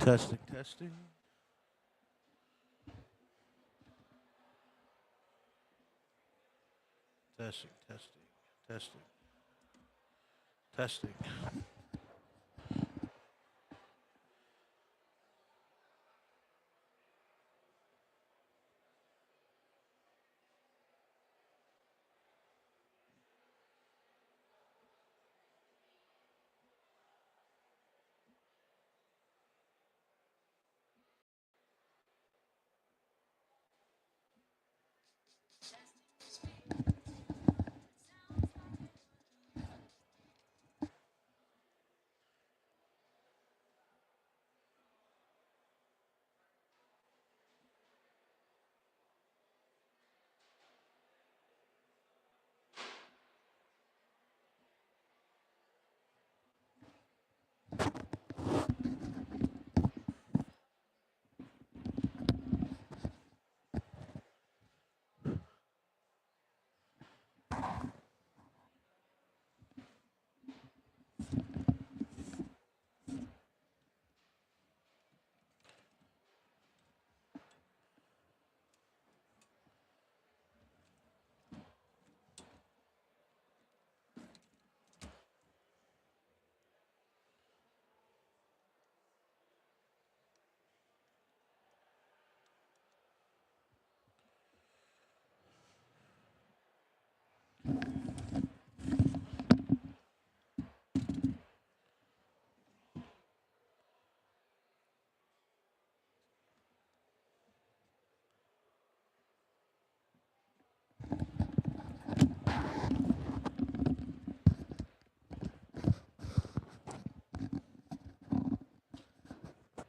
Testing, testing. Testing, testing, testing, testing.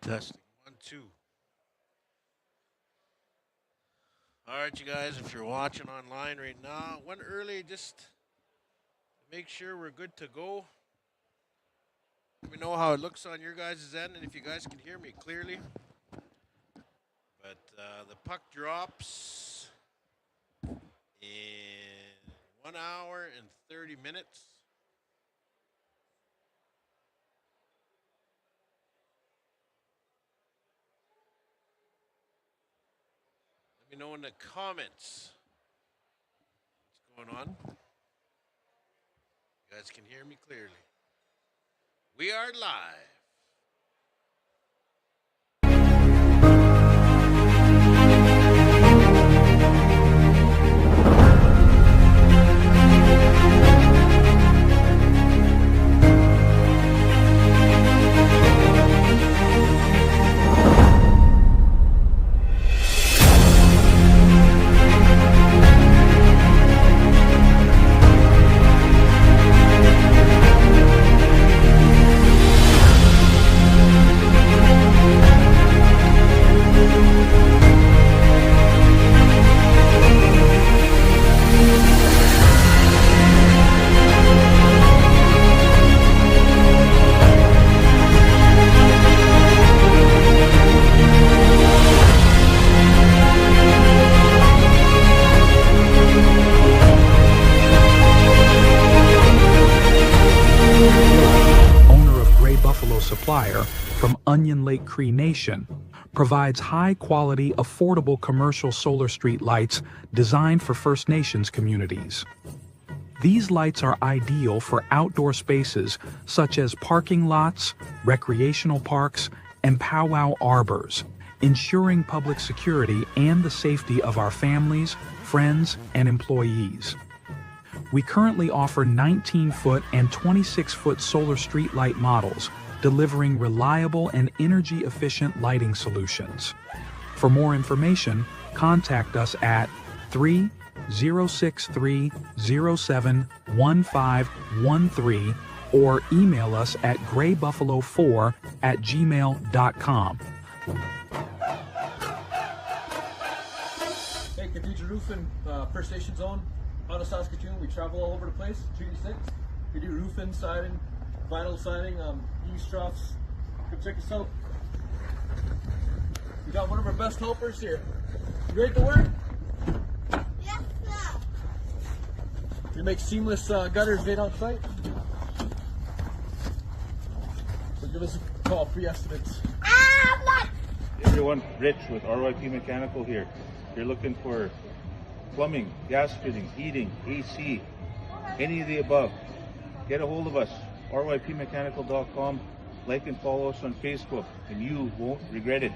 Testing, 1, 2. All right, you guys, if you're watching online right now, went early just to make sure we're good to go. Let me know how it looks on your guys' end and if you guys can hear me clearly. But the puck drops in 1 hour and 30 minutes. Let me know in the comments what's going on. You guys can hear me clearly. We are live. Supplier from Onion Lake Cree Nation provides high-quality, affordable commercial solar street lights designed for First Nations communities. These lights are ideal for outdoor spaces such as parking lots, recreational parks, and powwow arbors, ensuring public security and the safety of our families, friends, and employees. We currently offer 19-foot and 26-foot solar street light models, delivering reliable and energy-efficient lighting solutions. For more information, contact us at 3-063-07-1513 or email us at graybuffalo4@gmail.com. Hey, Cathedral Roofing, First Nation Zone, out of Saskatoon. We travel all over the place, Treaty 6. We do roofing, siding, vinyl siding, eaves troughs. Come check us out. We got one of our best helpers here. You ready to work? Yes, sir. We make seamless gutters made on site. So give us a call, free estimates. Ah! everyone, Rich with RYP Mechanical here. If you're looking for plumbing, gas fitting, heating, AC, any of the above, get a hold of us, rypmechanical.com. Like and follow us on Facebook, and you won't regret it.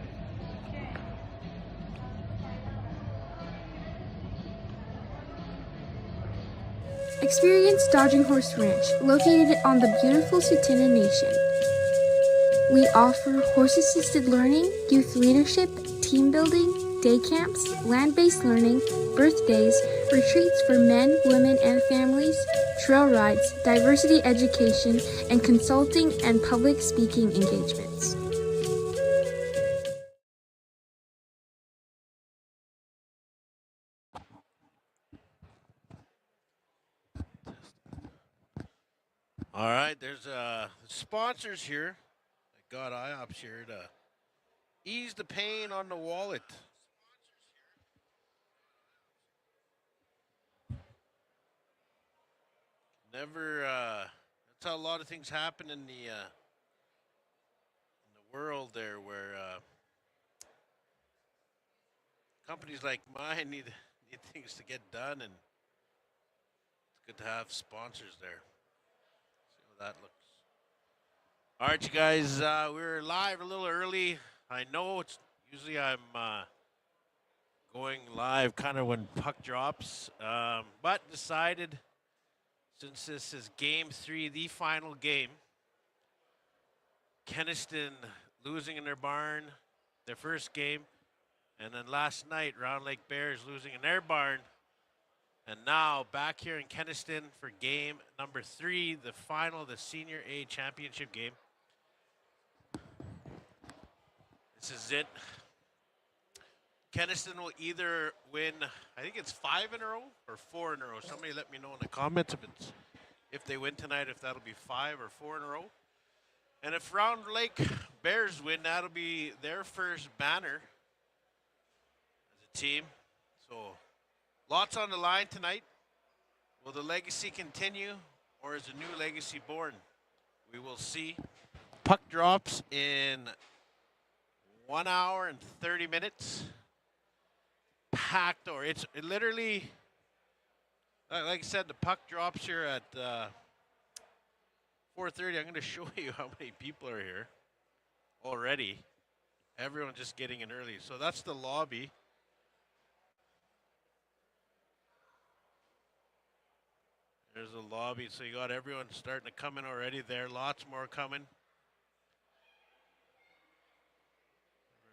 Experience Dodging Horse Ranch, located on the beautiful Tsuut'ina Nation. We offer horse-assisted learning, youth leadership, team building, day camps, land-based learning, birthdays, retreats for men, women, and families, trail rides, diversity education, and consulting and public speaking engagements. All right, there's sponsors here. I got IOPS here to ease the pain on the wallet. Never. That's how a lot of things happen in the world there, where companies like mine need things to get done, and it's good to have sponsors there. See how that looks. All right, you guys, we're live a little early. I know it's usually I'm going live kind of when puck drops, but decided since this is game 3, the final game, Kenaston losing in their barn, their first game, and then last night, Roundlake Bears losing in their barn, and now back here in Kenaston for game number 3, the final, the Senior A championship game. This is it. Kenaston will either win, I think it's 5 in a row or 4 in a row. Somebody let me know in the comments if they win tonight, if that'll be 5 or 4 in a row. And if Roundlake Bears win, that'll be their first banner as a team. So lots on the line tonight. Will the legacy continue, or is a new legacy born? We will see. Puck drops in 1 hour and 30 minutes. Packed, or it literally, like I said, the puck drops here at 4:30. I'm going to show you how many people are here already. Everyone just getting in early. So that's the lobby. There's the lobby. So you got everyone starting to come in already there. Lots more coming.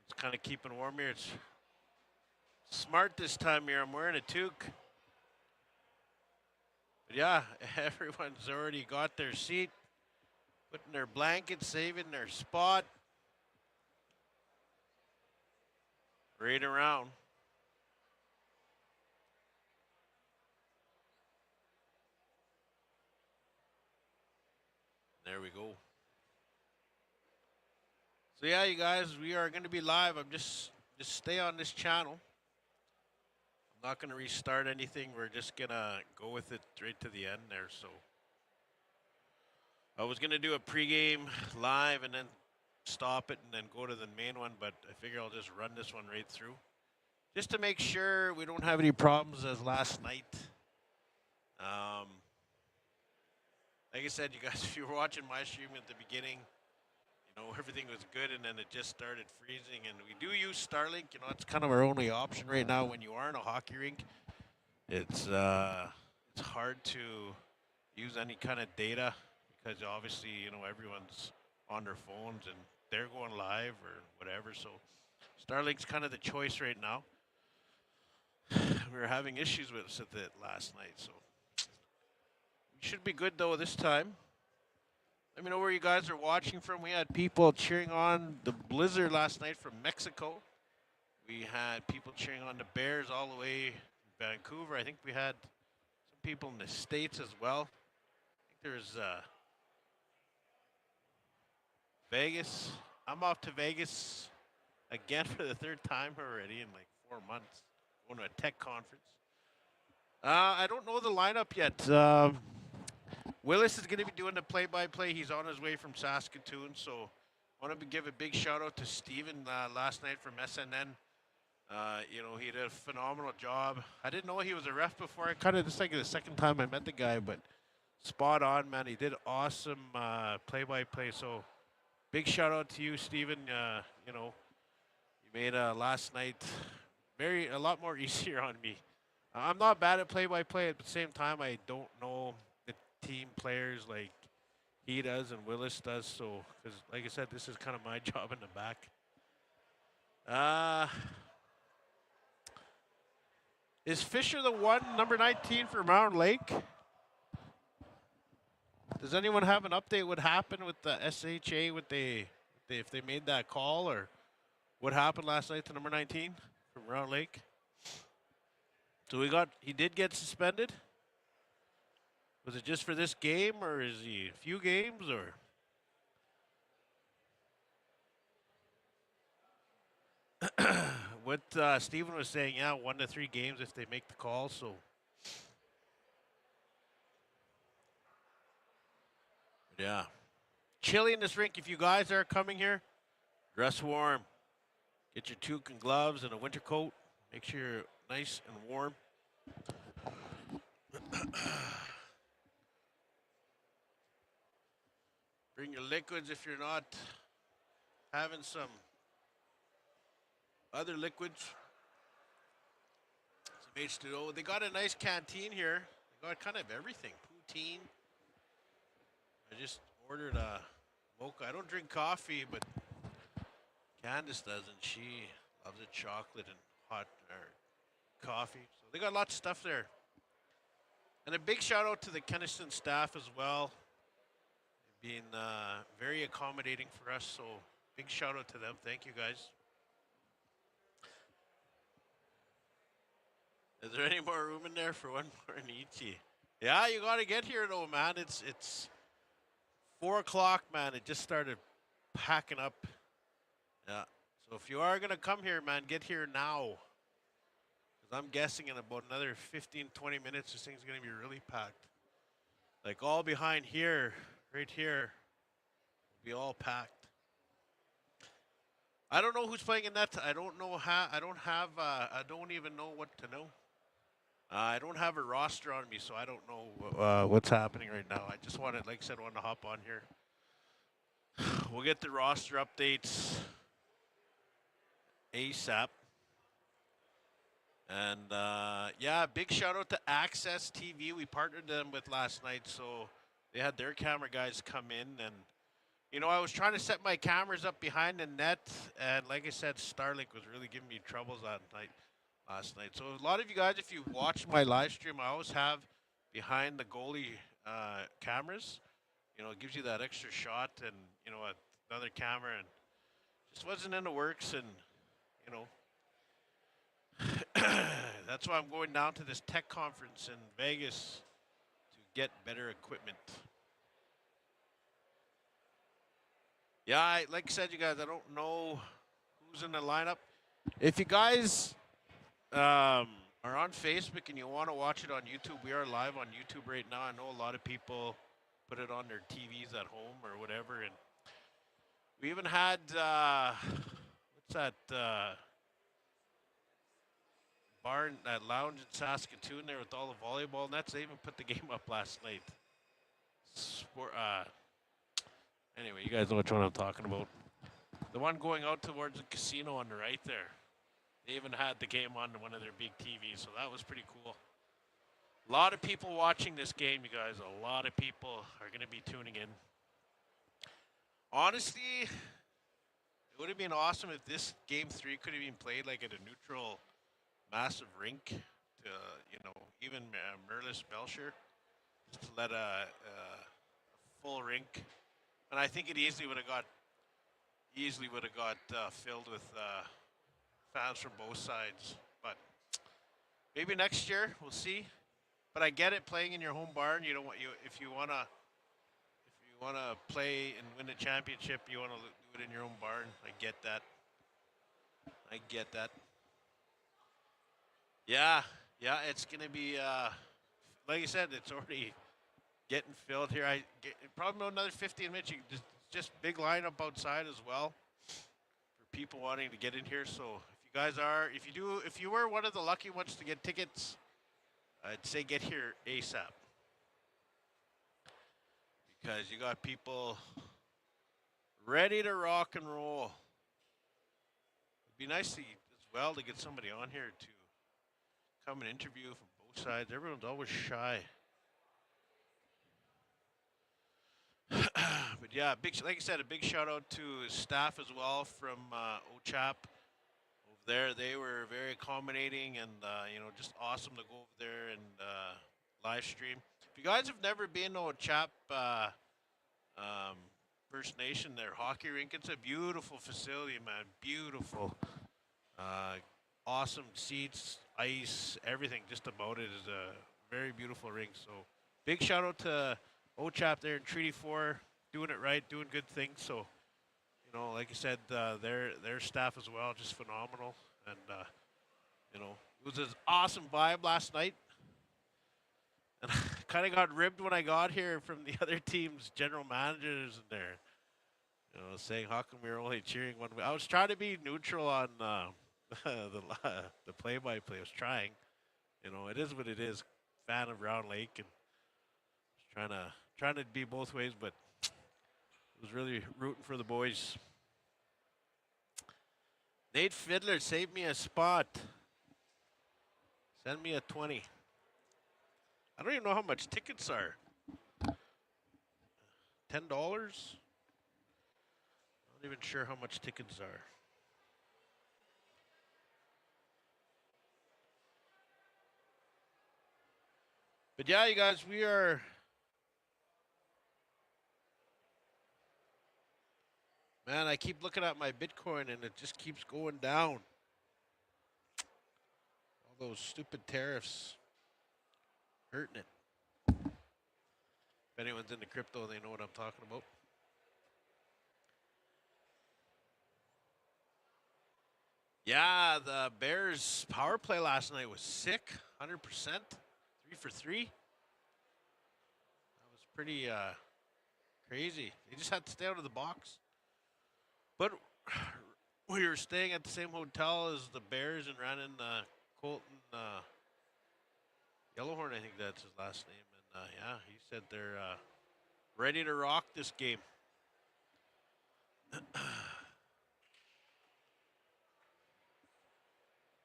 It's kind of keeping warm here. It's smart this time here. I'm wearing a toque. But yeah, everyone's already got their seat, putting their blanket, saving their spot. Right around. There we go. So yeah, you guys, we are going to be live. I'm just stay on this channel. I'm not going to restart anything. We're just going to go with it right to the end there. So I was going to do a pregame live and then stop it and then go to the main one, but I figure I'll just run this one right through just to make sure we don't have any problems as last night. Like I said, you guys, if you were watching my stream at the beginning, you know, everything was good, and then it just started freezing. And we do use Starlink. You know, it's kind of our only option right now when you are in a hockey rink. It's hard to use any kind of data because obviously, you know, everyone's on their phones and they're going live or whatever. So Starlink's kind of the choice right now. We were having issues with it last night, so we should be good though this time. Let me know where you guys are watching from. We had people cheering on the Blizzard last night from Mexico. We had people cheering on the Bears all the way in Vancouver. I think we had some people in the States as well. I think there's Vegas. I'm off to Vegas again for the 3rd time already in like 4 months. Going to a tech conference. I don't know the lineup yet. Willis is going to be doing the play-by-play. He's on his way from Saskatoon, so want to give a big shout out to Steven last night from SNN. He did a phenomenal job. I didn't know he was a ref before. I kind of just like the second time I met the guy, but spot on, man. He did awesome play-by-play. So big shout out to you, Steven. You made last night a lot more easier on me. I'm not bad at play-by-play. At the same time, I don't know the team players like he does and Willis does. So, because like I said, this is kind of my job in the back. Is Fisher the one, number 19 for Roundlake? Does anyone have an update? What happened with the SHA? If they made that call, or what happened last night to number 19 from Roundlake? So he did get suspended. Was it just for this game, or is he a few games, or? What Steven was saying, yeah, 1 to 3 games if they make the call. So, yeah, chilly in this rink. If you guys are coming here, dress warm. Get your toque and gloves and a winter coat. Make sure you're nice and warm. Bring your liquids if you're not having some other liquids. Some H2O. They got a nice canteen here. They got kind of everything. Poutine. I just ordered a mocha. I don't drink coffee, but Candace does, and she loves it, chocolate and hot coffee. So they got lots of stuff there. And a big shout out to the Kenaston staff as well. They've been very accommodating for us, so big shout out to them. Thank you, guys. Is there any more room in there for one more Nietzsche? Yeah, you got to get here though, man. It's 4 o'clock, man. It just started packing up. Yeah. So if you are gonna come here, man, get here now. Cause I'm guessing in about another 15, 20 minutes, this thing's gonna be really packed. Like all behind here, right here, will be all packed. I don't know who's playing in that. I don't know how. I don't even know what to know. I don't have a roster on me, so I don't know what's happening right now. I just wanted, like I said, wanted to hop on here. We'll get the roster updates ASAP. And yeah, big shout out to Access TV. We partnered them with last night, so they had their camera guys come in. And, I was trying to set my cameras up behind the net. And like I said, Starlink was really giving me troubles last night. So a lot of you guys, if you watch my live stream, I always have behind the goalie cameras. It gives you that extra shot and, another camera. And just wasn't in the works. And, that's why I'm going down to this tech conference in Vegas to get better equipment. Yeah, like I said, you guys, I don't know who's in the lineup. If you guys are on Facebook and you want to watch it on YouTube, we are live on YouTube right now. I know a lot of people put it on their TVs at home or whatever. And we even had, what's that, barn, that lounge in Saskatoon there with all the volleyball nets. They even put the game up last night. Anyway, you guys know which one I'm talking about. The one going out towards the casino on the right there. They even had the game on one of their big TVs, so that was pretty cool. A lot of people watching this game, you guys. A lot of people are going to be tuning in. Honestly, it would have been awesome if this Game 3 could have been played like at a neutral, massive rink to, even Merlis Belcher, just to let a full rink. And I think it easily would have got filled with fans from both sides. But maybe next year, we'll see. But I get it, playing in your home barn. If you wanna play and win a championship, you wanna do it in your own barn. I get that. Yeah, it's gonna be like I said, it's already getting filled here. Probably another 15 minutes. You can just just big lineup outside as well for people wanting to get in here. So if you guys are, if you were one of the lucky ones to get tickets, I'd say get here ASAP because you got people ready to rock and roll. It'd be nice as well to get somebody on here to come and interview from both sides. Everyone's always shy. But yeah, like I said, a big shout out to staff as well from OCHAP over there. They were very accommodating and just awesome to go over there and live stream. If you guys have never been to OCHAP First Nation, their hockey rink, it's a beautiful facility, man. Beautiful, awesome seats, ice, everything. Just about it is a very beautiful rink. So big shout out to OCHAP there in Treaty 4, doing it right, doing good things. So, like I said, their staff as well, just phenomenal. And, it was an awesome vibe last night. And I kind of got ribbed when I got here from the other team's general managers and they're, saying how come we were only cheering one way. I was trying to be neutral on the play-by-play. I was trying. It is what it is. Fan of Roundlake and trying to be both ways, but was really rooting for the boys. Nate Fiddler saved me a spot. Send me a 20. I don't even know how much tickets are. $10? Not even sure how much tickets are. But yeah, you guys, we are... Man, I keep looking at my Bitcoin and it just keeps going down. All those stupid tariffs hurting it. If anyone's into crypto, they know what I'm talking about. Yeah, the Bears power play last night was sick. 100%. 3 for 3. That was pretty crazy. They just had to stay out of the box. But we were staying at the same hotel as the Bears and ran in Colton Yellowhorn, I think that's his last name. And yeah, he said they're ready to rock this game.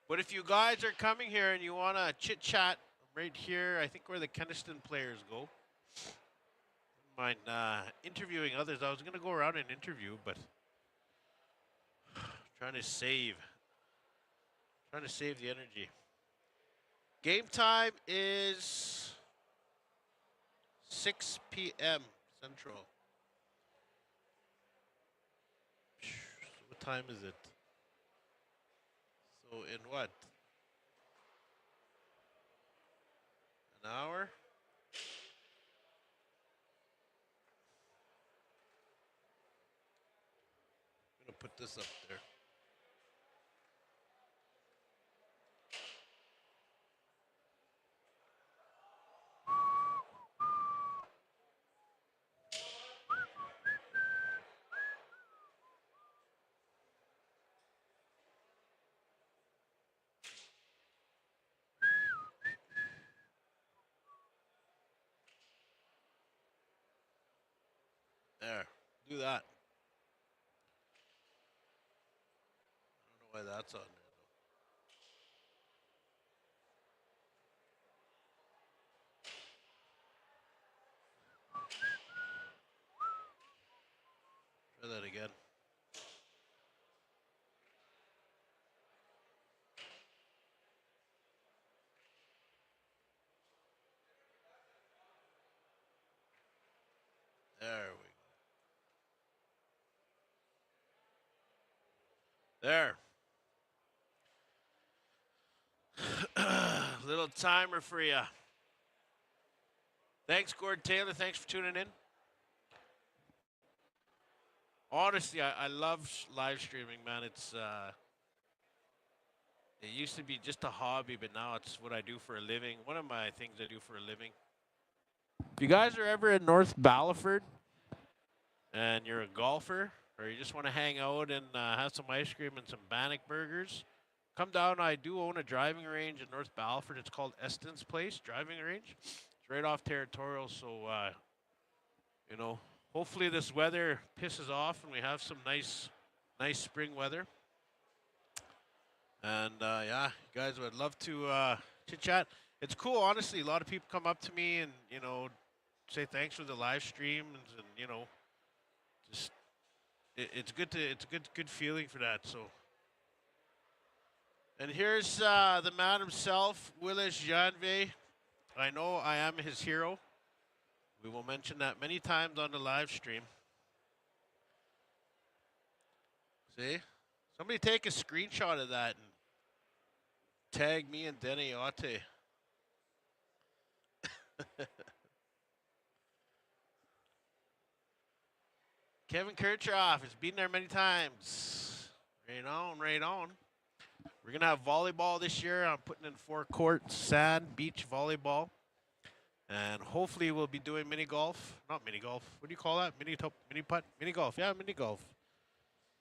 But if you guys are coming here and you want to chit-chat right here, I think where the Kenaston players go. Don't mind interviewing others. I was going to go around and interview, but trying to save the energy. Game time is 6 p.m. Central. So what time is it? So in what? An hour? I'm going to put this up there. There. Do that. I don't know why that's on there, though. Try that again. There we go. There. Little timer for you. Thanks, Gord Taylor. Thanks for tuning in. Honestly, I love live streaming, man. It used to be just a hobby, but now it's what I do for a living. One of my things I do for a living. If you guys are ever in North Battleford, and you're a golfer, or you just want to hang out and have some ice cream and some bannock burgers, come down. I do own a driving range in North Battleford. It's called Eston's Place Driving Range. It's right off Territorial, so hopefully this weather pisses off and we have some nice spring weather. And yeah, guys, would love to chit chat. It's cool, honestly. A lot of people come up to me and say thanks for the live stream, and just it's good to it's a good feeling for that. So, and here's the man himself, Willis Janve. I know I am his hero. We will mention that many times on the live stream. See? Somebody take a screenshot of that and tag me and Denny Otte. Kevin Kirchhoff has been there many times. Right on, right on. We're going to have volleyball this year. I'm putting in 4 courts, sand, beach volleyball. And hopefully we'll be doing mini golf. Not mini golf. What do you call that? Mini putt? Mini golf. Yeah, mini golf.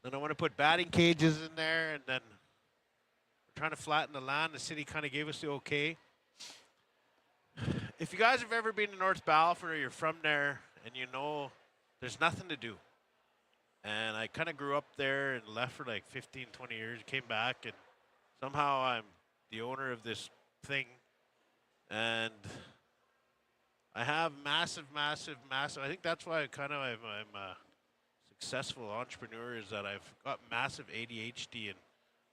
Then I want to put batting cages in there, and then we're trying to flatten the land. The city kind of gave us the okay. If you guys have ever been to North Battleford or you're from there and there's nothing to do. And I kind of grew up there and left for like 15, 20 years, came back, and somehow I'm the owner of this thing. And I have massive, I think that's why I'm a successful entrepreneur, is that I've got massive ADHD and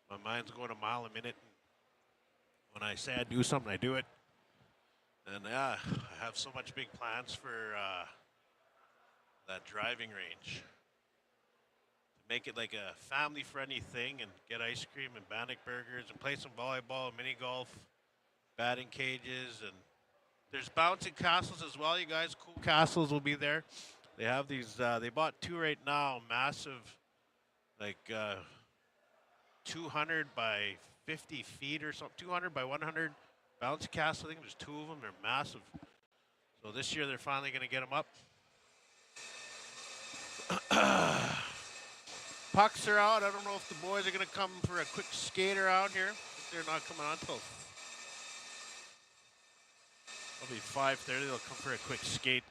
my mind's going a mile a minute. And when I say I do something, I do it. And yeah, I have so much big plans for that driving range. To make it like a family-friendly thing and get ice cream and bannock burgers and play some volleyball, mini golf, batting cages, and there's bouncing castles as well, you guys. Cool castles will be there. They have these, they bought 2 right now, massive, like 200 by 50 feet or something, 200 by 100 bouncy castles. I think there's 2 of them. They're massive. So this year they're finally going to get them up. Pucks are out. I don't know if the boys are going to come for a quick skate around here. They're not coming on until probably 5:30. They'll come for a quick skate.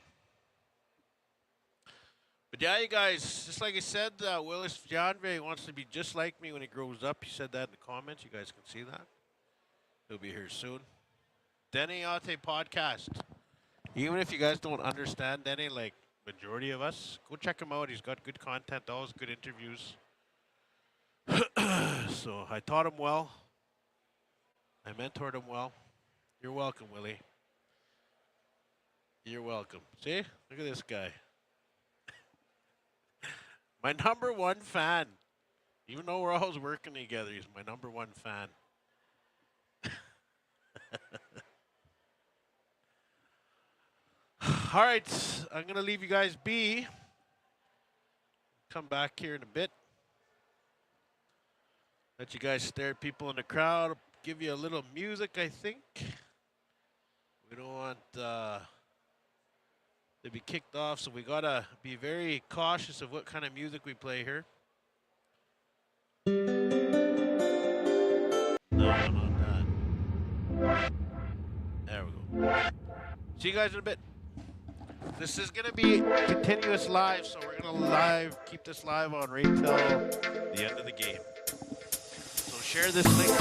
But yeah, you guys, just like I said, Willis Janve wants to be just like me when he grows up. He said that in the comments. You guys can see that. He'll be here soon. Denny Otte podcast. Even if you guys don't understand Denny, like majority of us, go check him out. He's got good content, always good interviews. So I taught him well. I mentored him well. You're welcome, Willie. You're welcome. See? Look at this guy. My number 1 fan. Even though we're always working together, he's my number 1 fan. All right, I'm going to leave you guys be. Come back here in a bit. Let you guys stare at people in the crowd. Give you a little music, I think. We don't want to be kicked off, so we got to be very cautious of what kind of music we play here. No, not that. There we go. See you guys in a bit. This is going to be continuous live, so we're going to keep this live on right till the end of the game. So share this link.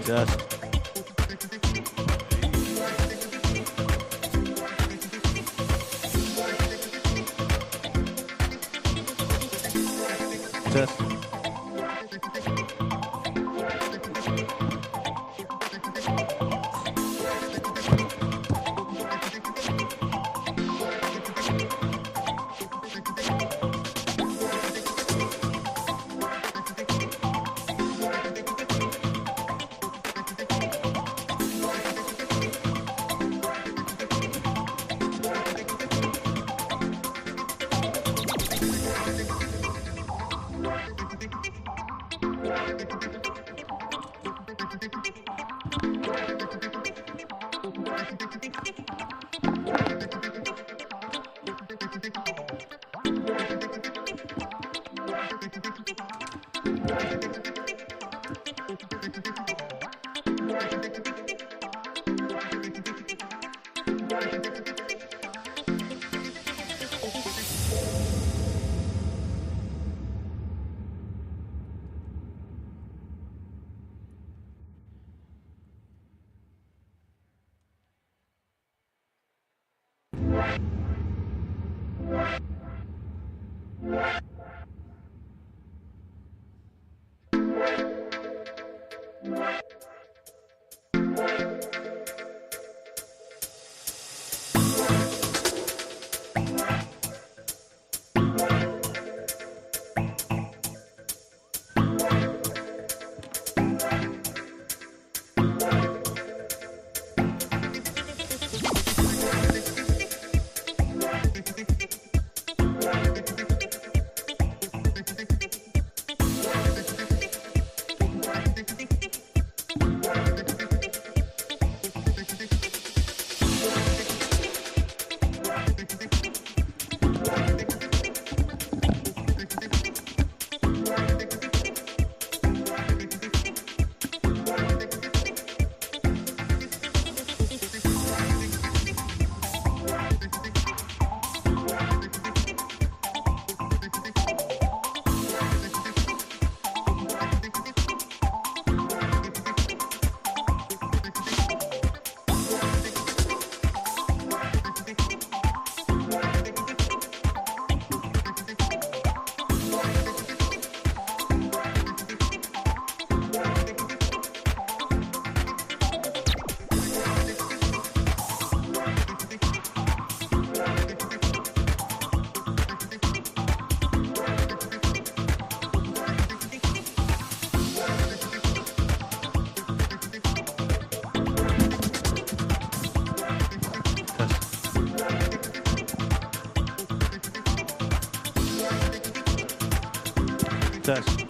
Just. Test. Test.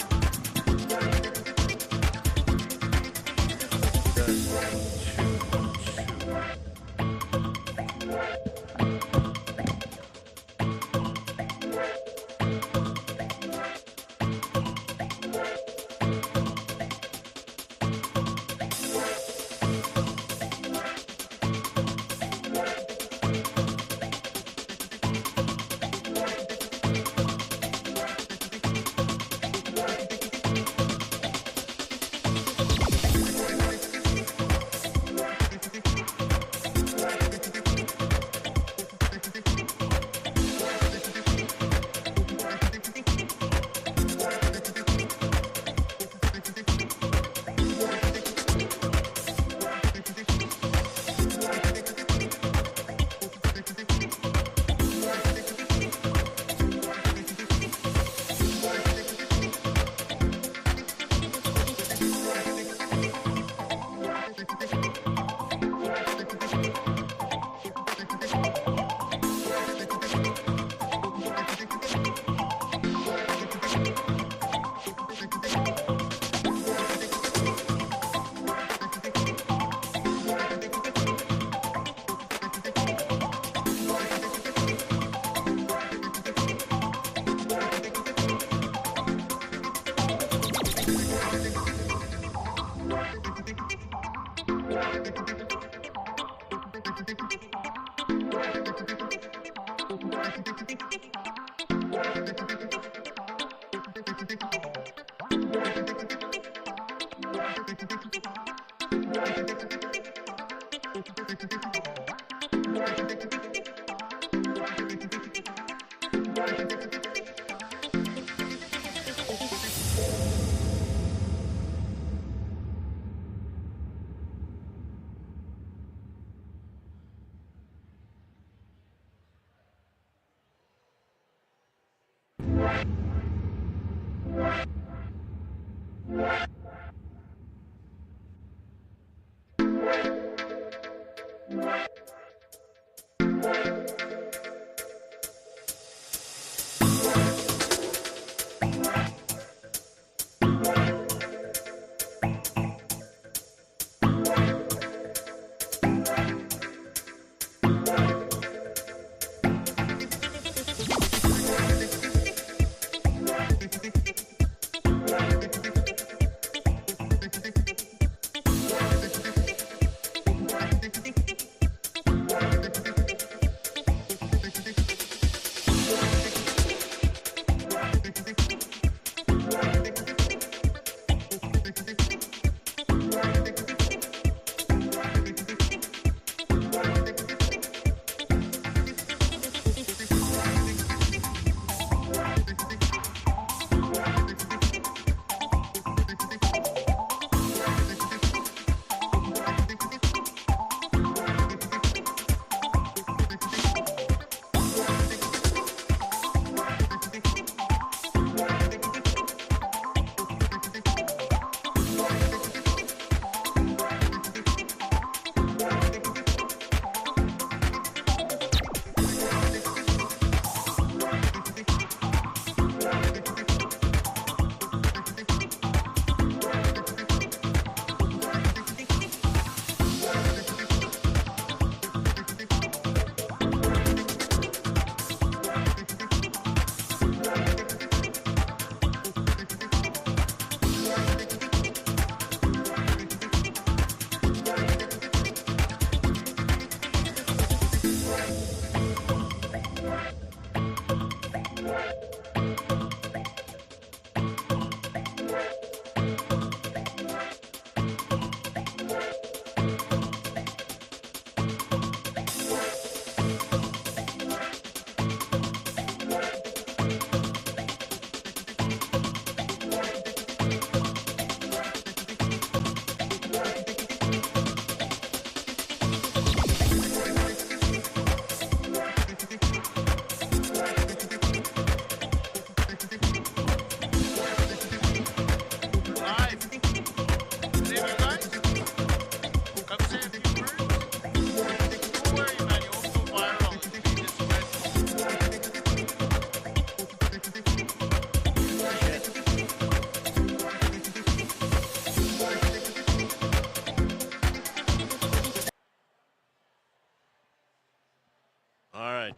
All right.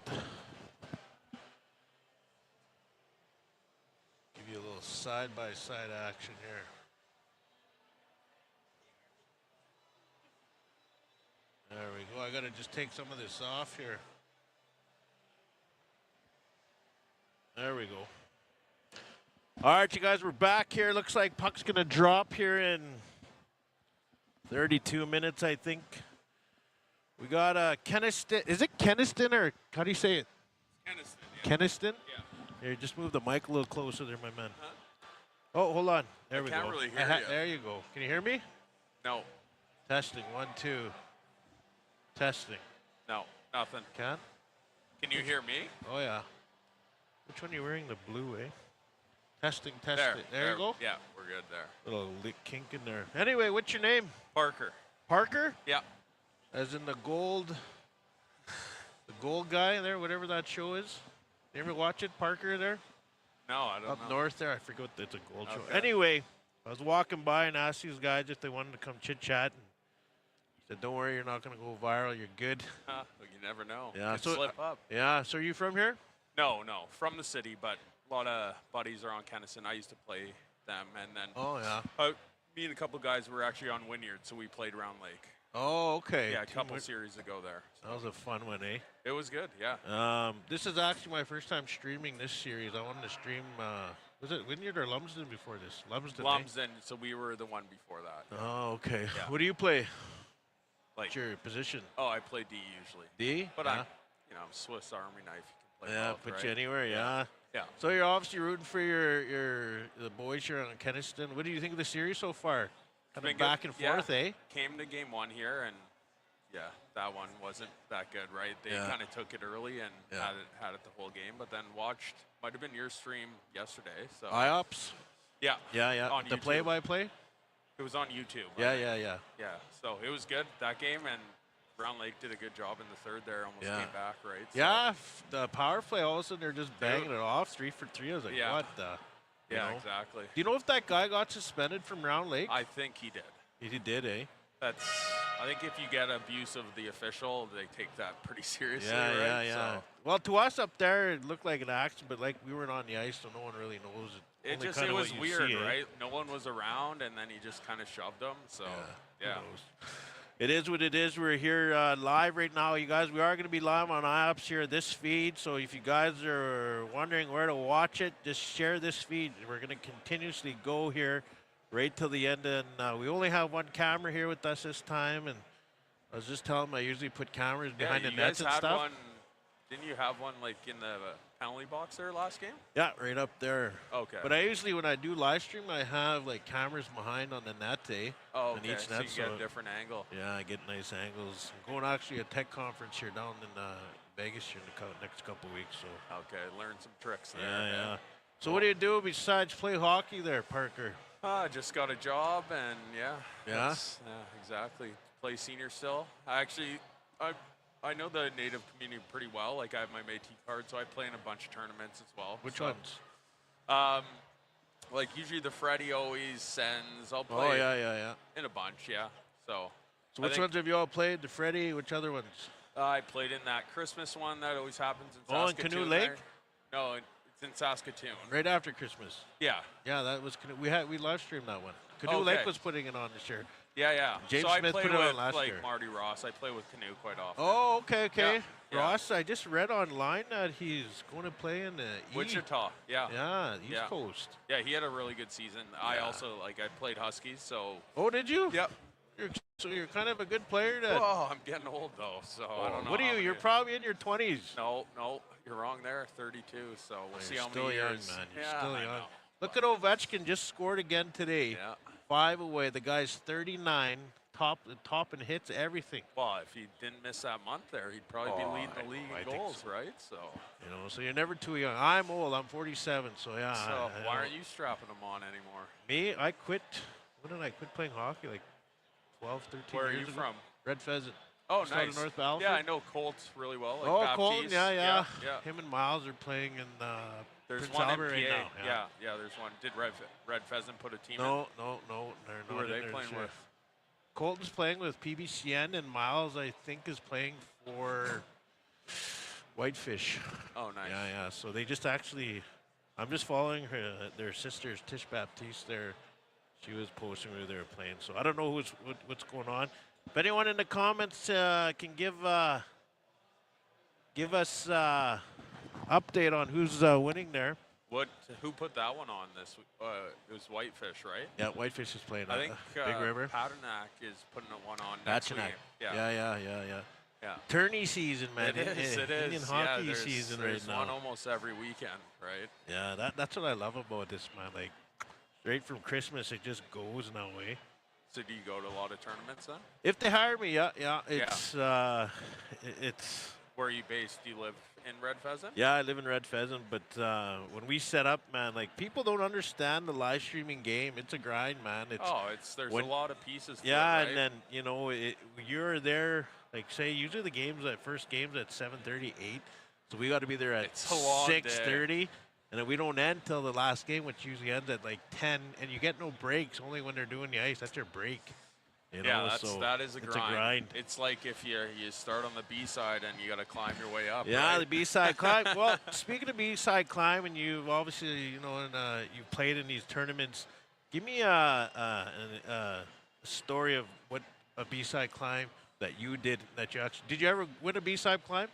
Give you a little side-by-side action here. There we go. I gotta just take some of this off here. There we go. All right, you guys, we're back here. Looks like puck's gonna drop here in 32 minutes, I think. We got Kenaston. Is it Kenaston or how do you say it? Kenaston. Yeah. Kenaston? Yeah. Here, just move the mic a little closer there, my man. Huh? Oh, hold on. There we can't go. really hear you. There you go. Can you hear me? No. Testing. 1, 2. Testing. No. Nothing. Can? Can you hear me? Oh, yeah. Which one are you wearing? The blue, eh? Testing, There. testing. There you go. Yeah, we're good there. Little kink in there. Anyway, what's your name? Parker. Parker? Yeah. As in the gold guy there, whatever that show is. You ever watch it, Parker there? No, I don't Up know. north there, I forget what it's a gold show. Okay. Anyway, I was walking by and asked these guys if they wanted to come chit-chat. And he said, don't worry, you're not going to go viral. You're good. Huh, well, you never know. Yeah, Could so- slip up. Yeah, so are you from here? No, from the city, but a lot of buddies are on Kenaston. I used to play them, and then Oh, yeah. me and a couple guys were actually on Wynyard, so we played Roundlake. Oh, okay. Yeah, a Team couple win- series ago there. That was a fun one, eh? It was good. Yeah. This is actually my first time streaming this series. I wanted to stream. Was it Wynyard or Lumsden before this? Lumsden. Eh? Lumsden. So we were the one before that. Oh, okay. Yeah. What do you play? Like, What's your position? oh, I play D usually. D. But yeah. I'm Swiss Army knife. You can play Yeah, both, put right? you anywhere. Yeah. Yeah. So you're obviously rooting for the boys here on Kenaston. What do you think of the series so far? Kind been of good. back and Yeah. forth, eh? Came to game 1 here, and yeah, that one wasn't that good, right? They Yeah. kind of took it early and Yeah. had it the whole game, but then might have been your stream yesterday. So IOPS. yeah, Yeah. on The YouTube. play-by-play. It was on YouTube. Yeah, I think. yeah. Yeah, so it was good that game, and Roundlake did a good job in the third there. Almost Yeah. came back, right? So, Yeah, the power play, all of a sudden they're just banging it off 3 for 3. I was like, Yeah. what the? You yeah, know? exactly. Do you know if that guy got suspended from Round Lake? I think he did. He did, eh? I think if you get abuse of the official, they take that pretty seriously, Yeah, right? yeah. So Well, to us up there, it looked like an accident, but like we weren't on the ice, so no one really knows it. Only it kinda was what you weird, see, eh? right? No one was around, and then he just kind of shoved him. So Who yeah. knows? It is what it is. We're here live right now, you guys. We are going to be live on IOPS here, this feed. So if you guys are wondering where to watch it, just share this feed. We're going to continuously go here right till the end. And we only have one camera here with us this time. And I was just telling them I usually put cameras behind the you nets guys and had stuff. one. Didn't you have one like in the penalty box there last game? Yeah, right up there. Okay. But I usually, when I do live stream, I have like cameras behind on the net, eh? Oh, on okay. each So net, you get a different angle. Yeah, I get nice angles. I'm going actually a tech conference here down in Vegas here in the next couple weeks. So Okay, learn some tricks there. yeah. So what do you do besides play hockey there, Parker? Just got a job, and Yeah? yeah, exactly. Play senior still. I know the native community pretty well. Like I have my Métis card, so I play in a bunch of tournaments as well. Which so, ones? Like usually the Freddie always sends. I'll Oh play yeah. in a bunch, yeah. So So I which think- ones have you all played? The Freddie. Which other ones? I played in that Christmas one that always happens in Oh, in Saskatoon. Canoe there. Lake? No, it's in Saskatoon. Right after Christmas. Yeah, Yeah, that was we live streamed that one. Canoe Lake Okay. was putting it on this year. yeah. James so I Smith play put it on with last like year. Marty Ross. I play with Canoe quite often. Oh, okay. Yeah. Ross, I just read online that he's going to play in the Wichita. Yeah. Yeah, East Yeah. Coast. Yeah, he had a really good season. I Yeah. also I played Huskies, so Oh, did you? yep. So you're kind of a good player. To, Oh, I'm getting old though, so I don't know. what are how you? many- You're probably in your 20s. No, you're wrong there. 32. So we'll see You're how still many young, years. man. You're yeah, still I young. know. Look at Ovechkin just scored again today. Yeah. 5 away. The guy's 39, top in hits, everything. Well, if he didn't miss that month there, he'd probably be leading the league I in think goals, so. right? So, So you're never too young. I'm old. I'm 47. So yeah. so I why know. aren't you strapping them on anymore? Me? I quit. When did I quit playing hockey? Like 12, 13 Where are years you ago? from? Red Pheasant. Oh, Just out of nice. North Battleford. Yeah, I know Colt really well. Like Oh, Baptiste. Colton. Yeah. Yeah. Him and Miles are playing in There's Prince one Albert in PA. right now. Yeah, there's one. Did Red Pheasant put a team in? No. They're Who not are they in there playing this year. with? Colton's playing with PBCN, and Miles, I think, is playing for Whitefish. Oh, nice. Yeah. So they just actually, I'm just following their sisters, Tish Baptiste. There, she was posting where they were playing. So I don't know what's going on. If anyone in the comments can give us update on who's winning there. Who put that one on this? It was Whitefish, right? Yeah, Whitefish is playing. I think Big River. Paternak is putting one on next week. Paternak. Yeah. Yeah. Tourney season, man. It is. Indian hockey there's, season there's right now. one almost every weekend, right? Yeah, that's what I love about this, man. Like, straight from Christmas, it just goes in that way. So do you go to a lot of tournaments then? If they hire me, yeah. It's Where are you based? Do you live in Red Pheasant? yeah. I live in Red Pheasant, but when we set up, man, like people don't understand the live streaming game. It's a grind, man. There's when- a lot of pieces to Yeah, it, right? and then you're there. Like say, usually the games at first games at 7:30, 8. So we got to be there at It's a long day. 6:30, and then we don't end till the last game, which usually ends at like 10. And you get no breaks. Only when they're doing the ice. That's your break. You know, Yeah, so that is a it's grind. a grind. It's like if you start on the B side and you got to climb your way up. Yeah, right? the B-side climb. Well, speaking of B-side climb, and you've obviously, you've played in these tournaments. Give me a story of what a B-side climb that you did that you actually did you ever win a B-side climb?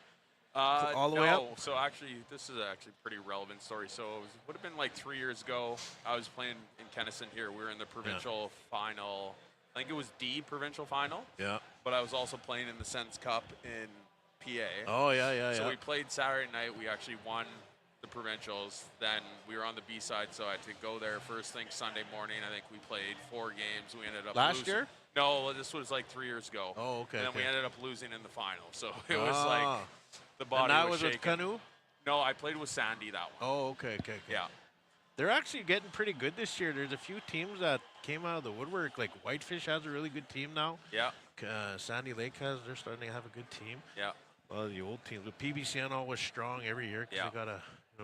All the no. way up? So actually, this is actually a pretty relevant story. So it would have been like 3 years ago. I was playing in Kenaston here. We were in the provincial final. I think it was D provincial final. Yeah. But I was also playing in the Sens Cup in PA. Oh yeah. So we played Saturday night. We actually won the provincials. Then we were on the B side, so I had to go there first thing Sunday morning. I think we played 4 games. We ended up Last losing. year? No, this was like 3 years ago. Oh, okay. And then we okay. ended up losing in the final. So it was like the body And that was was shaking. with Canoe? No, I played with Sandy that one. Oh, okay. Yeah. They're actually getting pretty good this year. There's a few teams that came out of the woodwork. Like Whitefish has a really good team now. Yeah. Sandy Lake they're starting to have a good team. Yeah. A lot of the old teams. But PBCN always strong every year because Yeah. they got a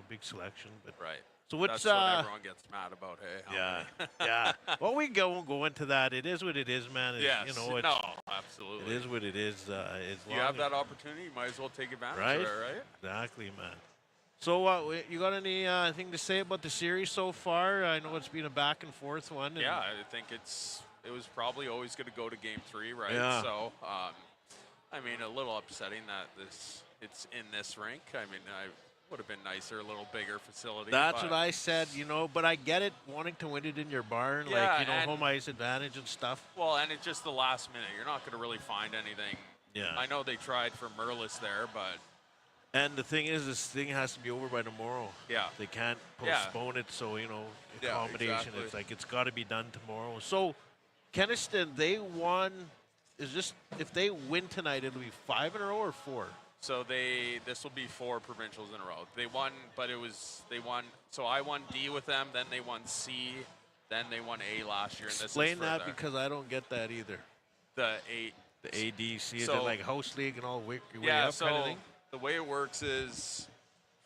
big selection. But Right. so what's That's what everyone gets mad about, hey? How many- yeah. Well, we won't go into that. It is what it is, man. It's, Yes. You know, it's, No, absolutely. it is what it is. As You long have as- that opportunity, you might as well take advantage Right? of it, right? Exactly, man. So, you got anything to say about the series so far? I know it's been a back and forth one. And Yeah, I think it was probably always going to go to game 3, right? Yeah. So, I mean, a little upsetting that it's in this rink. I mean, I would have been nicer, a little bigger facility. That's but what I said, but I get it, wanting to win it in your barn, Yeah, like, and- home ice advantage and stuff. Well, and it's just the last minute. You're not going to really find anything. Yeah. I know they tried for Merlis there, but And the thing is, this thing has to be over by tomorrow. yeah. They can't Yeah. postpone it, so, Yeah, accommodation, exactly. it's like it's got to be done tomorrow. So, Kenaston, they won. If they win tonight, it'll be 5 in a row or 4? So this will be 4 provincials in a row. They won, but they won. So I won D with them, then they won C, then they won A last year. And Explain this is that further. because I don't get that either. the 8. The ADC, is it So- like house league and all way Yeah, up so kind of thing? the way it works is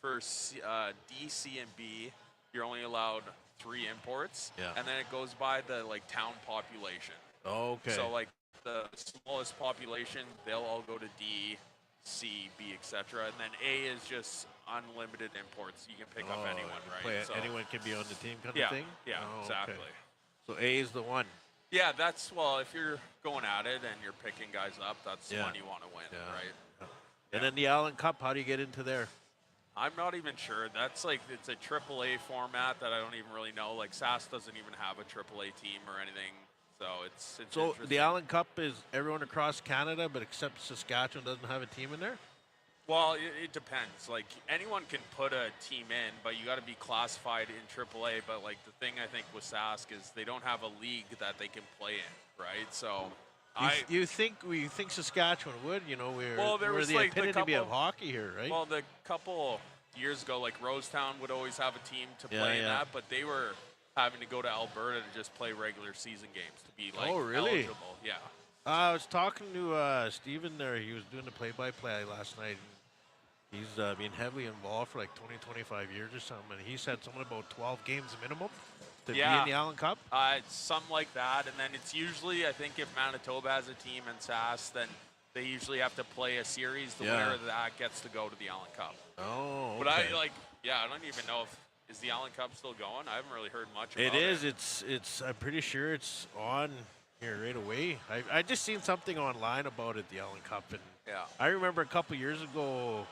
for D, C, and B, you're only allowed 3 imports. Yeah. And then it goes by the town population. Okay. So the smallest population, they'll all go to D, C, B, etc. And then A is just unlimited imports. You can pick up anyone, right? So, anyone can be on the team kind yeah, of thing? yeah, Oh, okay. exactly. So A is the one. Yeah, if you're going at it and you're picking guys up, that's the Yeah. one you want to win, Yeah. right? And then the Allen Cup, how do you get into there? I'm not even sure. That's it's a AAA format that I don't even really know. Like SAS doesn't even have a AAA team or anything, so it's So interesting. the Allen Cup is everyone across Canada, but except Saskatchewan doesn't have a team in there? Well, it depends. Like anyone can put a team in, but you got to be classified in AAA. But the thing I think with Sask is they don't have a league that they can play in, right? So You think Saskatchewan would? Well, there we're was, the like, the epitome of couple- hockey here, right? well, the couple years ago, Rosetown would always have a team to Yeah, play in yeah. that, but they were having to go to Alberta to just play regular season games to be Oh, really? eligible. Yeah. I was talking to Steven there. He was doing the play-by-play last night. And he's been heavily involved for 20, 25 years or something. And he said something about 12 games minimum to be Yeah. in the Allen Cup. It's something like that, and then it's usually, I think, if Manitoba has a team and SAS, then they usually have to play a series. The Yeah. winner of that gets to go to the Allen Cup. Oh, But okay. I don't even know is the Allen Cup still going? I haven't really heard much about It it. is. It's. I'm pretty sure it's on here right away. I just seen something online about it, the Allen Cup, and Yeah. I remember a couple years ago.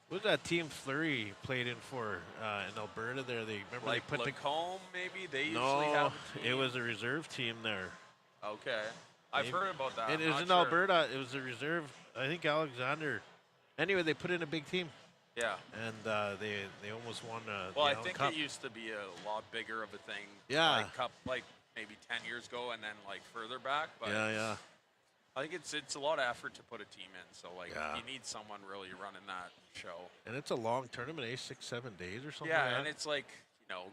What was that team Fleury played in for in Alberta? There, they remember Like they put Lacombe, maybe? They usually no. have a team. It was a reserve team there. Okay. I've Maybe. heard about that. And it I'm was not in sure. Alberta. It was a reserve. I think Alexander. Anyway, they put in a big team, Yeah. and they almost won. Well, the I Allen think Cup. it used to be a lot bigger of a thing. Yeah. Cup, maybe 10 years ago and then, further back. But Yeah. I think it's a lot of effort to put a team in. So, Yeah. you need someone really running that show. And it's a long tournament, 6-7 days or something. Yeah, like and that. it's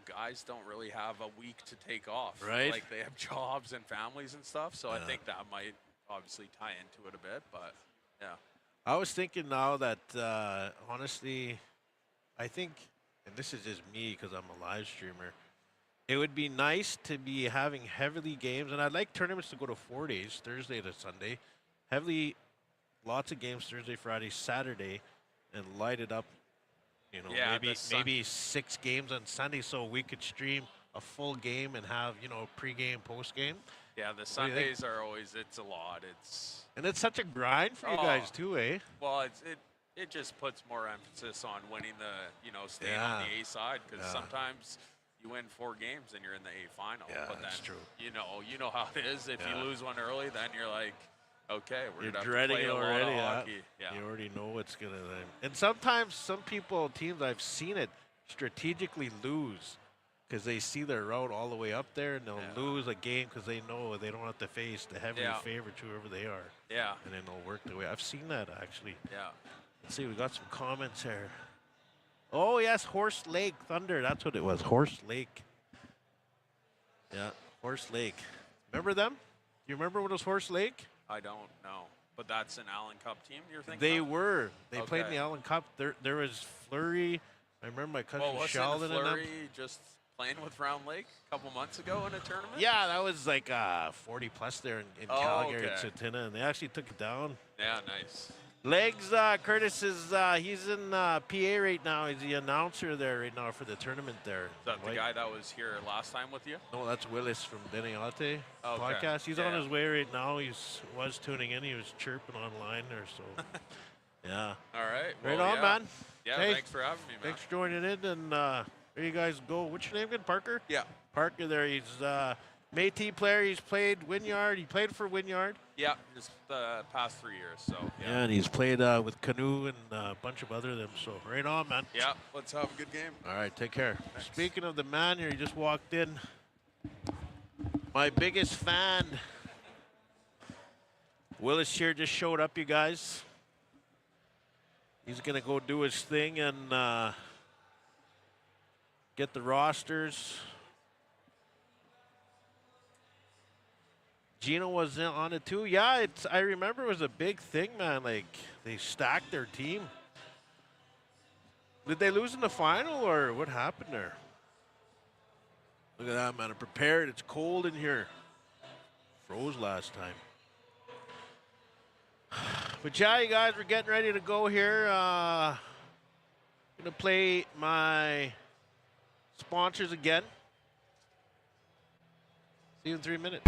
guys don't really have a week to take off. Right. They have jobs and families and stuff. So I Yeah. think that might obviously tie into it a bit. But, yeah. I was thinking now that honestly, I think, and this is just me because I'm a live streamer, it would be nice to be having heavily games, and I'd like tournaments to go to 4 days, Thursday to Sunday, lots of games Thursday, Friday, Saturday, and light it up. Yeah, maybe 6 games on Sunday, so we could stream a full game and have pregame, postgame. Yeah, the do you think? Sundays are always, it's a lot. And it's such a grind for you guys too, eh? Well, it just puts more emphasis on winning staying on the A side, because sometimes you win 4 games and you're in the A final. Yeah, but that's then, true. You know how it is. If you lose one early, then you're like, okay, we're You're gonna have to dreading play it a lot already. of hockey. Yeah. You already know what's gonna. And sometimes some teams I've seen it strategically lose because they see their route all the way up there, and they'll lose a game because they know they don't have to face the heavy favorite, whoever they are. Yeah. And then they'll work their way. I've seen that actually. Yeah. Let's see, we got some comments here. Oh yes, Horse Lake Thunder. That's what it was. Horse Lake. Yeah, Horse Lake. Remember them? You remember what was Horse Lake? I don't know, but that's an Allen Cup team you're thinking They of? were. They played in Okay. the Allen Cup. There was Fleury. I remember my cousin Wasn't Sheldon and them. Fleury just playing with Roundlake a couple months ago in a tournament? Yeah, that was like 40 plus there in Calgary and okay. Satina, and they actually took it down. Yeah, nice. Legs, Curtis is he's in PA right now. He's the announcer there right now for the tournament there. Is that the guy that was here last time with you? No, that's Willis from Deniate Okay. podcast. He's Yeah. on his way right now. Was tuning in. He was chirping online there. So, yeah. All right. Right well, on, yeah. man. Yeah, Hey, thanks for having me, man. Thanks for joining in. And there you guys go. What's your name again? Parker? Yeah. Parker there. He's Métis player. He's played Wynyard. He played for Wynyard. Yeah, just the past 3 years. So, Yeah, and he's played with Canoe and a bunch of other them. So, right on, man. Yeah, let's have a good game. All right, take care. Thanks. Speaking of the man here, he just walked in. My biggest fan. Willis here just showed up, you guys. He's going to go do his thing and get the rosters. Gino was on it too. Yeah, I remember it was a big thing, man. Like, they stacked their team. Did they lose in the final, or what happened there? Look at that, man. I'm prepared. It's cold in here. Froze last time. But yeah, you guys, we're getting ready to go here. Gonna play my sponsors again. See you in 3 minutes.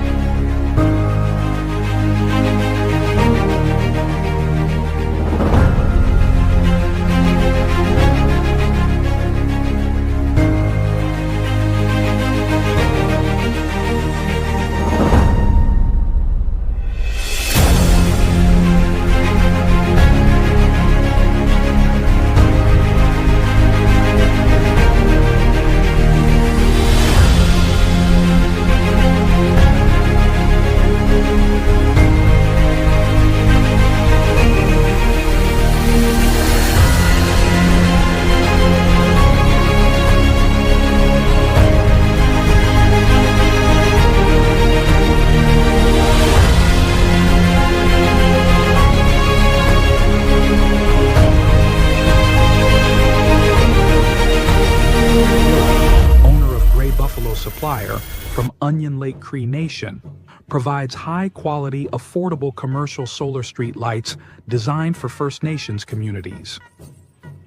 Supplier from Onion Lake Cree Nation, provides high-quality, affordable commercial solar street lights designed for First Nations communities.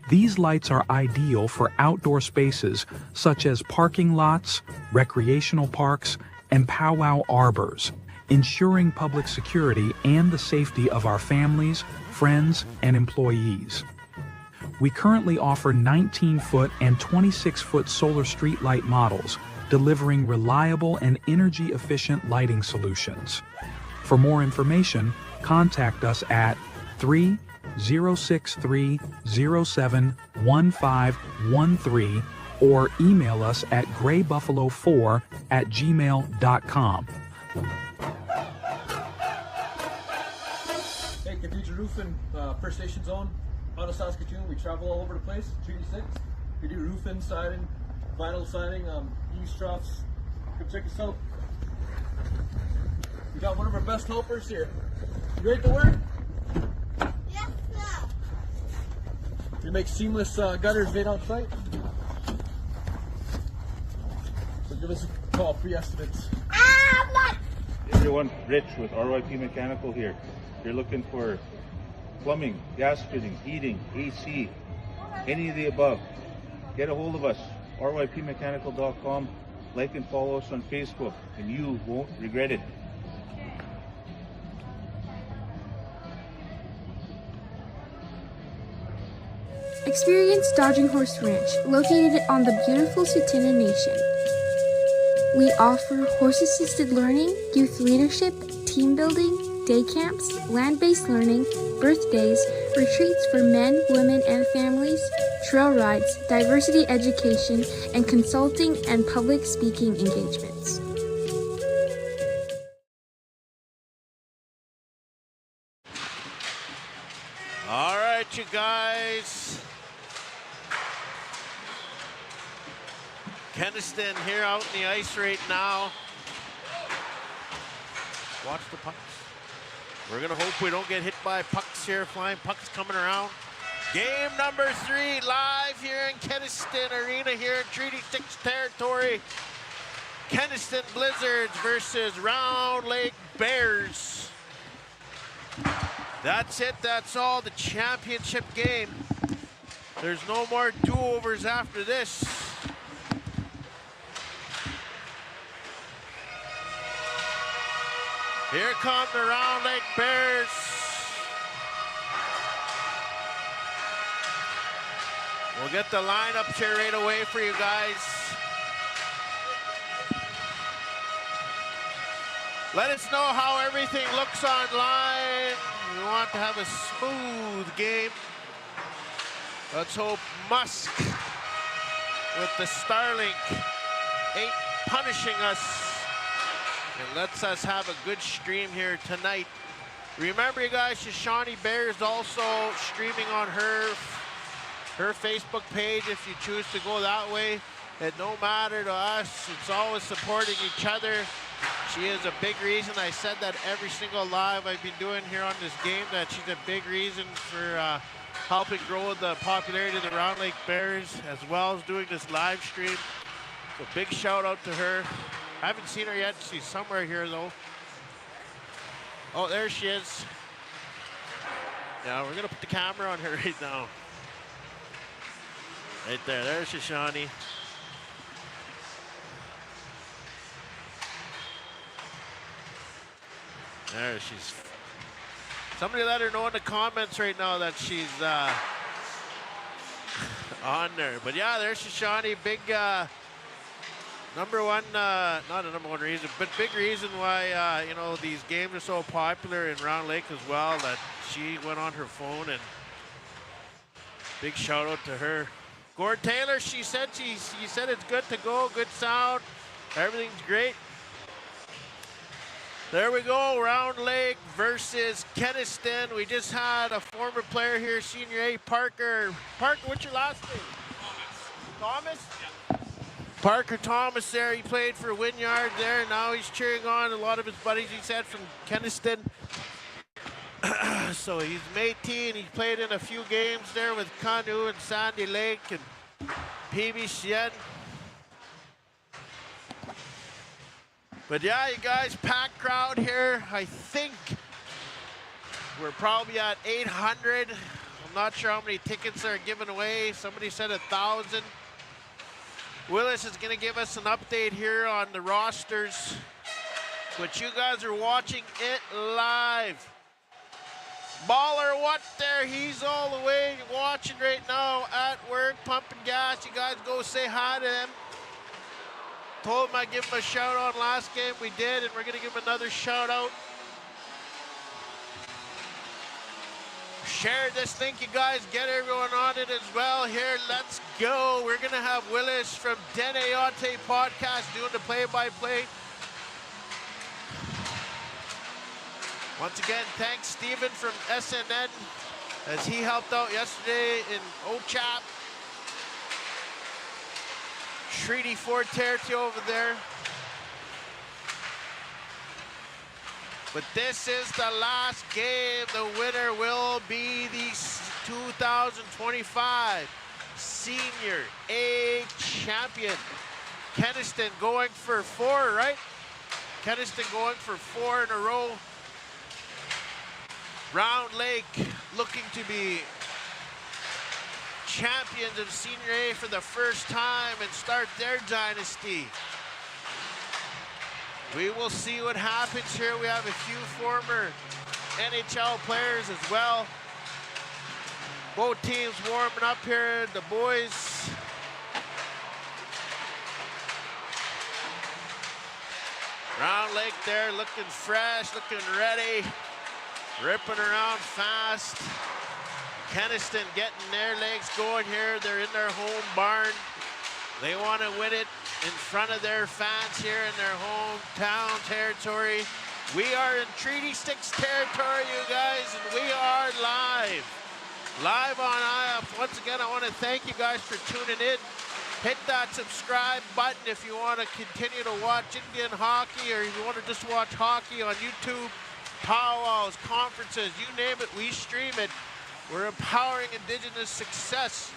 These lights are ideal for outdoor spaces such as parking lots, recreational parks, and powwow arbors, ensuring public security and the safety of our families, friends, and employees. We currently offer 19-foot and 26-foot solar streetlight models, delivering reliable and energy-efficient lighting solutions. For more information, contact us at 3-063-07-1513 or email us at graybuffalo4@gmail.com. Hey, Cathedral Roofing, First Nation Zone, out of Saskatoon. We travel all over the place, Treaty 6. We do roofing, siding, vinyl siding, eavesdrops. Come check us out. We got one of our best helpers here. You ready to work? Yes, sir. We make seamless gutters made on site. So give us a call, pre-estimates. Look. Everyone, Rich with RYP Mechanical here. You're looking for plumbing, gas fitting, heating, AC, any of the above. Get a hold of us, rypmechanical.com. Like and follow us on Facebook, and you won't regret it. Experience Dodging Horse Ranch, located on the beautiful Tsuut'ina Nation. We offer horse-assisted learning, youth leadership, team building, day camps, land-based learning, birthdays, retreats for men, women, and families, trail rides, diversity education, and consulting and public speaking engagements. All right, you guys. Kenaston here out in the ice right now. Watch the pucks. We're gonna hope we don't get hit by pucks here, flying pucks coming around. Game number 3 live here in Kenaston Arena here in Treaty 6 territory. Kenaston Blizzards versus Roundlake Bears. That's it, that's all, the championship game. There's no more do-overs after this. Here come the Roundlake Bears. We'll get the lineups here right away for you guys. Let us know how everything looks online. We want to have a smooth game. Let's hope Musk with the Starlink ain't punishing us and lets us have a good stream here tonight. Remember, you guys, Shoshani Bear is also streaming on her Facebook page if you choose to go that way. It no matter to us, it's always supporting each other. She is a big reason. I said that every single live I've been doing here on this game, that she's a big reason for helping grow the popularity of the Roundlake Bears, as well as doing this live stream. So big shout out to her. I haven't seen her yet. She's somewhere here though. Oh, there she is. Yeah, we're gonna put the camera on her right now. Right there, there's Shoshani. There she's. Somebody let her know in the comments right now that she's on there. But yeah, there's Shoshani. Big number one, not a number one reason, but big reason why you know, these games are so popular in Round Lake as well, that she went on her phone, and big shout out to her. Gord Taylor, she said it's good to go, good sound, everything's great. There we go, Round Lake versus Kenaston. We just had a former player here, Senior A, Parker. Parker, what's your last name? Thomas? Yeah. Parker Thomas there, he played for Wynyard there, and now he's cheering on a lot of his buddies, he said, from Kenaston. So he's 18, he played in a few games there with Kanu and Sandy Lake and PB Sien. But yeah, you guys, packed crowd here. I think we're probably at 800. I'm not sure how many tickets are given away. Somebody said 1,000. Willis is gonna give us an update here on the rosters, but you guys are watching it live. Baller what there, he's all the way watching right now at work, pumping gas. You guys go say hi to him. Told him I'd give him a shout out last game, we did, and we're gonna give him another shout out. Share this, think you guys get everyone on it as well here. Let's go. We're gonna have Willis from Deneate Podcast doing the play-by-play. Once again, thanks Steven from SNN as he helped out yesterday in Ochap. Treaty 4 territory over there. But this is the last game. The winner will be the 2025 Senior A champion. Kenaston going for 4, right? Kenaston going for 4 in a row. Round Lake looking to be champions of Senior A for the first time and start their dynasty. We will see what happens here. We have a few former NHL players as well. Both teams warming up here. The boys. Roundlake there looking fresh, looking ready. Ripping around fast. Kenaston getting their legs going here. They're in their home barn. They want to win it in front of their fans here in their hometown territory. We are in Treaty 6 territory, you guys, and we are live. Live on IOP. Once again, I want to thank you guys for tuning in. Hit that subscribe button if you want to continue to watch Indian hockey, or if you want to just watch hockey on YouTube, powwows, conferences, you name it, we stream it. We're empowering Indigenous success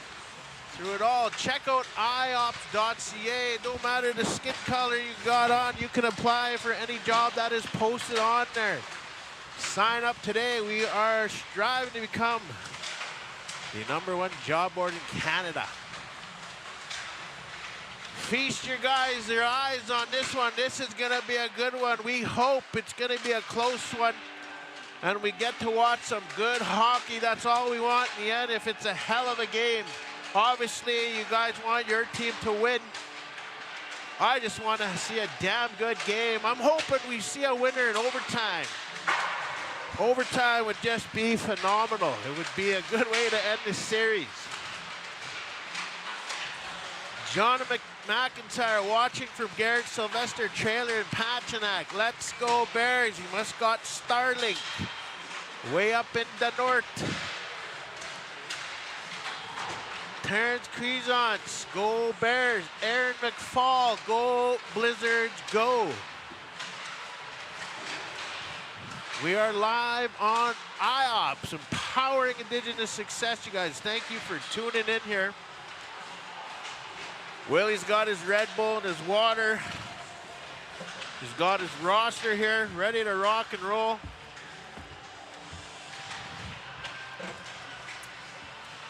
through it all. Check out iops.ca. No matter the skin color you got on, you can apply for any job that is posted on there. Sign up today. We are striving to become the #1 job board in Canada. Feast your eyes on this one. This is going to be a good one. We hope it's going to be a close one, and we get to watch some good hockey. That's all we want in the end. If it's a hell of a game, obviously you guys want your team to win. I just want to see a damn good game. I'm hoping we see a winner in overtime. Overtime would just be phenomenal. It would be a good way to end the series. John McIntyre watching from Garrett Sylvester trailer in Pachinak. Let's go Bears. You must got Starlink way up in the north. Terrence Cuisance, go Bears. Aaron McFall, go Blizzards, go. We are live on IOPS, empowering Indigenous success, you guys. Thank you for tuning in here. Willie's got his Red Bull and his water. He's got his roster here, ready to rock and roll.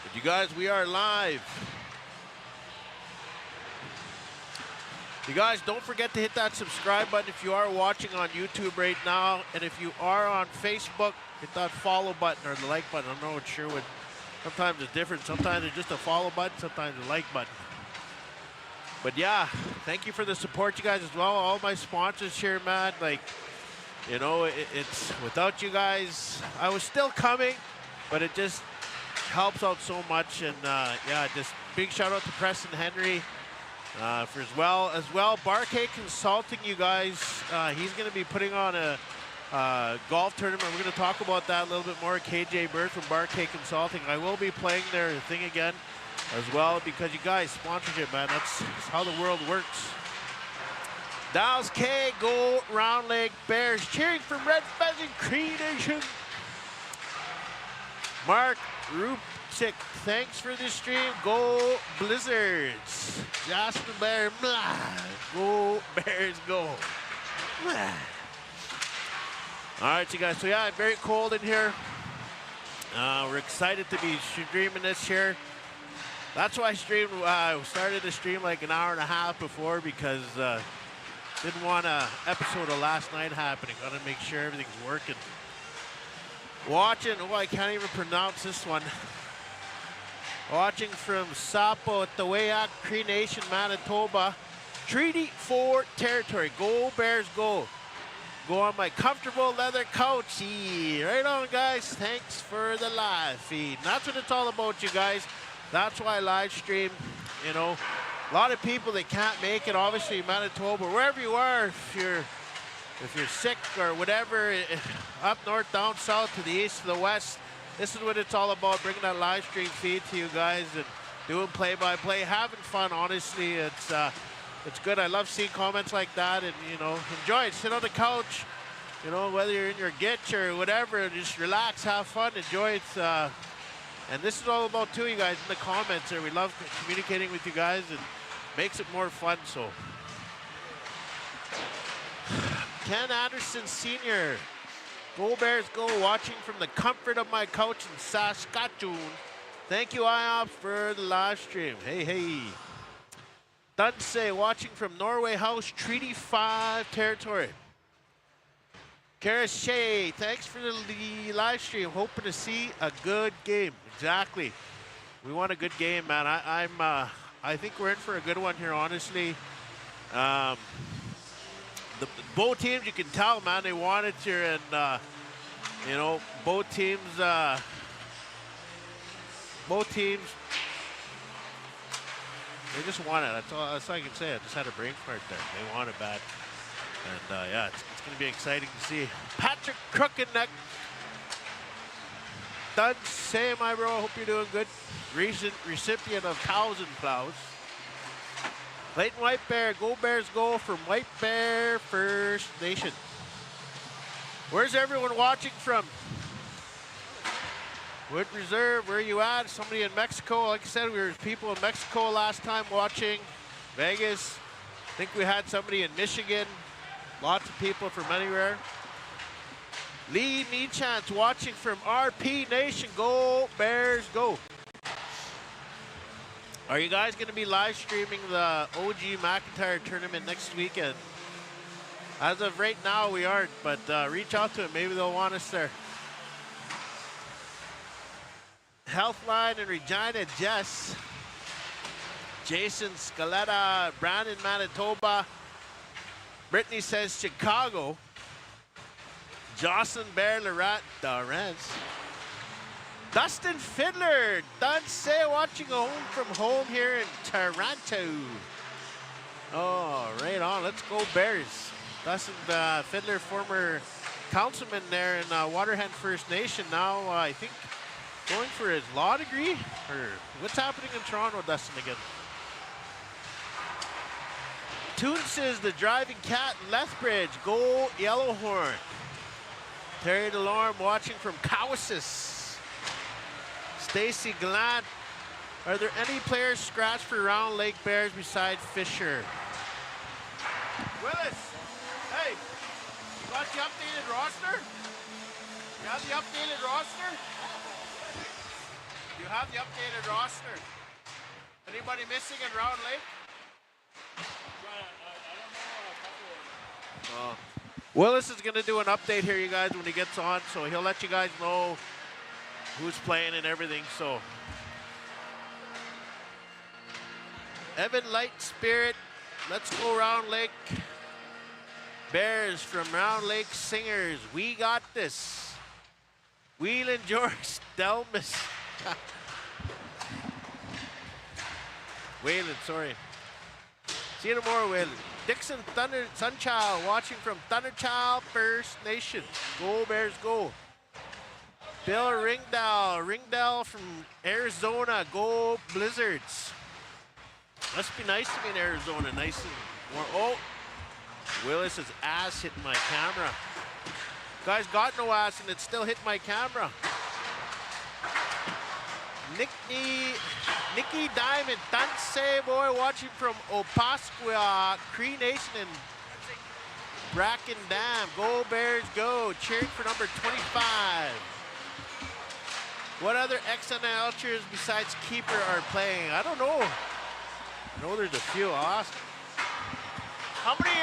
But you guys, we are live. You guys, don't forget to hit that subscribe button if you are watching on YouTube right now. And if you are on Facebook, hit that follow button or the like button. I'm not sure what, sometimes it's different. Sometimes it's just a follow button, sometimes a like button. But yeah, thank you for the support, you guys, as well. All my sponsors here, man. Like, you know, it's without you guys, I was still coming, but it just helps out so much. And yeah, just big shout out to Preston Henry for as well. Barkay Consulting, you guys. He's going to be putting on a golf tournament. We're going to talk about that a little bit more. KJ Bird from Barkay Consulting. I will be playing their thing again as well, because you guys, sponsorship, man, that's how the world works. Dallas K, go Roundlake Bears, cheering from Red Pheasant Cree Nation. Mark Rupsick, thanks for the stream, go Blizzards. Justin Bear, blah. Go Bears, go. Blah. All right, you guys, so yeah, very cold in here. We're excited to be streaming this here. That's why I started the stream like an hour and a half before, because didn't want an episode of last night happening. Got to make sure everything's working. Watching, oh, I can't even pronounce this one. Watching from Sapo at the Wayak Cree Nation, Manitoba. Treaty 4 territory. Go Bears, go. Go on my comfortable leather couch. Right on, guys. Thanks for the live feed. And that's what it's all about, you guys. That's why I live stream. You know, a lot of people that can't make it, obviously Manitoba, wherever you are, if you're sick or whatever, up north, down south, to the east, to the west, this is what it's all about, bringing that live stream feed to you guys and doing play-by-play, having fun. Honestly, it's good. I love seeing comments like that, and you know, enjoy it. Sit on the couch, you know, whether you're in your gitch or whatever, just relax, have fun, enjoy it. And this is all about too, you guys, in the comments there. We love communicating with you guys, and makes it more fun. So, Ken Anderson Sr., go Bears, go, watching from the comfort of my couch in Saskatchewan. Thank you, IOPS, for the live stream. Hey, hey. Dunse, watching from Norway House, Treaty 5 territory. Karis Shea, thanks for the live stream. Hoping to see a good game. Exactly. We want a good game, man. I think we're in for a good one here, honestly. Both teams, you can tell, man, they want it here, and you know, both teams, they just want it. That's all I can say. I just had a brain fart there. They want it bad. And yeah, it's going to be exciting to see. Patrick Crookenneck. Done. Say, my bro, I hope you're doing good. Recent recipient of 1,000 plows. Clayton White Bear, go Bears go from White Bear First Nation. Where's everyone watching from? Wood Reserve, where are you at? Somebody in Mexico. Like I said, we were people in Mexico last time watching. Vegas. I think we had somebody in Michigan. Lots of people from anywhere. Lee Meachance watching from RP Nation. Go Bears go. Are you guys going to be live streaming the OG McIntyre tournament next weekend? As of right now, we aren't, but reach out to them. Maybe they'll want us there. Healthline in Regina, Jess. Jason Scaletta, Brandon, Manitoba. Brittany says Chicago. Jocelyn Bear, Lawrence. Dustin Fiddler, Dunsay watching home from home here in Toronto. Oh, right on. Let's go Bears. Dustin Fiddler, former councilman there in Waterhen First Nation. Now, I think, going for his law degree? Or what's happening in Toronto, Dustin, again? Toons is the driving cat in Lethbridge. Go Yellowhorn. Terry DeLorme watching from Cowessus. Stacy Gallant. Are there any players scratched for Roundlake Bears besides Fisher? Willis, hey, you got the updated roster? You have the updated roster? You have the updated roster. Anybody missing in Roundlake? Willis is going to do an update here, you guys, when he gets on, so he'll let you guys know who's playing and everything. So, Evan Light Spirit, let's go Roundlake. Bears from Roundlake Singers, we got this. Wheelan George Delmas. Whalen, sorry. See you tomorrow, Whalen. Dixon Thunder Sunchild watching from Thunderchild First Nation. Go Bears go. Bill Ringdale from Arizona. Go Blizzards. Must be nice to be in Arizona. Nice and warm. Oh, Willis's ass hit my camera. Guy's got no ass and it still hit my camera. Nikki Diamond, Dunsay boy watching from Opasqua, Cree Nation and Bracken Dam. Go Bears go. Cheering for number 25. What other ex-NLers besides keeper are playing? I don't know. I know there's a few. I'll ask. How many,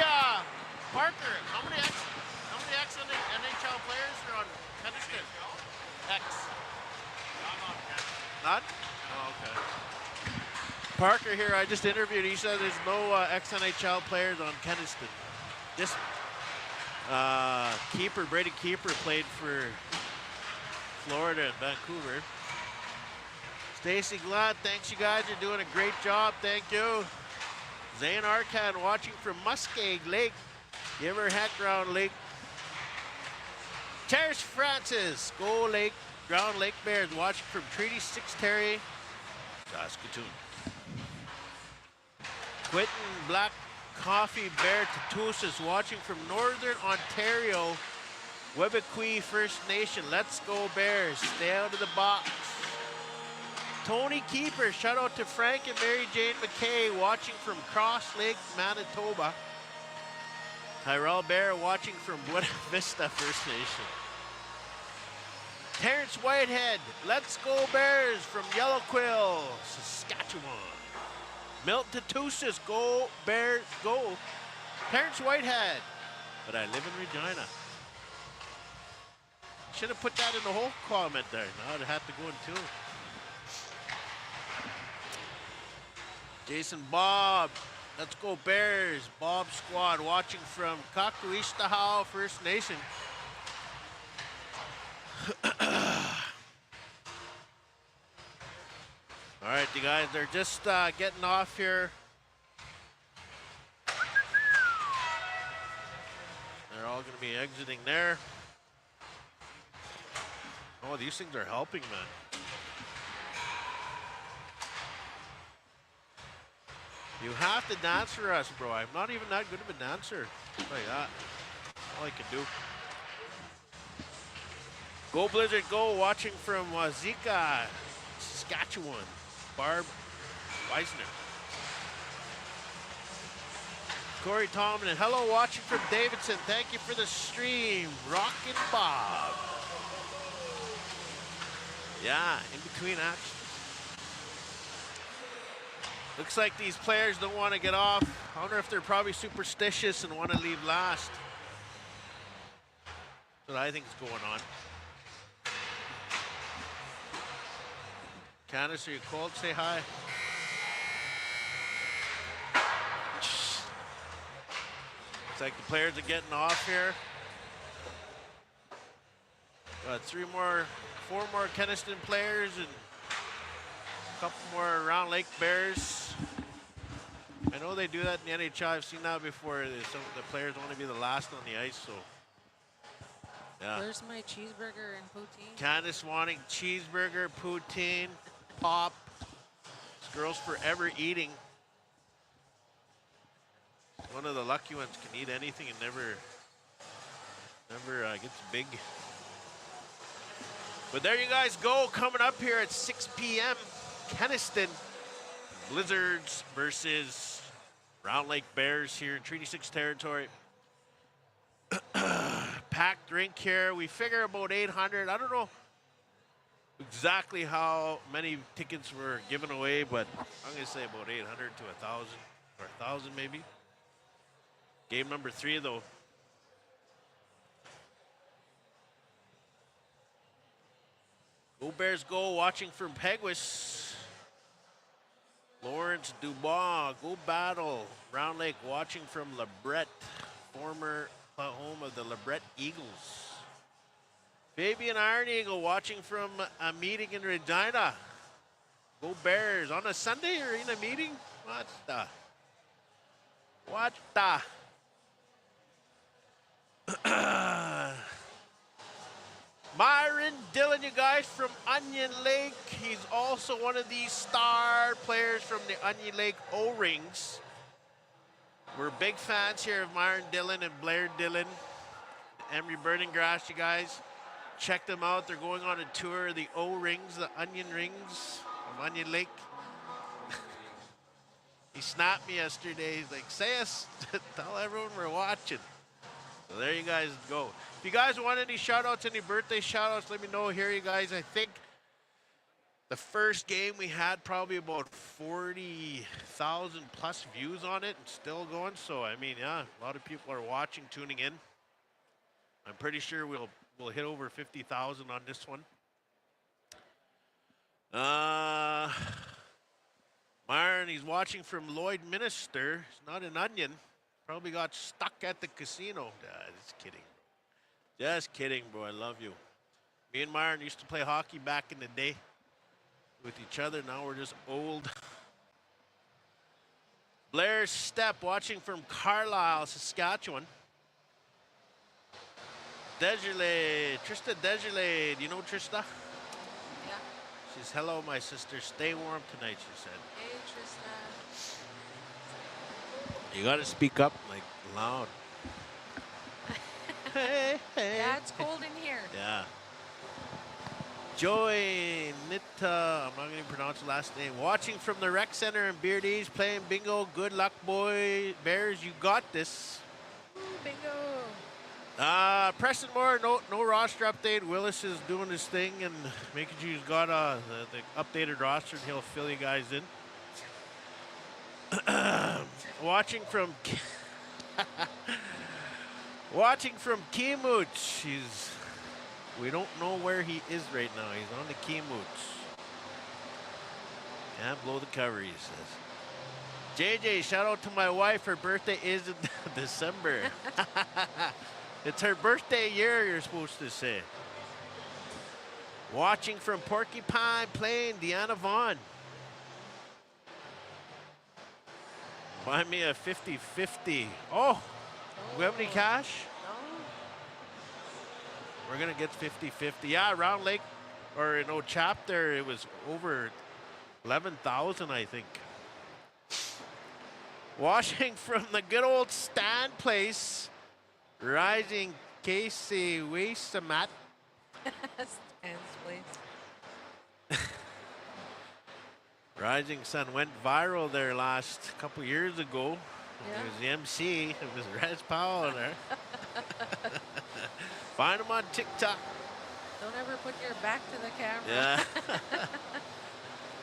Parker, how many ex-NHL players are on Kenaston? X. None? Oh, okay. Parker here, I just interviewed. He said there's no ex-NHL players on Kenaston. This keeper, Brady Keeper, played for Florida and Vancouver. Stacy Glad, thanks you guys. You're doing a great job. Thank you. Zane Arcad watching from Muskeg Lake. Give her heck Round Lake. Terrace Francis, go Lake. Round Lake Bears watching from Treaty 6 Terry, Saskatoon. Quentin Black Coffee Bear Tatusis watching from Northern Ontario, Webequie First Nation. Let's go Bears. Stay out of the box. Tony Keeper, shout out to Frank and Mary Jane McKay watching from Cross Lake, Manitoba. Tyrell Bear watching from Buena Vista First Nation. Terrence Whitehead, let's go Bears from Yellow Quill, Saskatchewan. Milton Tatusis, go Bears, go. Terrence Whitehead, but I live in Regina. Should have put that in the whole comment there. Now it had to go in two. Jason Bob. Let's go Bears. Bob squad watching from Kakuishtahau First Nation. All right, you guys, they're just getting off here. They're all going to be exiting there. Oh, these things are helping, man. You have to dance for us, bro. I'm not even that good of a dancer. Like that. All I can do. Go Blizzard, go. Watching from Wazeeka, Saskatchewan. Barb Weisner. Corey Tomlin. Hello, watching from Davidson. Thank you for the stream. Rockin' Bob. Yeah, in between action. Looks like these players don't want to get off. I wonder if they're probably superstitious and want to leave last. That's what I think is going on. Candace, are you cold? Say hi. Looks like the players are getting off here. Got four more Kenaston players and a couple more Roundlake Bears. I know they do that in the NHL. I've seen that before. Some of the players want to be the last on the ice, so yeah. Where's my cheeseburger and poutine? Candace wanting cheeseburger, poutine, pop. This girl's forever eating. One of the lucky ones can eat anything and never gets big. But there you guys go, coming up here at 6 p.m. Kenaston Blizzards versus Roundlake Bears here in Treaty 6 territory. Packed rink here. We figure about 800. I don't know exactly how many tickets were given away, but I'm going to say about 800 to 1,000 or 1,000 maybe. Game number 3, though. Go Bears go, watching from Peguis. Lawrence Dubois, go battle. Roundlake watching from LeBret, former home of the LeBret Eagles. Fabian Iron Eagle watching from a meeting in Regina. Go Bears. On a Sunday or in a meeting? What the? Myron Dillon, you guys, from Onion Lake. He's also one of these star players from the Onion Lake O-Rings. We're big fans here of Myron Dillon and Blair Dillon. Emery Burning Grass, you guys. Check them out. They're going on a tour of the O-Rings, the Onion Rings of Onion Lake. He snapped me yesterday. He's like, say us, tell everyone we're watching. So there you guys go. If you guys want any shout-outs, any birthday shout-outs, let me know here, you guys. I think the first game we had probably about 40,000 plus views on it and still going. So, I mean, yeah, a lot of people are watching, tuning in. I'm pretty sure we'll hit over 50,000 on this one. Myron, he's watching from Lloydminster. He's not an Onion. Probably got stuck at the casino. Just kidding. Just kidding, bro. I love you. Me and Myron used to play hockey back in the day with each other. Now we're just old. Blair Stepp watching from Carlisle, Saskatchewan. Desiree, Trista Desiree. Do you know Trista? Yeah. She's, hello, my sister. Stay warm tonight, she said. Hey, Trista. You got to speak up, like, loud. Hey, hey. Yeah, it's cold in here. Yeah. Joy Nita, I'm not going to pronounce the last name. Watching from the rec center in Beardies, playing bingo. Good luck, boy. Bears, you got this. Ooh, bingo. Preston Moore, no roster update. Willis is doing his thing and making sure he's got the updated roster, and he'll fill you guys in. Watching from Kimuch, We don't know where he is right now. He's on the Keymoots. Can't blow the cover, he says. JJ, shout out to my wife. Her birthday is in December. It's her birthday year, you're supposed to say. Watching from Porcupine Plain, Deanna Vaughn. Buy me a 50-50. Oh, do we have any cash? No. We're going to get 50-50. Yeah, Roundlake, or in Ochap there, it was over 11,000, I think. Watching from the good old Stan place, rising Casey Wastemat. Stan's place. Rising Sun went viral there last couple years ago. Yeah. It was the MC. It was Raz Powell there. Find him on TikTok. Don't ever put your back to the camera. Yeah.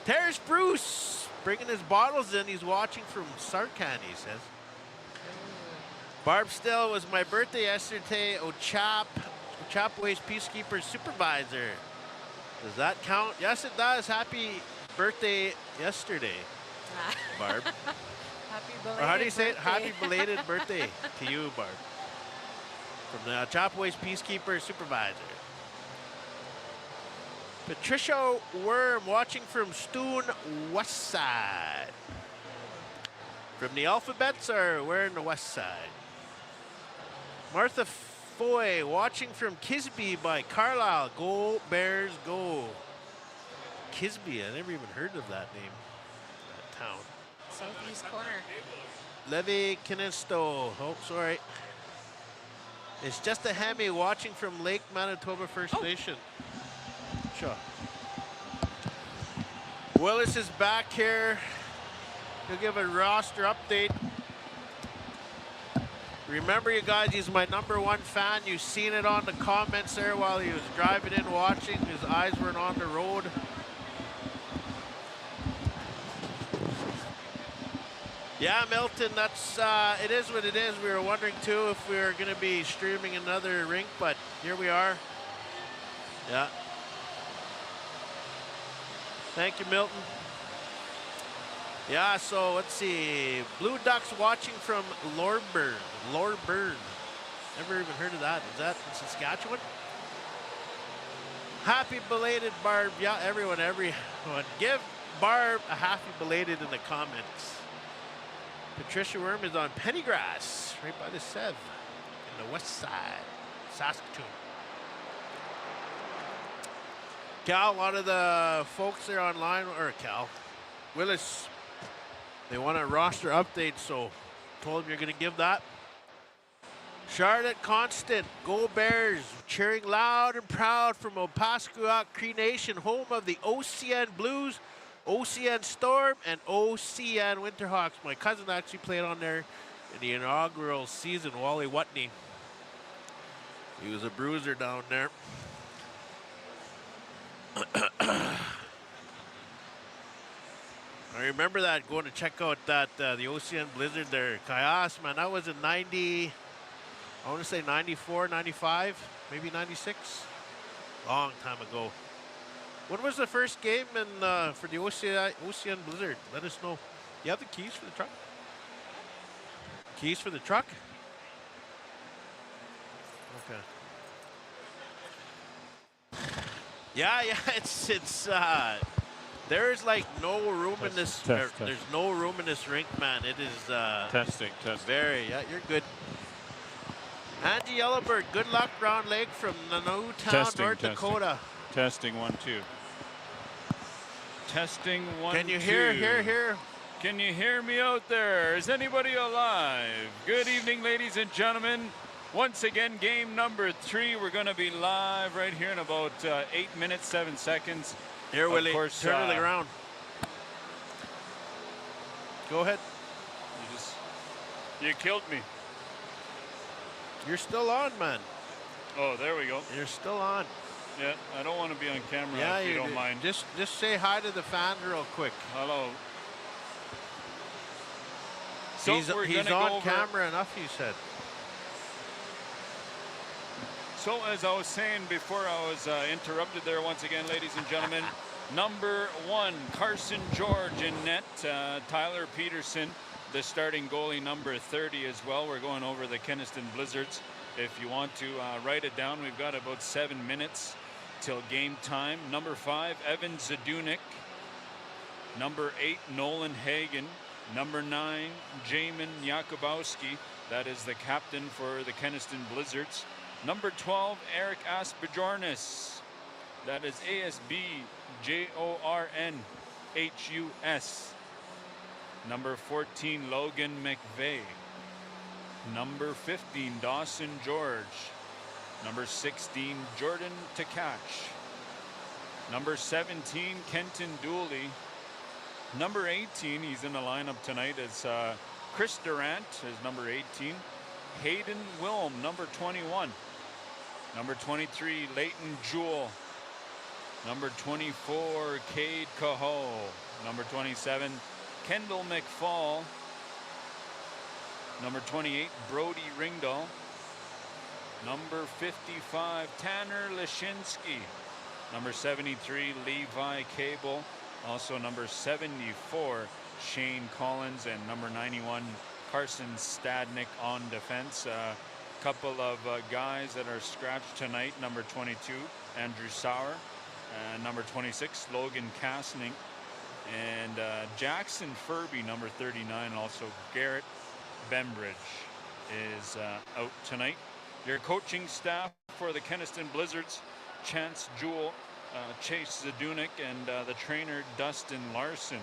Terrace Bruce bringing his bottles in. He's watching from Sarkan, he says. Barb Still, was my birthday yesterday. Ochap Waste Peacekeeper Supervisor. Does that count? Yes, it does. Happy birthday yesterday, Barb. Happy belated Or how do you say it? birthday. Happy belated birthday to you, Barb. From the Ochap Waste Peacekeeper Supervisor. Patricia Worm watching from Stoon West Side. From the Alphabets, or we're in the West Side. Martha Foy watching from Kisby by Carlisle. Go Bears, go. Kisby, I never even heard of that name, that town. Southeast corner. Levy Kenaston. Oh, sorry. It's just a Hemi watching from Lake Manitoba First Nation. Sure. Willis is back here. He'll give a roster update. Remember, you guys, he's my #1 fan. You've seen it on the comments there while he was driving in watching. His eyes weren't on the road. Yeah, Milton, that's it is what it is. We were wondering too if we were going to be streaming another rink, but here we are. Yeah. Thank you, Milton. Yeah, so let's see. Blue Ducks watching from Lorburn. Lorburn. Never even heard of that. Is that in Saskatchewan? Happy belated, Barb. Yeah, everyone. Give Barb a happy belated in the comments. Patricia Worm is on Pennygrass, right by the Sev, in the west side, Saskatoon. Cal, a lot of the folks there online, or Cal, Willis, they want a roster update, so told him you're going to give that. Charlotte Constant, go Bears, cheering loud and proud from Opaskwayak Cree Nation, home of the OCN Blues, OCN Storm, and OCN Winterhawks. My cousin actually played on there in the inaugural season, Wally Watney. He was a bruiser down there. I remember that, going to check out that the OCN Blizzard there. Kayas, man, that was in 90, I want to say 94, 95, maybe 96. Long time ago. When was the first game for the OCN Blizzard? Let us know. You have the keys for the truck? Keys for the truck? Okay. Yeah, it's there's like no room in this. There's no room in this rink, man. It is testing. Very. Yeah, you're good. Angie Yellowbird, good luck, Roundlake from Nanotown, North Dakota. Testing 1 2. Testing 1 2. Can you hear? Can you hear me out there? Is anybody alive? Good evening, ladies and gentlemen. Once again, game number 3. We're going to be live right here in about 8 minutes, 7 seconds. Here, Willie. Turn it around. Go ahead. You killed me. You're still on, man. Oh, there we go. You're still on. Yeah, I don't want to be on camera if you don't mind. Just say hi to the fan real quick. Hello. So he's on camera enough, you said. So as I was saying before I was interrupted there once again, ladies and gentlemen, number 1, Carson George in net. Tyler Peterson, the starting goalie, number 30 as well. We're going over the Kenaston Blizzards. If you want to write it down, we've got about 7 minutes till game time. Number 5, Evan Zadunik. Number 8, Nolan Hagen. Number 9, Jamin Jakubowski. That is the captain for the Kenaston Blizzards. Number 12, Eric Asbjornis. That is ASBJORNHUS. Number 14, Logan McVeigh. Number 15, Dawson George. Number 16, Jordan Tkach. Number 17, Kenton Dooley. Number 18, he's in the lineup tonight, is Chris Durant, is number 18. Hayden Wilm, number 21. Number 23, Leighton Jewell. Number 24, Cade Cahoe. Number 27, Kendall McFall. Number 28, Brody Ringdahl. Number 55, Tanner Leshinsky. Number 73, Levi Cable. Also number 74, Shane Collins. And number 91, Carson Stadnick on defense. Couple of guys that are scratched tonight. Number 22, Andrew Sauer. Number 26, Logan Kastning. And Jackson Furby, number 39. Also Garrett Bembridge is out tonight. Your coaching staff for the Kenaston Blizzards: Chance Jewell, Chase Zadunik, and the trainer Dustin Larson.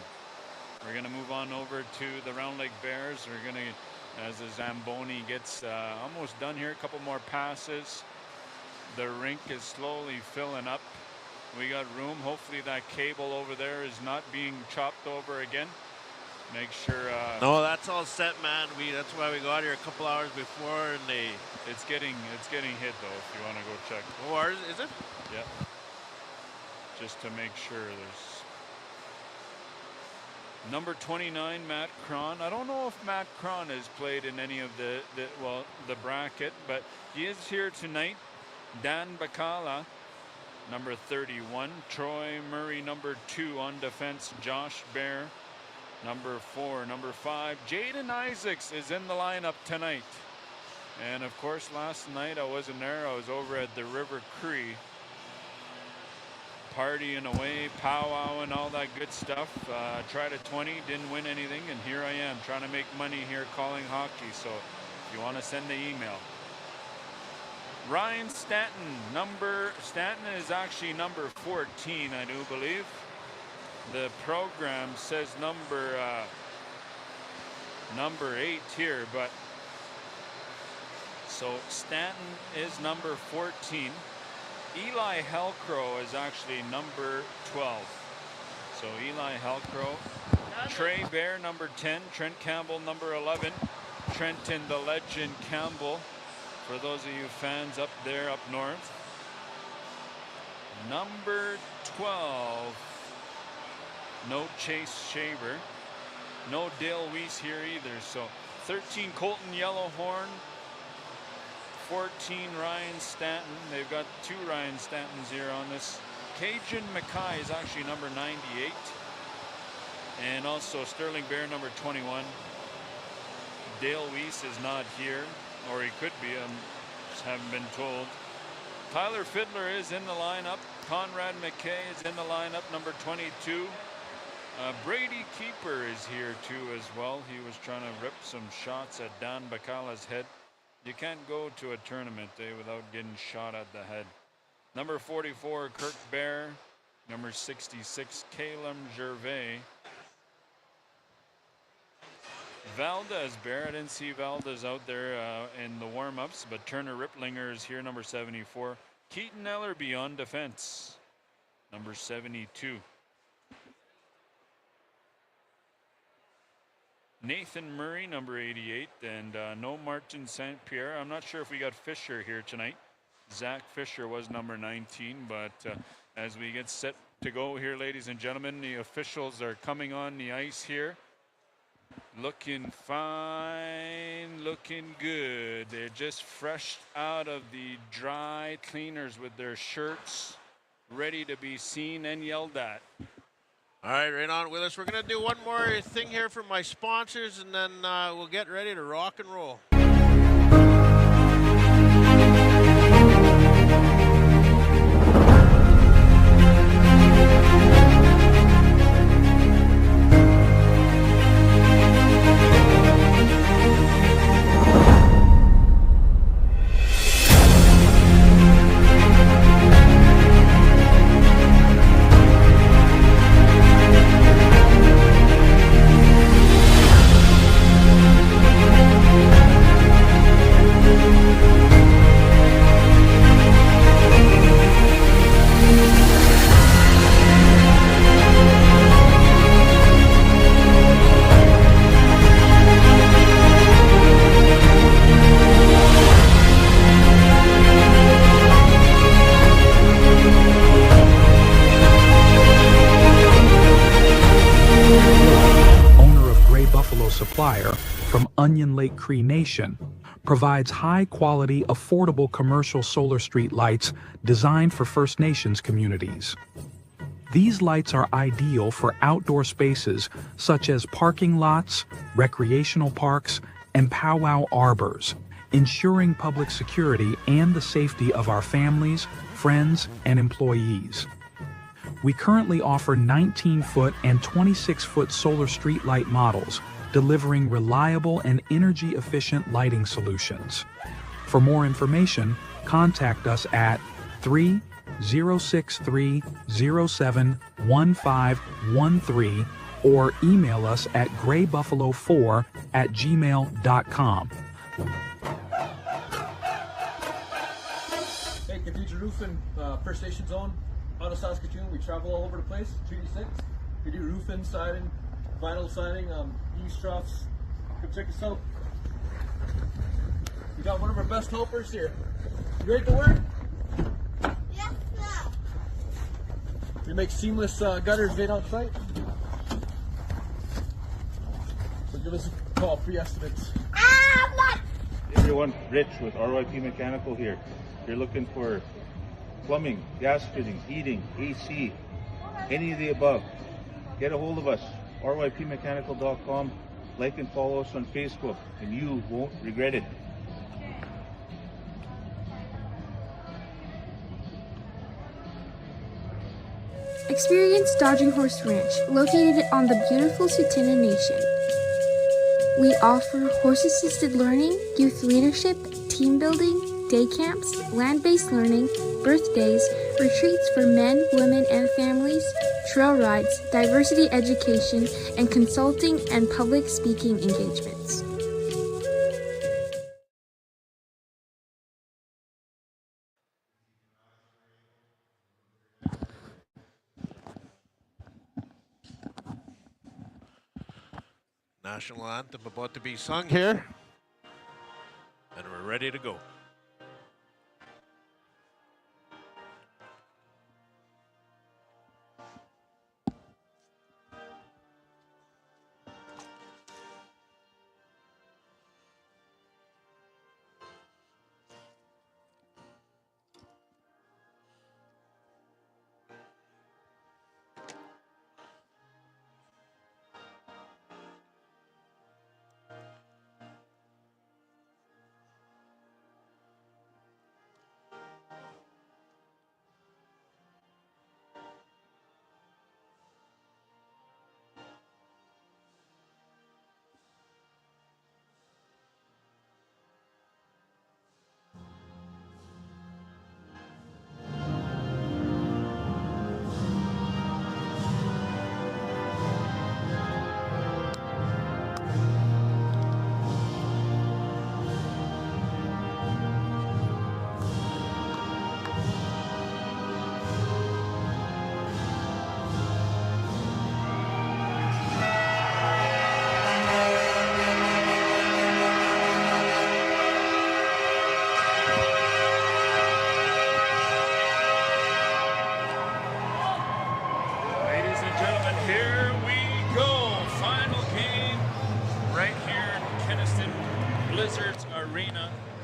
We're going to move on over to the Roundlake Bears. We're going to, as the Zamboni gets almost done here, a couple more passes. The rink is slowly filling up. We got room. Hopefully that cable over there is not being chopped over again. Make sure. No, that's all set, man. That's why we got here a couple hours before, and it's getting hit though. If you want to go check. Oh, ours is it? Yeah. Just to make sure there's. Number 29, Matt Cron. I don't know if Matt Cron has played in any of the bracket, but he is here tonight. Dan Bacala, number 31. Troy Murray, number 2 on defense. Josh Bear, number 4. Number 5, Jaden Isaacs is in the lineup tonight. And of course, last night I wasn't there. I was over at the River Cree, partying away, powwow and all that good stuff. Tried a 20, didn't win anything, and here I am trying to make money here calling hockey. So if you want to send the email. Ryan Stanton, Stanton is actually number 14, I do believe. The program says number 8 here, but so Stanton is number 14. Eli Hellcrow is actually number 12. So Eli Hellcrow. Trey Bear, number 10. Trent Campbell, number 11. Trenton the Legend Campbell, for those of you fans up there up north. Number 12. No Chase Shaver. No Dale Weiss here either. So 13, Colton Yellowhorn. 14, Ryan Stanton. They've got 2 Ryan Stantons here on this. Cajun Mackay is actually number 98. And also Sterling Bear, number 21. Dale Weiss is not here, or he could be. I just haven't been told. Tyler Fiddler is in the lineup. Conrad McKay is in the lineup, number 22. Brady Keeper is here too as well. He was trying to rip some shots at Dan Bacala's head. You can't go to a tournament day without getting shot at the head. Number 44, Kirk Bear. Number 66, Caleb Gervais. Valdez Bear. I didn't see Valdez out there in the warm-ups, but Turner Riplinger is here, number 74. Keaton Ellerby on defense, number 72. Nathan Murray, number 88, and no Martin St. Pierre. I'm not sure if we got Fisher here tonight. Zach Fisher was number 19, but as we get set to go here, ladies and gentlemen, the officials are coming on the ice here. Looking fine, looking good. They're just fresh out of the dry cleaners with their shirts ready to be seen and yelled at. All right, right on with us. We're going to do one more thing here for my sponsors, and then we'll get ready to rock and roll. Supplier from Onion Lake Cree Nation, provides high-quality, affordable commercial solar street lights designed for First Nations communities. These lights are ideal for outdoor spaces such as parking lots, recreational parks, and powwow arbors, ensuring public security and the safety of our families, friends, and employees. We currently offer 19-foot and 26-foot solar street light models, delivering reliable and energy-efficient lighting solutions. For more information, contact us at 3-063-07-1513 or email us at graybuffalo4@gmail.com. Hey, Cathedral Roofing, First Station Zone, out of Saskatoon. We travel all over the place, Treaty 6. We do roofing, siding, vinyl siding, eaves troughs. Come check us out. We got one of our best helpers here. You ready to work? Yes, sir. We make seamless gutters right on site. So give us a call, free estimates. I'm not. Hey everyone, Rich with RYP Mechanical here. If you're looking for plumbing, gas fittings, heating, AC, any of the above, get a hold of us. rypmechanical.com. Like and follow us on Facebook, and you won't regret it. Experience Dodging Horse Ranch, located on the beautiful Tsuut'ina Nation. We offer horse-assisted learning, youth leadership, team building, day camps, land-based learning, birthdays, retreats for men, women, and families, trail rides, diversity education, and consulting and public speaking engagements. National anthem about to be sung here, and we're ready to go.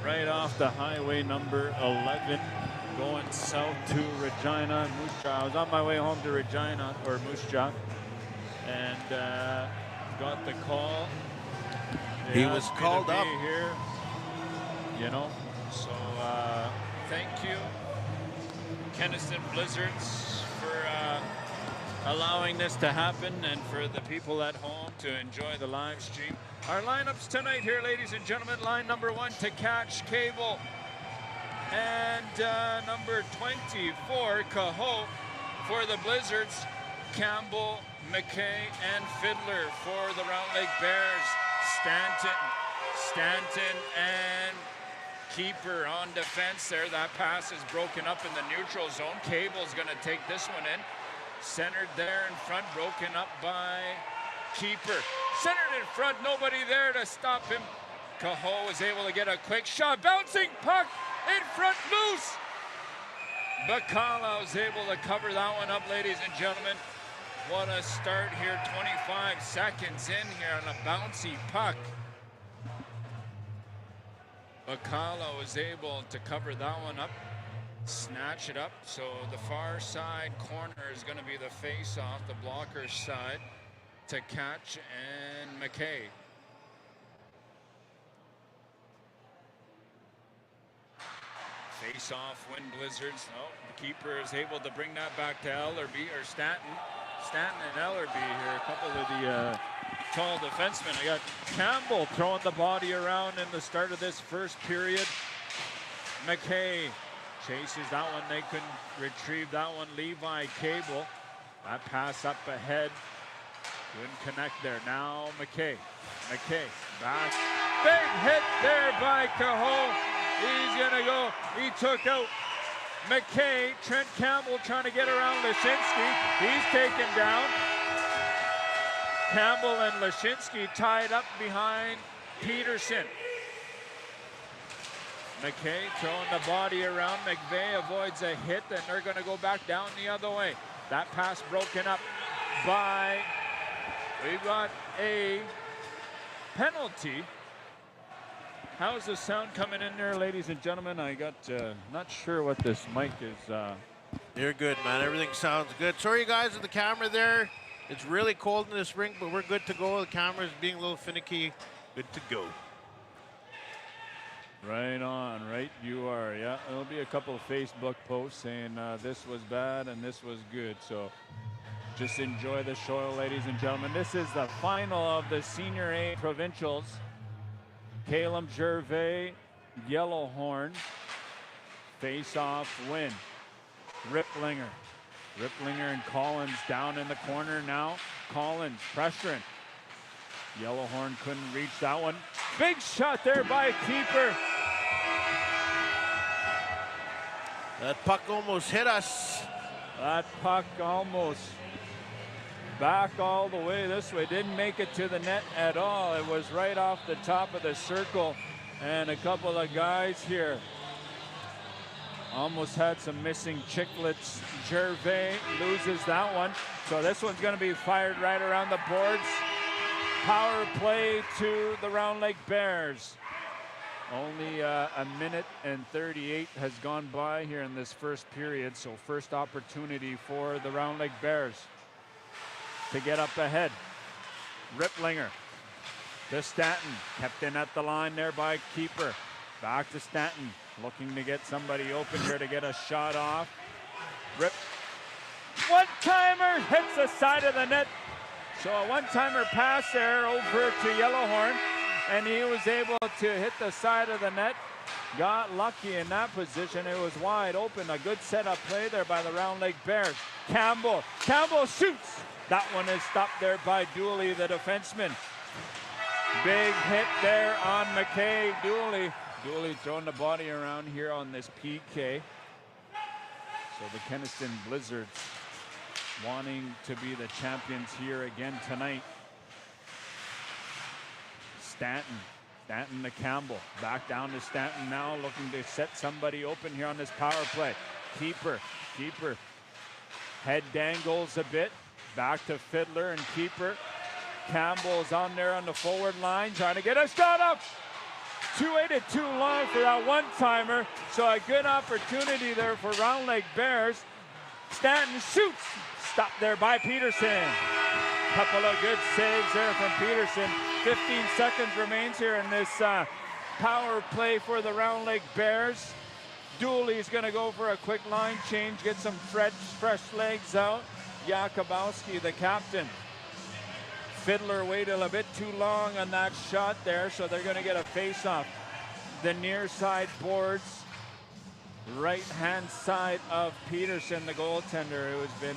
right off the highway number 11, going south to Regina, Moose Jaw. I was on my way home to Regina, or Moose Jaw, and got the call. They He asked was me to called be up. here, you know. So thank you, Kenaston Blizzards, for allowing this to happen, and for the people at home to enjoy the live stream. Our lineups tonight here, ladies and gentlemen. Line number 1 to catch Cable, and number 24 Cahoe for the Blizzards. Campbell, McKay, and Fiddler for the Roundlake Bears. Stanton and Keeper on defense there. That pass is broken up in the neutral zone. Cable's going to take this one in. Centered there in front, broken up by Keeper. Centered in front, nobody there to stop him. Cahoe was able to get a quick shot. Bouncing puck in front, loose. Bacala was able to cover that one up, ladies and gentlemen. What a start here, 25 seconds in here on a bouncy puck. Bacala was able to cover that one up, snatch it up. So the far side corner is going to be the face-off, the blocker's side, to catch, and McKay. Face-off, win Blizzards. Oh, the keeper is able to bring that back to Ellerby, or Stanton. Stanton and Ellerby here, a couple of the tall defensemen. I got Campbell throwing the body around in the start of this first period. McKay chases that one. They couldn't retrieve that one. Levi Cable. That pass up ahead. Couldn't connect there. Now McKay. McKay back. Big hit there by Cahoe. He's going to go. He took out McKay. Trent Campbell trying to get around Lashinsky. He's taken down. Campbell and Lashinsky tied up behind Peterson. McKay throwing the body around. McVeigh avoids a hit, and they're going to go back down the other way. That pass broken up by, we've got a penalty. How's the sound coming in there, ladies and gentlemen? I got not sure what this mic is. You're good, man. Everything sounds good. Sorry, you guys, with the camera there. It's really cold in this rink, but we're good to go. The camera's being a little finicky. Good to go. Right on, right you are. Yeah, there'll be a couple of Facebook posts saying this was bad and this was good. So just enjoy the show, ladies and gentlemen. This is the final of the Senior A Provincials. Caleb Gervais, Yellowhorn, face-off win. Riplinger and Collins down in the corner now. Collins pressuring. Yellowhorn couldn't reach that one. Big shot there by Keeper. That puck almost hit us. That puck almost back all the way this way. Didn't make it to the net at all. It was right off the top of the circle. And a couple of guys here almost had some missing chicklets. Gervais loses that one. So this one's going to be fired right around the boards. Power play to the Roundlake Bears. Only a minute and 38 has gone by here in this first period. So first opportunity for the Roundlake Bears to get up ahead. Riplinger to Stanton. Kept in at the line there by Keeper. Back to Stanton. Looking to get somebody open here to get a shot off. Rip. One-timer hits the side of the net. So a one-timer pass there over to Yellowhorn. And he was able to hit the side of the net. Got lucky in that position. It was wide open. A good setup play there by the Roundlake Bears. Campbell shoots. That one is stopped there by Dooley, the defenseman. Big hit there on McKay. Dooley throwing the body around here on this PK. So the Kenaston Blizzards wanting to be the champions here again tonight. Stanton to Campbell. Back down to Stanton now, looking to set somebody open here on this power play. Keeper. Head dangles a bit. Back to Fiddler and Keeper. Campbell's on there on the forward line, trying to get a shot up. waited too long for that one-timer, so a good opportunity there for Roundlake Bears. Stanton shoots, stopped there by Peterson. Couple of good saves there from Peterson. 15 seconds remains here in this power play for the Roundlake Bears. Dooley's going to go for a quick line change, get some fresh legs out. Jakubowski, the captain. Fiddler waited a bit too long on that shot there, so they're going to get a face-off. The near side boards, right-hand side of Peterson, the goaltender, who has been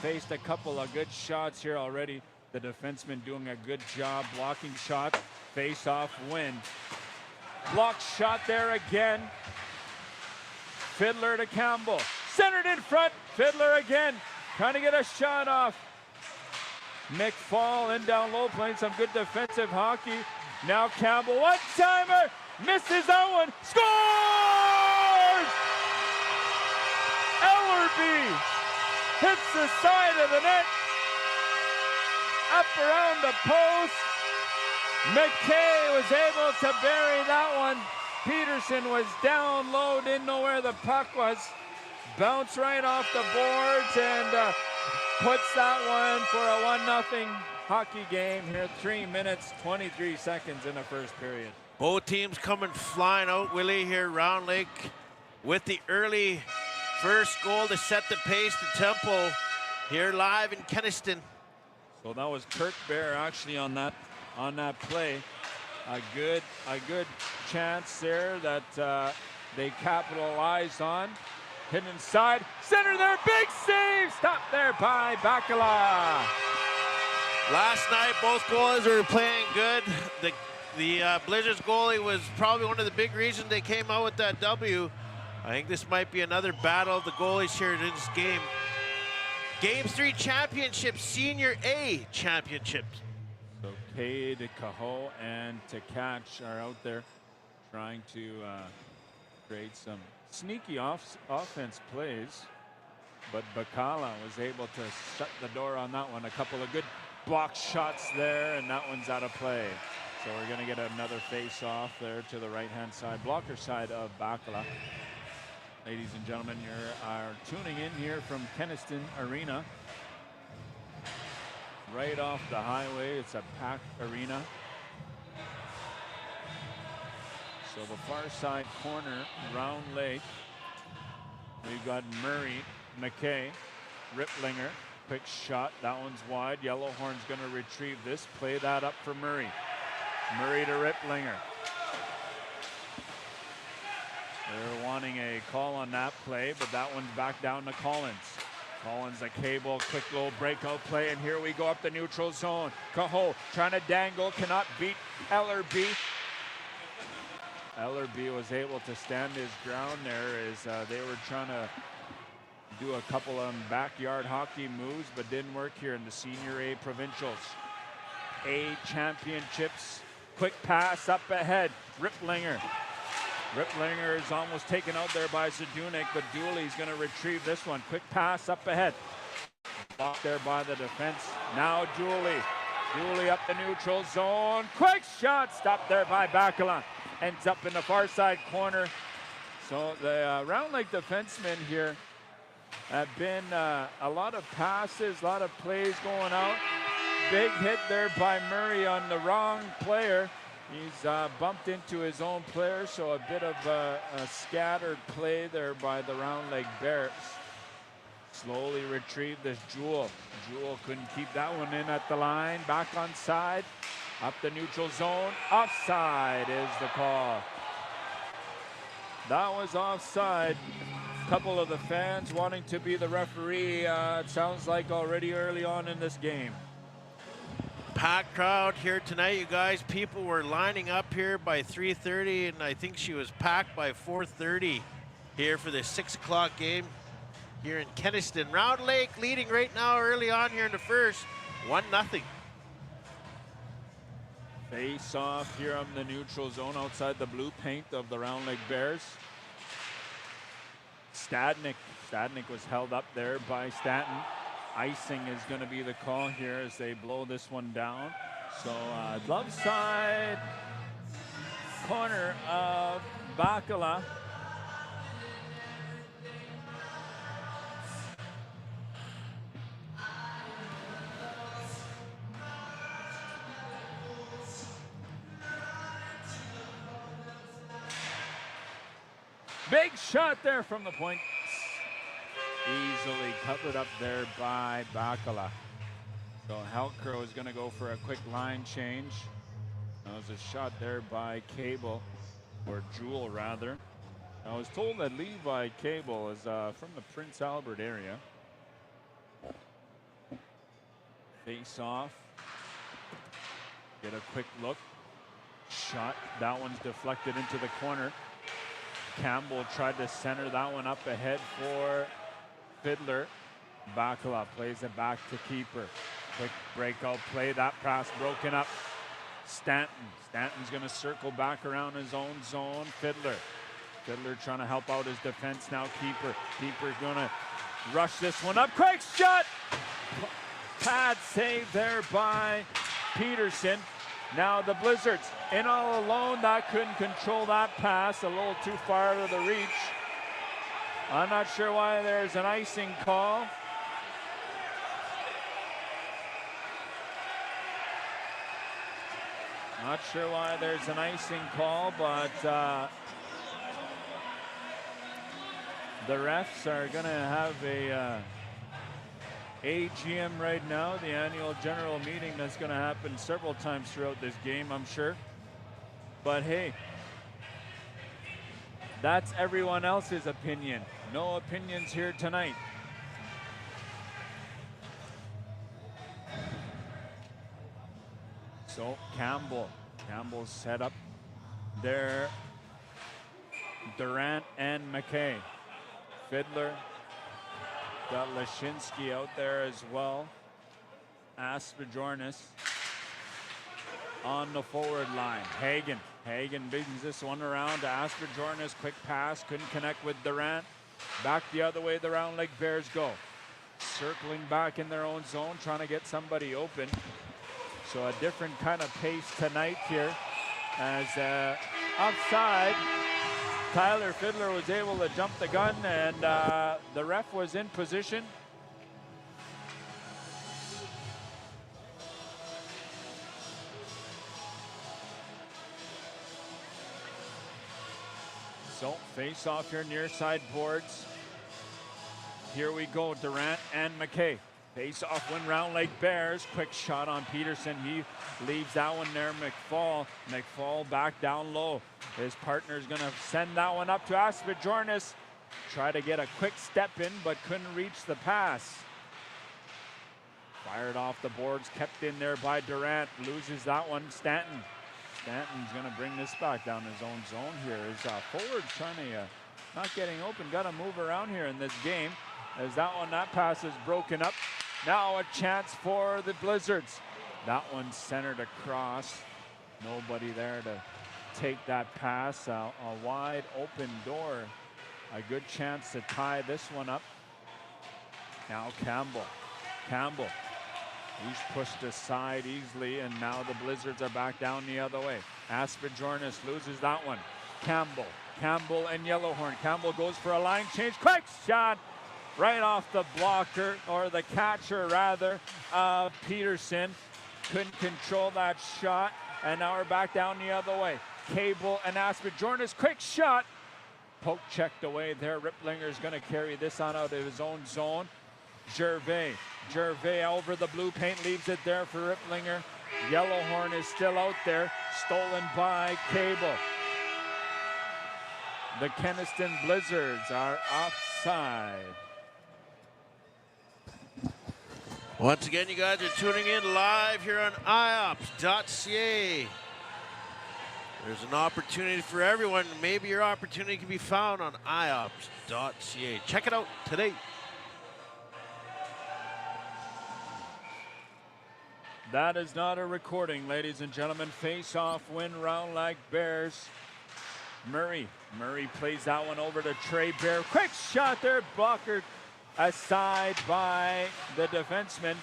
faced a couple of good shots here already. The defenseman doing a good job blocking shots. Face-off win. Blocked shot there again. Fiddler to Campbell. Centered in front. Fiddler again. Trying to get a shot off. McFall in down low, playing some good defensive hockey. Now Campbell, one-timer, misses that one, scores! Ellerby hits the side of the net, up around the post. McKay was able to bury that one. Peterson was down low, didn't know where the puck was. Bounced right off the boards and puts that one for a 1-0 hockey game here. 3 minutes, 23 seconds in the first period. Both teams coming flying out, Willie, here. Roundlake with the early first goal to set the pace, the tempo here live in Kenaston. So that was Kirk Bear actually on that play. A good chance there that they capitalized on. Hit inside, center there, big save, stopped there by Bakala. Last night, both goalies were playing good. The Blizzards goalie was probably one of the big reasons they came out with that W. I think this might be another battle of the goalies here in this game. Game 3 championship, Senior A championships. So Cade, Cahoe, and Takach are out there trying to create some sneaky offense plays, but Bakala was able to shut the door on that one. A couple of good block shots there, and that one's out of play. So we're going to get another face-off there to the right-hand side, blocker side of Bakala. Ladies and gentlemen, you are tuning in here from Kenaston Arena. Right off the highway, it's a packed arena. So the far side corner, Roundlake. We've got Murray, McKay, Riplinger, quick shot. That one's wide. Yellowhorn's going to retrieve this. Play that up for Murray. Murray to Riplinger. They're wanting a call on that play, but that one's back down to Collins. Collins, a cable, quick little breakout play, and here we go up the neutral zone. Cahoe trying to dangle, cannot beat Ellerby. Ellerby was able to stand his ground there as they were trying to do a couple of backyard hockey moves, but didn't work here in the Senior A Provincials. A championships, quick pass up ahead, Riplinger. Riplinger is almost taken out there by Zadunik, but Dooley's going to retrieve this one. Quick pass up ahead. Blocked there by the defense. Now Dooley. Dooley up the neutral zone. Quick shot. Stopped there by Bakala. Ends up in the far side corner. So the Roundlake defensemen here have been a lot of passes, a lot of plays going out. Big hit there by Murray on the wrong player. He's bumped into his own player, so a bit of a scattered play there by the Roundlake Bears. Slowly retrieve this Jewel. Jewel couldn't keep that one in at the line. Back on side, up the neutral zone. Offside is the call. That was offside. A couple of the fans wanting to be the referee, it sounds like already early on in this game. Packed crowd here tonight, you guys. People were lining up here by 3:30, and I think she was packed by 4:30 here for the 6 o'clock game here in Kenaston. Roundlake leading right now early on here in the first, 1-0. Face off here on the neutral zone outside the blue paint of the Roundlake Bears. Stadnik was held up there by Stanton. Icing is going to be the call here as they blow this one down. So glove side corner of Bacala. Big shot there from the point. Easily covered up there by Bacala. So Halkrow is going to go for a quick line change. That was a shot there by Cable, or Jewel rather. I was told that Levi Cable is from the Prince Albert area. Face off. Get a quick look. Shot. That one's deflected into the corner. Campbell tried to center that one up ahead for Fiddler. Bacala plays it back to keeper. Quick breakout play. That pass broken up. Stanton. Stanton's going to circle back around his own zone. Fiddler trying to help out his defense now. Keeper's going to rush this one up. Quick shot. Pad save there by Peterson. Now the Blizzards in all alone. That couldn't control that pass. A little too far to the reach. I'm not sure why there's an icing call. Not sure why there's an icing call, but the refs are going to have a AGM right now, the annual general meeting that's going to happen several times throughout this game, I'm sure. But hey, that's everyone else's opinion. No opinions here tonight. So Campbell's set up there. Durant and McKay. Fiddler. Got Lashinsky out there as well. Aspajornis on the forward line. Hagen brings this one around to Aspajornis. Quick pass, couldn't connect with Durant. Back the other way the Roundlake Bears go. Circling back in their own zone, trying to get somebody open. So a different kind of pace tonight here as offside. Tyler Fiddler was able to jump the gun and the ref was in position. So face off here near side boards. Here we go, Durant and McKay. Face off win Roundlake Bears. Quick shot on Peterson. He leaves that one there. McFall back down low. His partner's going to send that one up to Aspajornis. Try to get a quick step in, but couldn't reach the pass. Fired off the boards, kept in there by Durant. Loses that one. Stanton's going to bring this back down his own zone here. His forward trying to not getting open. Got to move around here in this game. As that pass is broken up. Now a chance for the Blizzards. That one centered across. Nobody there to take that pass. A wide open door. A good chance to tie this one up. Now Campbell. He's pushed aside easily, and now the Blizzards are back down the other way. Aspajornis loses that one. Campbell and Yellowhorn. Campbell goes for a line change. Quick shot. Right off the blocker, or the catcher rather, Peterson. Couldn't control that shot, and now we're back down the other way. Cable and Aspajornis, quick shot. Poke checked away there. Riplinger's going to carry this on out of his own zone. Gervais over the blue paint, leaves it there for Riplinger. Yellowhorn is still out there, stolen by Cable. The Kenaston Blizzards are offside. Once again, you guys are tuning in live here on iops.ca. There's an opportunity for everyone. Maybe your opportunity can be found on iops.ca. Check it out today. That is not a recording, ladies and gentlemen. Face-off win Roundlake Bears. Murray plays that one over to Trey Bear. Quick shot there, blocker aside by the defenseman.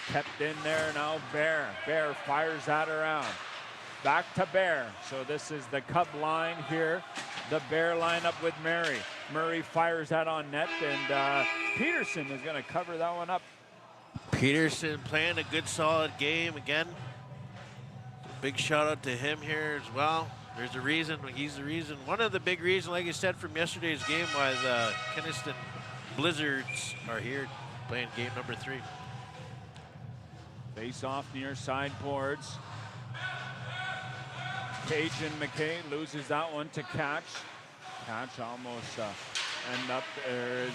Kept in there now, Bear fires that around. Back to Bear. So this is the Cub line here. The Bear lineup with Murray. Murray fires that on net, and Peterson is going to cover that one up. Peterson playing a good, solid game again. Big shout out to him here as well. There's a reason. He's the reason. One of the big reasons, like I said, from yesterday's game was Kenaston Blizzards are here playing game number 3. Face off near side boards. Cajun McKay loses that one to Catch. Catch almost end up. There's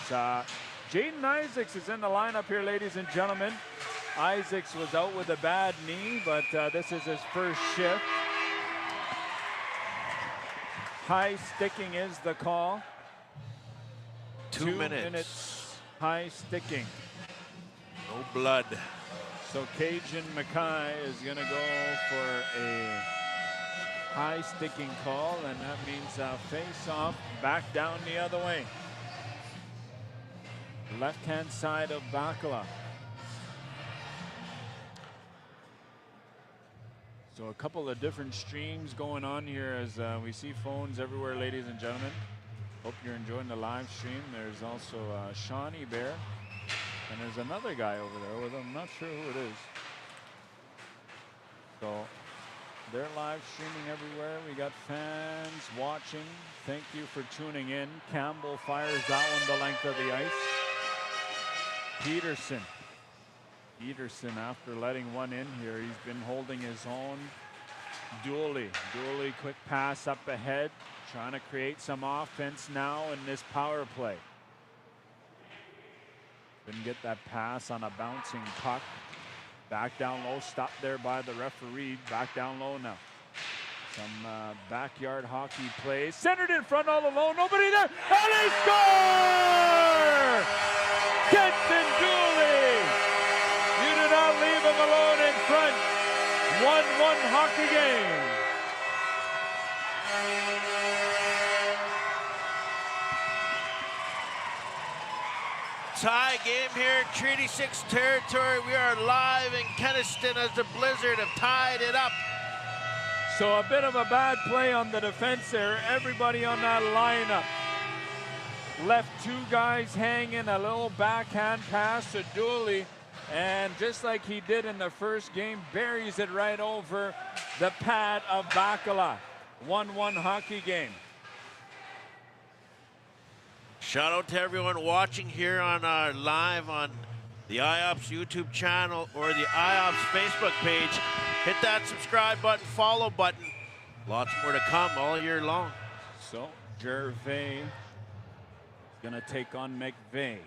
Jaden Isaacs is in the lineup here, ladies and gentlemen. Isaacs was out with a bad knee, but this is his first shift. High sticking is the call. 2 minutes. High sticking. No blood. So Cajun McKay is going to go for a high sticking call, and that means face off back down the other way. Left hand side of Bacala. So a couple of different streams going on here as we see phones everywhere, ladies and gentlemen. Hope you're enjoying the live stream. There's also Shawnee Bear, and there's another guy over there with him. I'm not sure who it is. So they're live streaming everywhere. We got fans watching. Thank you for tuning in. Campbell fires that one the length of the ice. Peterson. Peterson, after letting one in here, he's been holding his own. Dooley, quick pass up ahead, trying to create some offense now in this power play. Couldn't get that pass on a bouncing puck. Back down low, stopped there by the referee. Back down low now. Some backyard hockey plays. Centered in front all alone, nobody there, and they score! Kenton Dooley! You do not leave him alone in front. 1-1 hockey game. Tie game here, Treaty 6 territory. We are live in Kenaston as the Blizzard have tied it up. So a bit of a bad play on the defense there. Everybody on that lineup left 2 guys hanging. A little backhand pass to Dooley, and just like he did in the first game, buries it right over the pad of Bacala. 1-1 hockey game. Shout out to everyone watching here on our live on the IOPS YouTube channel or the IOPS Facebook page. Hit that subscribe button, follow button. Lots more to come all year long. So Gervais is gonna take on McVeigh.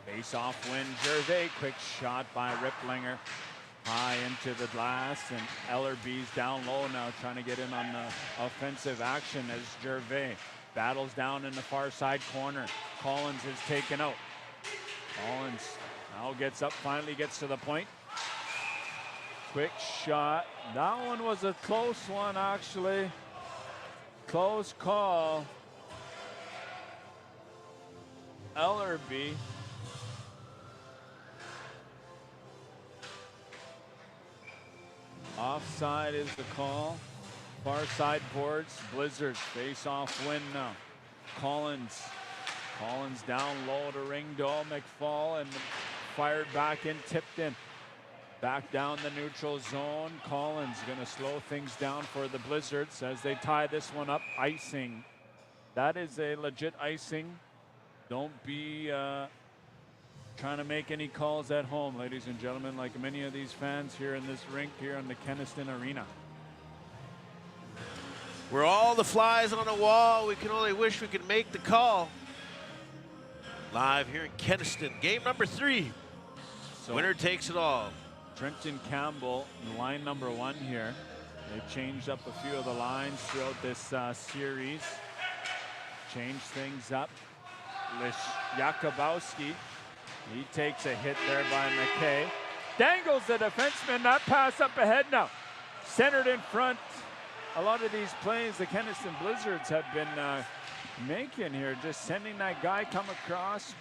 Face off win, Gervais, quick shot by Riplinger. High into the glass, and Ellerby's down low now, trying to get in on the offensive action as Gervais battles down in the far side corner. Collins is taken out. Collins now gets up, finally gets to the point. Quick shot. That one was a close one, actually. Close call. Ellerby. Offside is the call. Far side boards. Blizzards face off win now. Collins down low to Ringdahl. McFall, and fired back in, tipped in. Back down the neutral zone. Collins gonna slow things down for the Blizzards as they tie this one up. Icing. That is a legit icing. Don't be trying to make any calls at home, ladies and gentlemen, like many of these fans here in this rink here on the Kenaston Arena. We're all the flies on the wall. We can only wish we could make the call. Live here in Kenaston, game number 3. So winner takes it all. Trenton Campbell in line number 1 here. They've changed up a few of the lines throughout this series. Changed things up. Jakubowski, he takes a hit there by McKay. Dangles the defenseman, that pass up ahead now. Centered in front. A lot of these plays the Kenaston Blizzards have been making here, just sending that guy come across,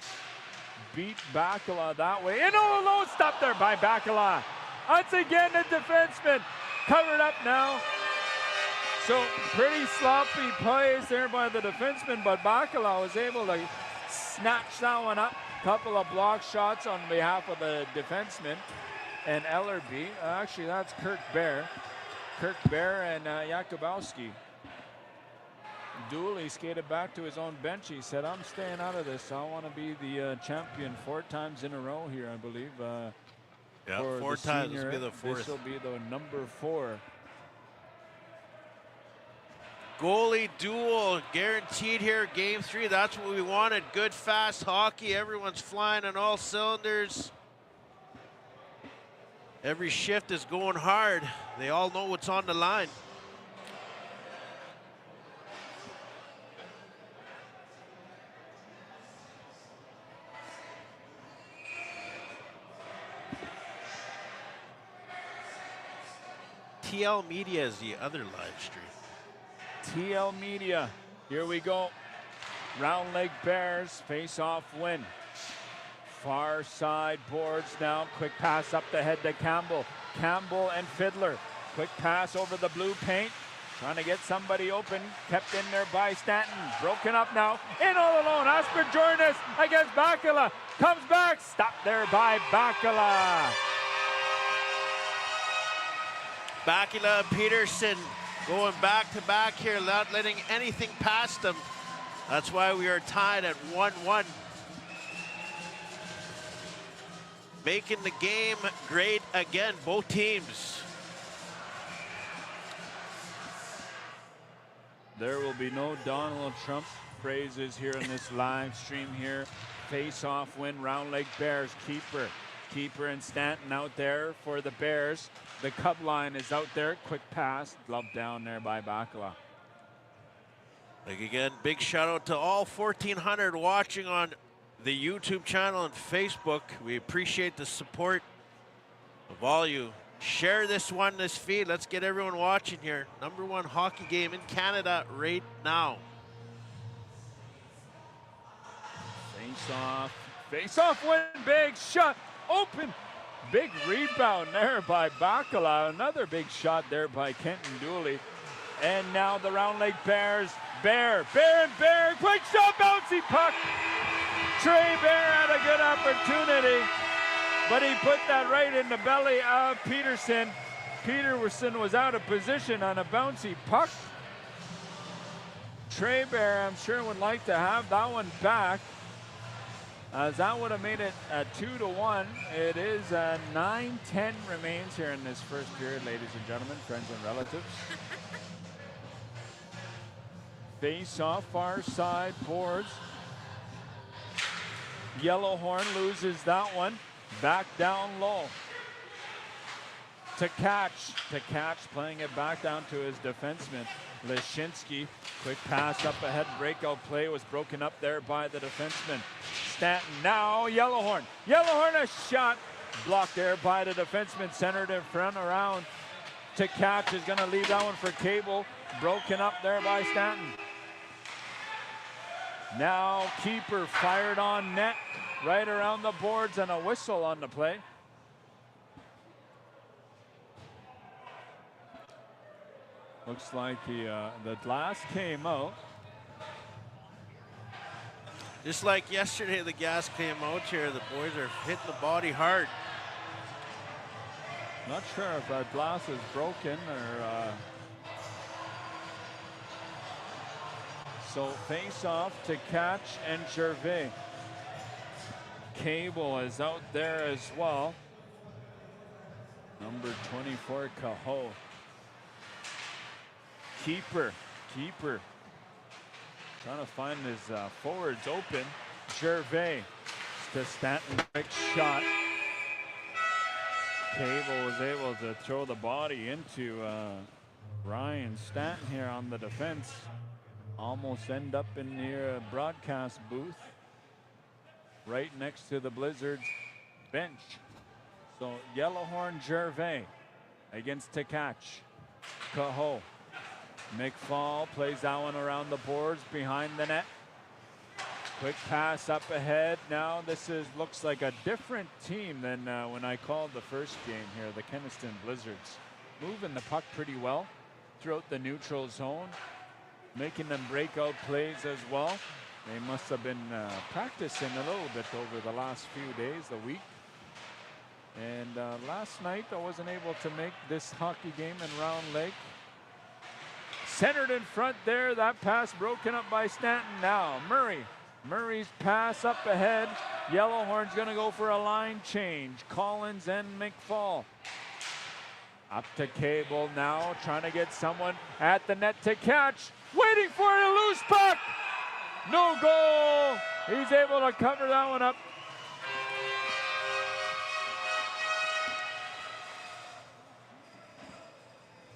beat Bacala that way. And all alone, stopped there by Bacala. Once again, the defenseman Covered up now. So pretty sloppy plays there by the defenseman, but Bakala was able to snatch that one up. Couple of block shots on behalf of the defenseman and Ellerby. Actually, that's Kirk Bear. Kirk Bear and Jakubowski. Dooley skated back to his own bench. He said, I'm staying out of this. I want to be the champion 4 times in a row here, I believe. Yeah, for 4 the times. senior. This will be the 4th. This will be the number 4. Goalie duel guaranteed here, game 3. That's what we wanted. Good, fast hockey. Everyone's flying on all cylinders. Every shift is going hard. They all know what's on the line. TL Media is the other live stream. TL Media, here we go. Roundlake Bears face-off win. Far side boards now. Quick pass up the head to Campbell. Campbell and Fiddler. Quick pass over the blue paint. Trying to get somebody open. Kept in there by Stanton. Broken up now. In all alone. Asper Jordan against Bakala. Comes back. Stopped there by Bakala. Bakula and Peterson going back to back here, not letting anything past them. That's why we are tied at 1-1. Making the game great again, both teams. There will be no Donald Trump phrases here in this live stream here. Face-off win, Roundlake Bears, keeper. Keeper and Stanton out there for the Bears. The Cub line is out there. Quick pass, glove down there by Bakala. Like again, big shout out to all 1,400 watching on the YouTube channel and Facebook. We appreciate the support of all you. Share this feed. Let's get everyone watching here. #1 hockey game in Canada right now. Face-off win, big shot, open. Big rebound there by Bakala. Another big shot there by Kenton Dooley. And now the Roundlake Bears. Bear, quick shot, bouncy puck. Trey Bear had a good opportunity, but he put that right in the belly of Peterson. Peterson was out of position on a bouncy puck. Trey Bear, I'm sure, would like to have that one back, as that would have made it a 2-1. It is 9-10 remains here in this first period, ladies and gentlemen, friends and relatives. Face off, far side boards. Yellowhorn loses that one. Back down low. To catch playing it back down to his defenseman, Leshinsky. Quick pass up ahead, breakout play was broken up there by the defenseman. Stanton now, Yellowhorn. Yellowhorn, a shot blocked there by the defenseman, centered in front around. To catch is gonna leave that one for Cable. Broken up there by Stanton. Now keeper fired on net, right around the boards, and a whistle on the play. Looks like the glass came out. Just like yesterday, the gas came out here. The boys are hitting the body hard. Not sure if that glass is broken or... So face off to catch and Gervais. Cable is out there as well. Number 24, Cahoe. Keeper. Trying to find his forwards open. Gervais to Stanton, quick shot. Cable was able to throw the body into Ryan Stanton here on the defense. Almost end up in the broadcast booth right next to the Blizzards bench. So Yellowhorn, Gervais against Tkach. Cahoe. McFall plays that one around the boards behind the net. Quick pass up ahead. Now this looks like a different team than when I called the first game here, the Kenaston Blizzards. moving the puck pretty well throughout the neutral zone, making them breakout plays as well. They must have been practicing a little bit over the last few days, the week. And last night I wasn't able to make this hockey game in Roundlake. Centered in front there, that pass broken up by Stanton. Now Murray's pass up ahead. Yellowhorn's gonna go for a line change. Collins and McFall. Up to Cable now, trying to get someone at the net to catch. Waiting for a loose puck. No goal. He's able to cover that one up.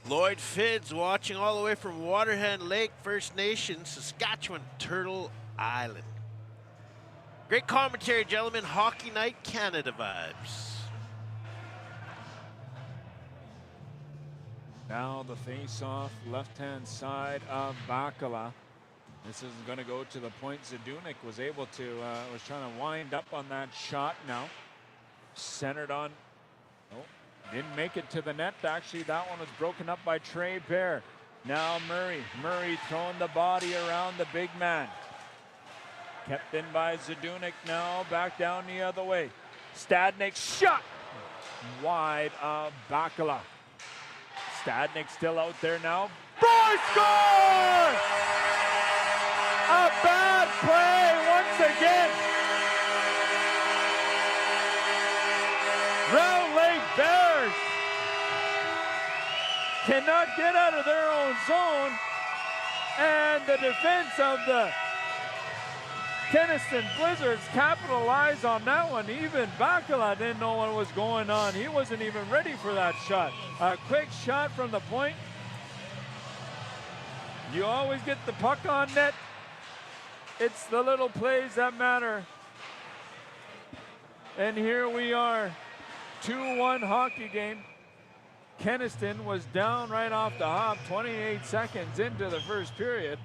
Lloyd Fidds watching all the way from Waterhen Lake, First Nation, Saskatchewan, Turtle Island. Great commentary, gentlemen. Hockey Night Canada vibes. Now the face-off, left-hand side of Bakala. This is going to go to the point. Zadunik was able to, was trying to wind up on that shot now. Centered on, oh, didn't make it to the net. Actually, that one was broken up by Trey Bear. Now Murray throwing the body around the big man. Kept in by Zadunik now, back down the other way. Stadnik shot wide of Bakala. Stadnik still out there now. Boy, score! A bad play once again. Roundlake Bears cannot get out of their own zone, and the defense of the Kenaston Blizzards capitalize on that one. Even Bakala didn't know what was going on. He wasn't even ready for that shot. A quick shot from the point. You always get the puck on net. It's the little plays that matter. And here we are, 2-1 hockey game. Kenaston was down right off the hop, 28 seconds into the first period.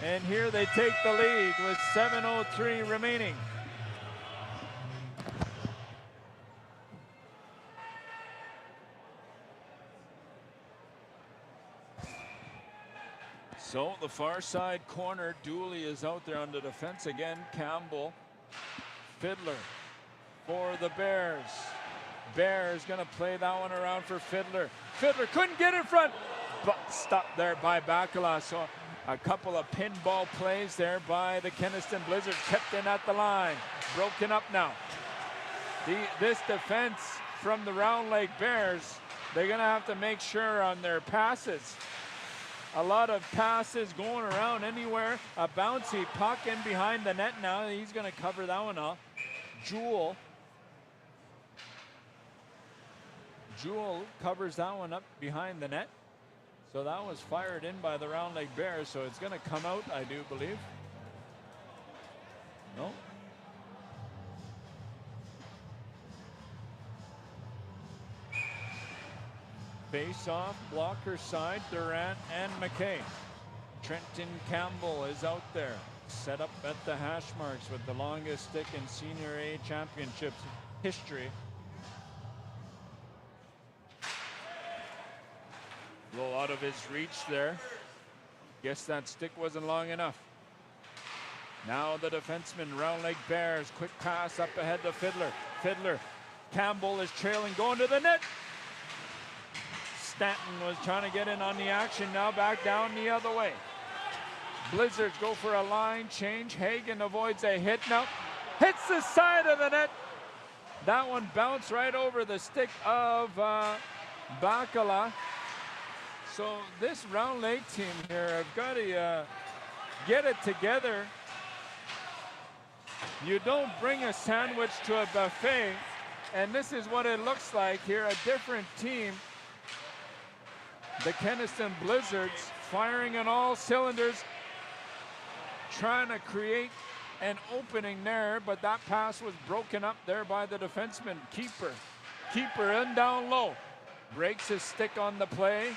And here they take the lead with 7:03 remaining. So the far side corner, Dooley is out there on the defense again. Campbell, Fiddler for the Bears. Bears gonna play that one around for Fiddler. Fiddler couldn't get in front, but stopped there by Bakala. So a couple of pinball plays there by the Kenaston Blizzards, kept in at the line. Broken up now. This defense from the Roundlake Bears, they're gonna have to make sure on their passes. A lot of passes going around anywhere. A bouncy puck in behind the net now. He's gonna cover that one up. Jewel covers that one up behind the net. So that was fired in by the Roundlake Bears, so it's going to come out, I do believe. No. Face-off, blocker side, Durant and McKay. Trenton Campbell is out there, set up at the hash marks with the longest stick in Senior A Championships history. Blow out of his reach there. Guess that stick wasn't long enough. Now the defenseman, Roundlake Bears, quick pass up ahead to Fiddler. Fiddler, Campbell is trailing, going to the net. Stanton was trying to get in on the action, now back down the other way. Blizzards go for a line change. Hagen avoids a hit now. Hits the side of the net. That one bounced right over the stick of Bakala. So this Roundlake team here have got to get it together. You don't bring a sandwich to a buffet, and this is what it looks like here, a different team. The Kenaston Blizzards firing on all cylinders, trying to create an opening there, but that pass was broken up there by the defenseman, Keeper. Keeper in down low, breaks his stick on the play.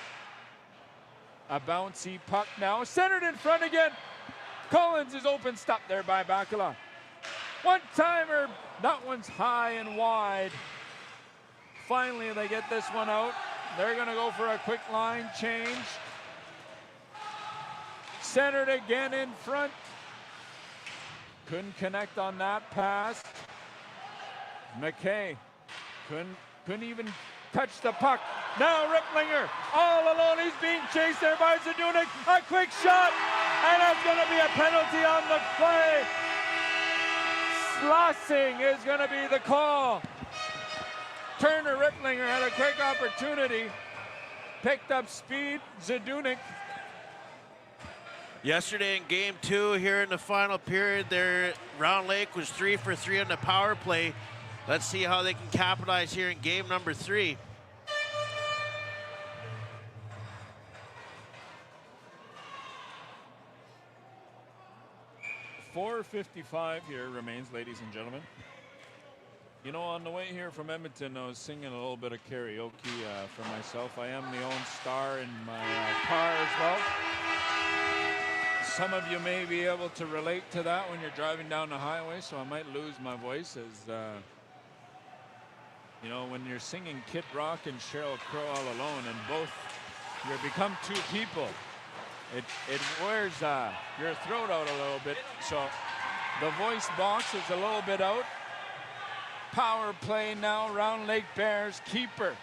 A bouncy puck now, centered in front again. Collins is open, stopped there by Bakala. One-timer, that one's high and wide. Finally, they get this one out. They're going to go for a quick line change. Centered again in front. Couldn't connect on that pass. McKay couldn't even touch the puck. Now Ripplinger all alone. He's being chased there by Zadunic. A quick shot, and that's going to be a penalty on the play. Slossing is going to be the call. Turner Ripplinger had a quick opportunity. Picked up speed. Zadunic. Yesterday in game 2 here in the final period, there Roundlake was 3 for 3 on the power play. Let's see how they can capitalize here in game number 3. .455 here remains, ladies and gentlemen. You know, on the way here from Edmonton, I was singing a little bit of karaoke for myself. I am the own star in my car as well. Some of you may be able to relate to that when you're driving down the highway, so I might lose my voice as, you know, when you're singing Kid Rock and Sheryl Crow all alone, and both, you become two people. It wears your throat out a little bit, so the voice box is a little bit out. Power play now, Roundlake Bears, keeper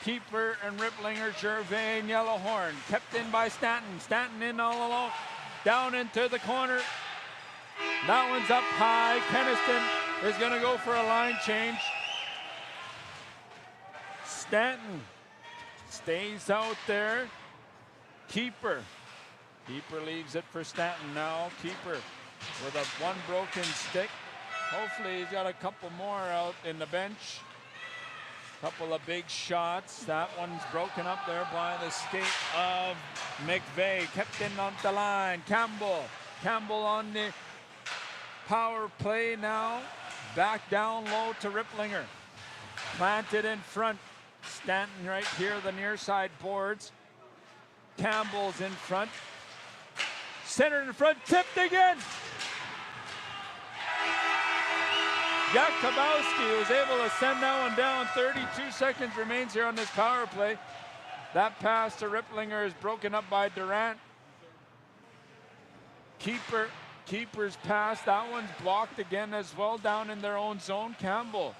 and Ripplinger, Gervais and Yellowhorn, kept in by Stanton in all alone. Down into the corner. That one's up high. Kenaston is going to go for a line change. Stanton stays out there. Keeper leaves it for Stanton now. Keeper with a one broken stick. Hopefully he's got a couple more out in the bench. Couple of big shots. That one's broken up there by the skate of McVeigh. Kept in on the line. Campbell on the power play now. Back down low to Ripplinger. Planted in front. Stanton right here, the near side boards. Campbell's in front. Centered in front. Tipped again. Jakubowski was able to send that one down. 32 seconds remains here on this power play. That pass to Ripplinger is broken up by Durant. Keeper's pass. That one's blocked again as well down in their own zone. Campbell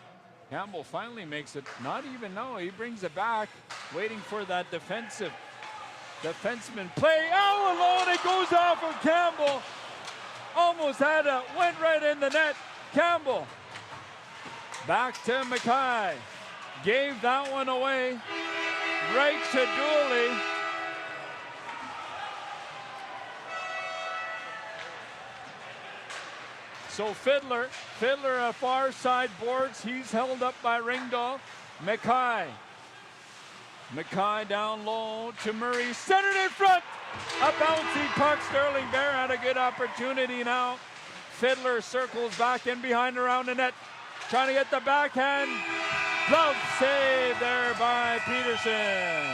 finally makes it. Not even, no, he brings it back. Waiting for that defenseman play. All alone, it goes off of Campbell. Almost went right in the net. Campbell. Back to Mackay. Gave that one away. Right to Dooley. So Fiddler at far side boards. He's held up by Ringdahl. Mackay down low to Murray. Centered in front. A bouncy puck. Sterling Bear had a good opportunity now. Fiddler circles back in behind around the net. Trying to get the backhand. Glove save there by Peterson.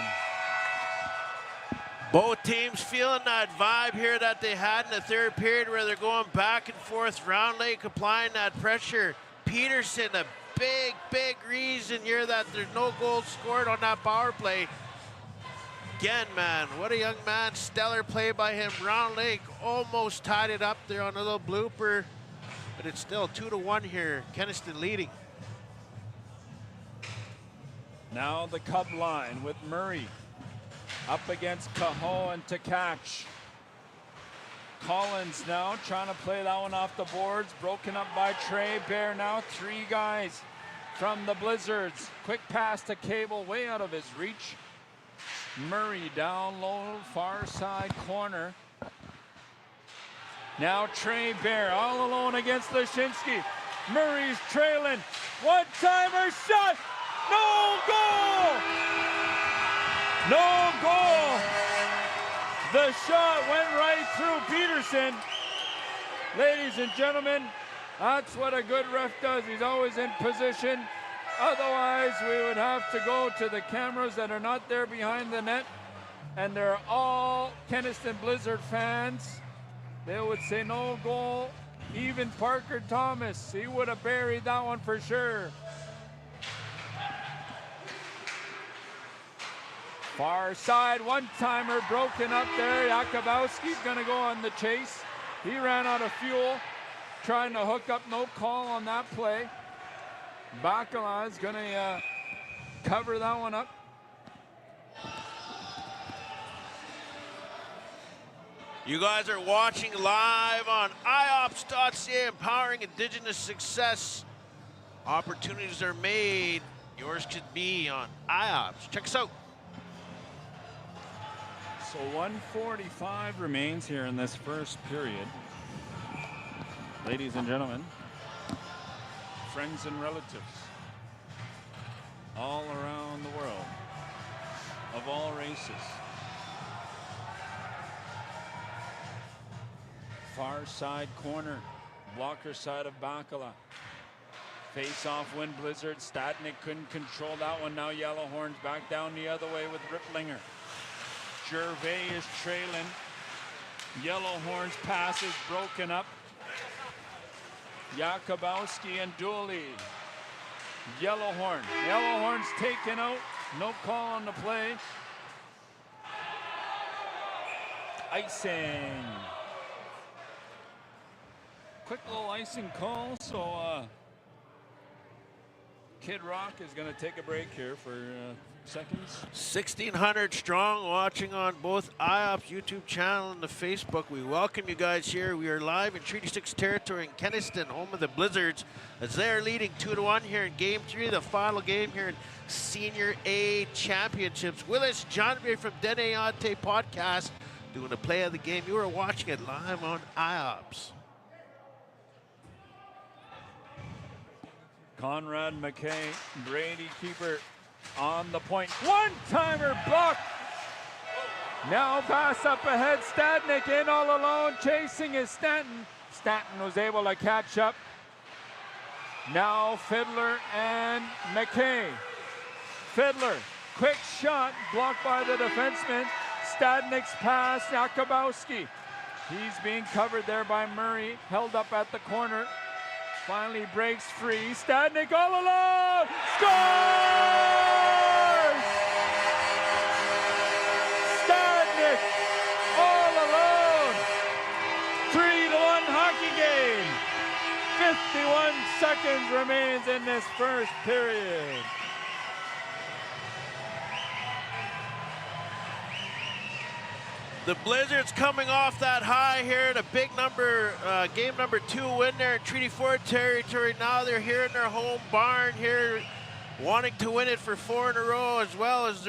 Both teams feeling that vibe here that they had in the third period where they're going back and forth. Roundlake applying that pressure. Peterson, a big reason here that there's no goals scored on that power play. Again, man, what a young man. Stellar play by him. Roundlake almost tied it up there on a little blooper. But it's still 2-1 here. Kenaston leading. Now the Cub line with Murray up against Cahoe and Tkach. Collins now trying to play that one off the boards. Broken up by Trey Bear now. 3 guys from the Blizzards. Quick pass to Cable, way out of his reach. Murray down low, far side corner. Now Trey Bear all alone against Lashinsky. Murray's trailing. One-timer shot. No goal! No goal! The shot went right through Peterson. Ladies and gentlemen, that's what a good ref does. He's always in position. Otherwise, we would have to go to the cameras that are not there behind the net. And they're all Kenaston Blizzard fans. They would say no goal. Even Parker Thomas, he would have buried that one for sure. Far side, one-timer broken up there. Jakubowski's going to go on the chase. He ran out of fuel, trying to hook up, no call on that play. Bakala is going to cover that one up. You guys are watching live on IOPS.ca, empowering Indigenous success. Opportunities are made. Yours could be on IOPS. Check us out. So 1:45 remains here in this first period. Ladies and gentlemen, friends and relatives all around the world, of all races. Far side corner, blocker side of Bakala. Face-off wind blizzard. Stadnik couldn't control that one. Now Yellowhorns back down the other way with Riplinger. Gervais is trailing. Yellowhorns pass is broken up. Jakubowski and Dooley. Yellowhorns taken out. No call on the play. Icing. Quick little icing call. So Kid Rock is going to take a break here for seconds. 1,600 strong watching on both IOPS YouTube channel and the Facebook. We welcome you guys here. We are live in Treaty 6 territory in Kenaston, home of the Blizzards, as they are leading 2-1 here in Game 3, the final game here in Senior A Championships. With us, John Bay from Dene Ante Podcast, doing a play of the game. You are watching it live on IOPS. Conrad McKay, Brady keeper on the point. One-timer block. Now pass up ahead. Stadnik in all alone. Chasing is Stanton. Stanton was able to catch up. Now Fiddler and McKay. Fiddler, quick shot, blocked by the defenseman. Stadnik's pass, Jakubowski. He's being covered there by Murray, held up at the corner. Finally breaks free. Stadnik all alone. Scores! Stadnik all alone. 3-1 hockey game. 51 seconds remains in this first period. The Blizzards coming off that high here, the big game number 2 win there in Treaty 4 territory. Now they're here in their home barn here, wanting to win it for 4 in a row, as well as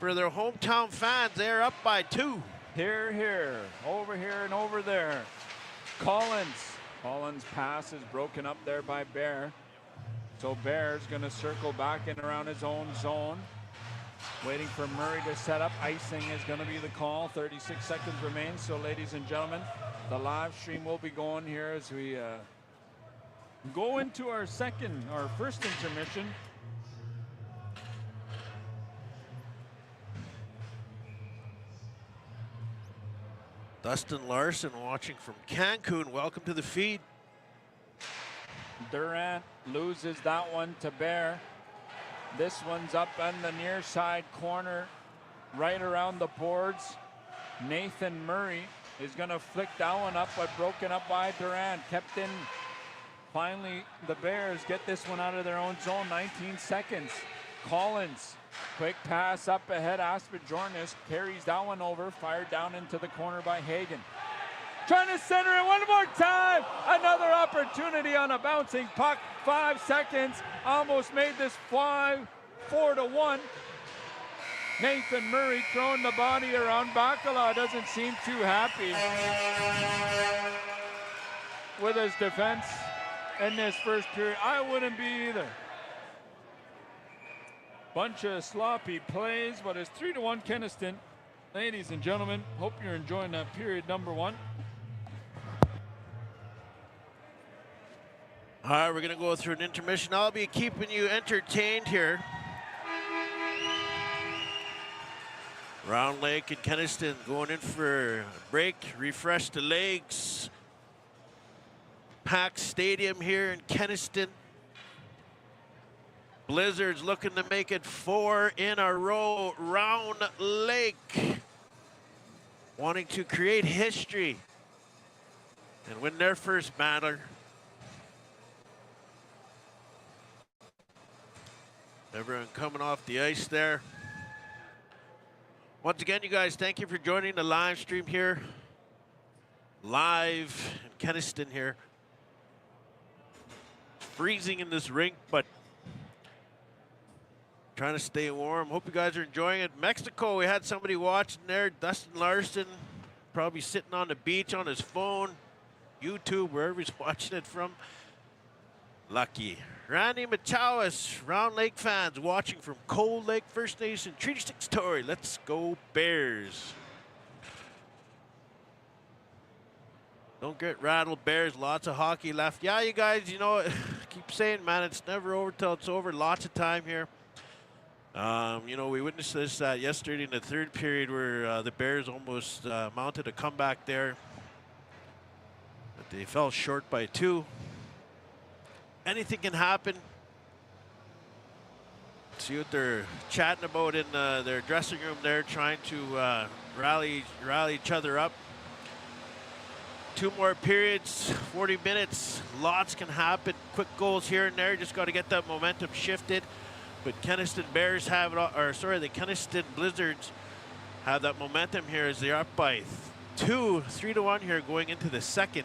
for their hometown fans. They're up by 2. Here, over here and over there. Collins pass is broken up there by Bear. So Bear's gonna circle back in around his own zone. Waiting for Murray to set up. Icing is going to be the call. 36 seconds remain. So, ladies and gentlemen, the live stream will be going here as we go into our first intermission. Dustin Larson watching from Cancun. Welcome to the feed. Durant loses that one to Bear. This one's up on the near side corner, right around the boards. Nathan Murray is going to flick that one up, but broken up by Durant. Kept in. Finally, the Bears get this one out of their own zone. 19 seconds. Collins, quick pass up ahead. Asper-Jornis carries that one over. Fired down into the corner by Hagen. Trying to center it one more time. Another opportunity on a bouncing puck. 5 seconds. Almost made this fly. 4-1. Nathan Murray throwing the body around. Bakala doesn't seem too happy with his defense in this first period. I wouldn't be either. Bunch of sloppy plays, but it's 3-1 Kenaston. Ladies and gentlemen, hope you're enjoying that period number 1. All right, we're going to go through an intermission. I'll be keeping you entertained here. Roundlake and Kenaston going in for a break, refresh the legs. Packed stadium here in Kenaston. Blizzards looking to make it 4 in a row. Roundlake wanting to create history and win their first banner. Everyone coming off the ice there. Once again, you guys, thank you for joining the live stream here. Live in Kenaston here. It's freezing in this rink, but trying to stay warm. Hope you guys are enjoying it. Mexico, we had somebody watching there. Dustin Larson, probably sitting on the beach on his phone. YouTube, wherever he's watching it from. Lucky. Randy Machowis, Round Lake fans watching from Cold Lake First Nation, Treaty 6 Tory. Let's go Bears. Don't get rattled, Bears. Lots of hockey left. Yeah, you guys, you know, keep saying, man, it's never over till it's over. Lots of time here. You know, we witnessed this yesterday in the third period where the Bears almost mounted a comeback there. But they fell short by 2. Anything can happen. See what they're chatting about in their dressing room there, trying to rally each other up. 2 more periods, 40 minutes. Lots can happen. Quick goals here and there. Just got to get that momentum shifted. But Kenaston Bears have it, or sorry, the Kenaston Blizzards have that momentum here as they're up by 3-1 here going into the second.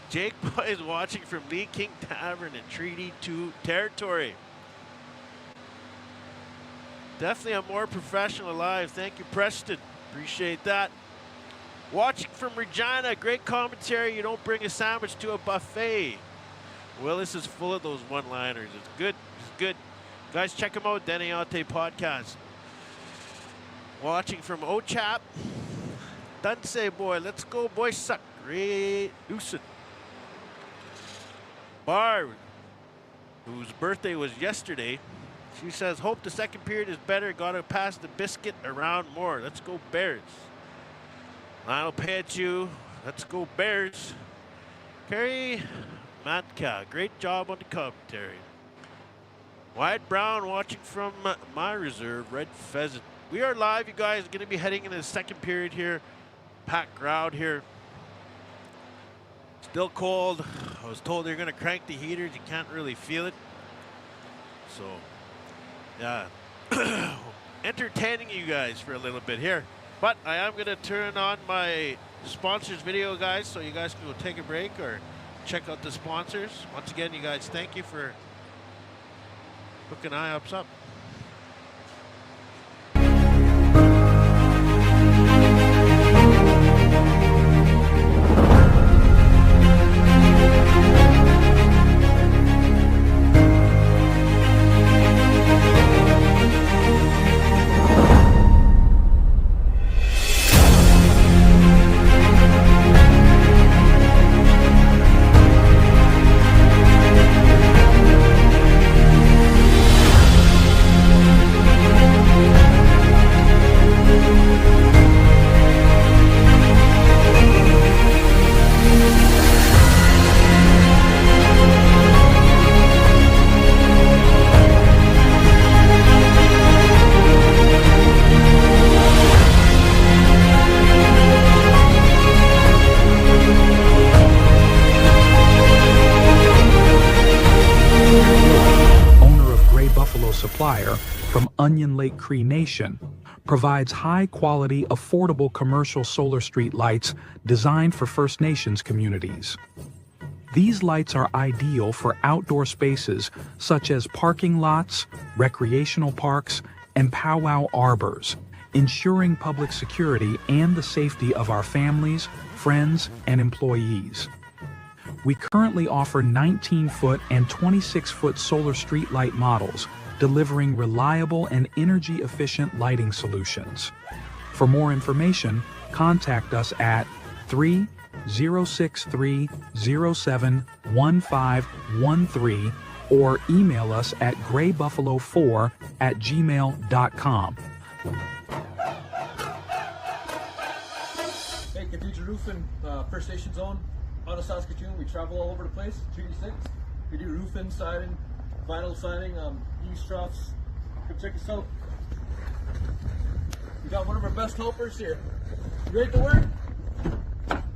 Jake Boy is watching from Lee King Tavern in Treaty 2 territory. Definitely a more professional live. Thank you, Preston. Appreciate that. Watching from Regina, great commentary. You don't bring a sandwich to a buffet. Willis is full of those one-liners. It's good. It's good. Guys, check him out, Deniante Podcast. Watching from Ochap. Dunse boy, let's go, boy, suck. Ray Newson. Barb, whose birthday was yesterday, she says, hope the second period is better. Got to pass the biscuit around more. Let's go Bears. Lionel Pachu, let's go Bears. Kerry Matka, great job on the commentary. Wyatt Brown watching from my reserve, Red Pheasant. We are live, you guys. Going to be heading into the second period here. Packed crowd here. Still cold. I was told they're going to crank the heaters. You can't really feel it. So, yeah. Entertaining you guys for a little bit here. But I am going to turn on my sponsors video, guys, so you guys can go take a break or check out the sponsors. Once again, you guys, thank you for hooking IOPS up. Supplier from Onion Lake Cree Nation, provides high-quality, affordable commercial solar street lights designed for First Nations communities. These lights are ideal for outdoor spaces such as parking lots, recreational parks, and powwow arbors, ensuring public security and the safety of our families, friends, and employees. We currently offer 19-foot and 26-foot solar street light models, delivering reliable and energy-efficient lighting solutions. For more information, contact us at 3-063-07-1513 or email us at graybuffalo4@gmail.com. Hey, Cathedral Roofing, First Nation Zone, out of Saskatoon. We travel all over the place, Treaty 6. We do roofing, siding, vinyl siding, eaves troughs. Come check us out. We got one of our best helpers here. You ready to work?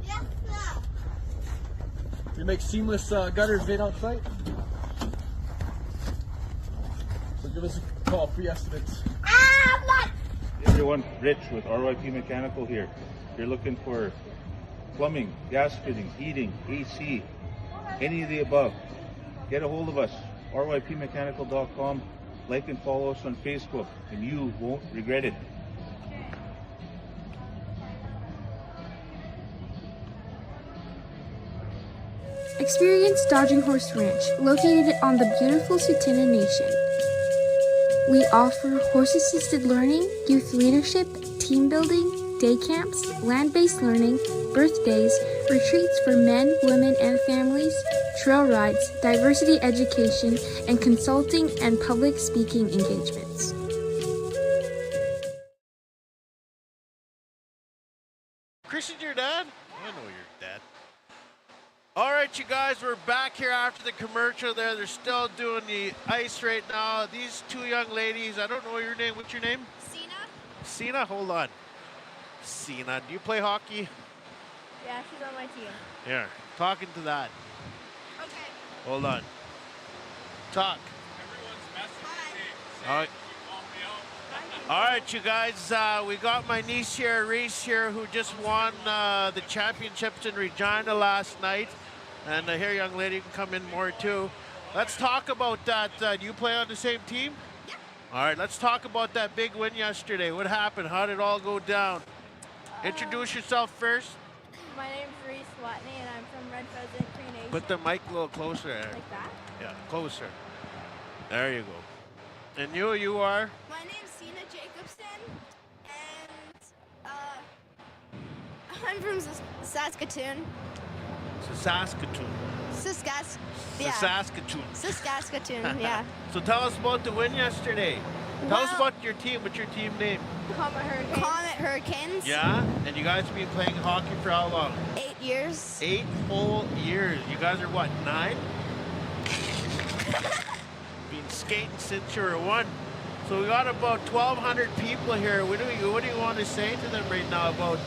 Yes, sir. We make seamless gutters right on site. So give us a call, free estimates. I'm not. Everyone, Rich with RYP Mechanical here. If you're looking for plumbing, gas fitting, heating, AC, any of the above, get a hold of us. RYPmechanical.com. Like and follow us on Facebook, and you won't regret it. Experience Dodging Horse Ranch, located on the beautiful Tsuut'ina Nation. We offer horse-assisted learning, youth leadership, team building, day camps, land-based learning, birthdays, retreats for men, women, and families, trail rides, diversity education, and consulting and public speaking engagements. Christian's your dad? I know your dad. All right, you guys, we're back here after the commercial there. They're still doing the ice right now. These two young ladies, I don't know your name. What's your name? Cena? Cena? Hold on. Cena, do you play hockey? Yeah, she's on my team. Here, talking to that. Okay. Hold on. Talk. All right. All right, you guys, we got my niece here, Reese here, who just won the championships in Regina last night. And here, young lady, can come in more too. Let's talk about that. Do you play on the same team? Yeah. All right, let's talk about that big win yesterday. What happened? How did it all go down? Introduce yourself first. My name's Reese Watney, and I'm from Red Pheasant Cree Nation. Put the mic a little closer there. Like that? Yeah, closer. There you go. And you are? My name's Cena Jacobson, and I'm from Saskatoon. Saskatoon. Saskatoon. Saskatoon, yeah. So tell us about the win yesterday. Tell us Well- about your team. What's your team name? Comet Hurricanes. Yeah? And you guys have been playing hockey for how long? 8 years. 8 whole years. You guys are what, 9? Been skating since you were 1. So we got about 1,200 people here. What do you want to say to them right now about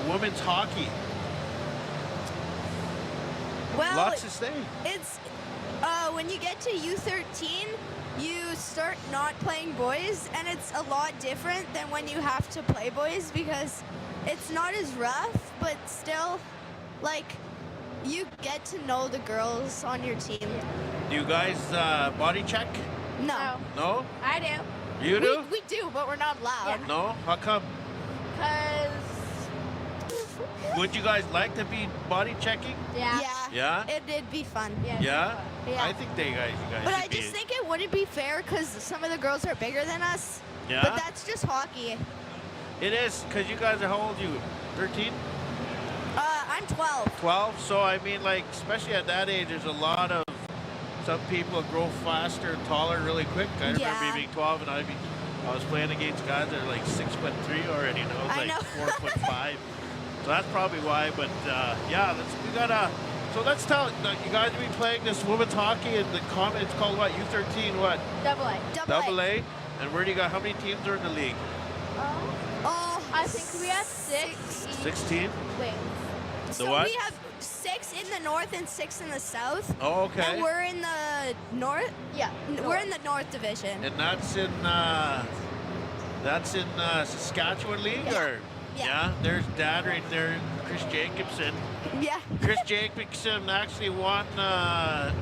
women's hockey? Well, Lots to say. it's when you get to U13, you start not playing boys, and it's a lot different than when you have to play boys because it's not as rough, but still, like, you get to know the girls on your team. Do you guys body check? No. No? I do. You do? We do, but we're not allowed. No? How come? Because... Would you guys like to be body checking? Yeah. Yeah? It'd be fun. Yeah? Yeah. I think you guys But should I be. just think it wouldn't be fair because some of the girls are bigger than us. Yeah? But that's just hockey. It is, because you guys are, how old are you? 13? I'm 12. 12? So, I mean, like, especially at that age, there's a lot of, some people grow faster and taller really quick. I remember Yeah. me being 12 and I was playing against guys that are like 6'3" already, and I was I like know. 4'5". So that's probably why, but yeah, so let's tell, you guys have been playing this women's hockey in the Comet, it's called what, U13, what? Double A. Double A? And where do you got, how many teams are in the league? I think we have 6. 16? Wait. The So what? we have 6 in the north and 6 in the south. Oh, okay. And we're in the north. Yeah. We're in the north division. And that's in Saskatchewan League, Yeah. or? Yeah. There's Dad right there, Chris Jacobson. Yeah. Chris Jacobson actually won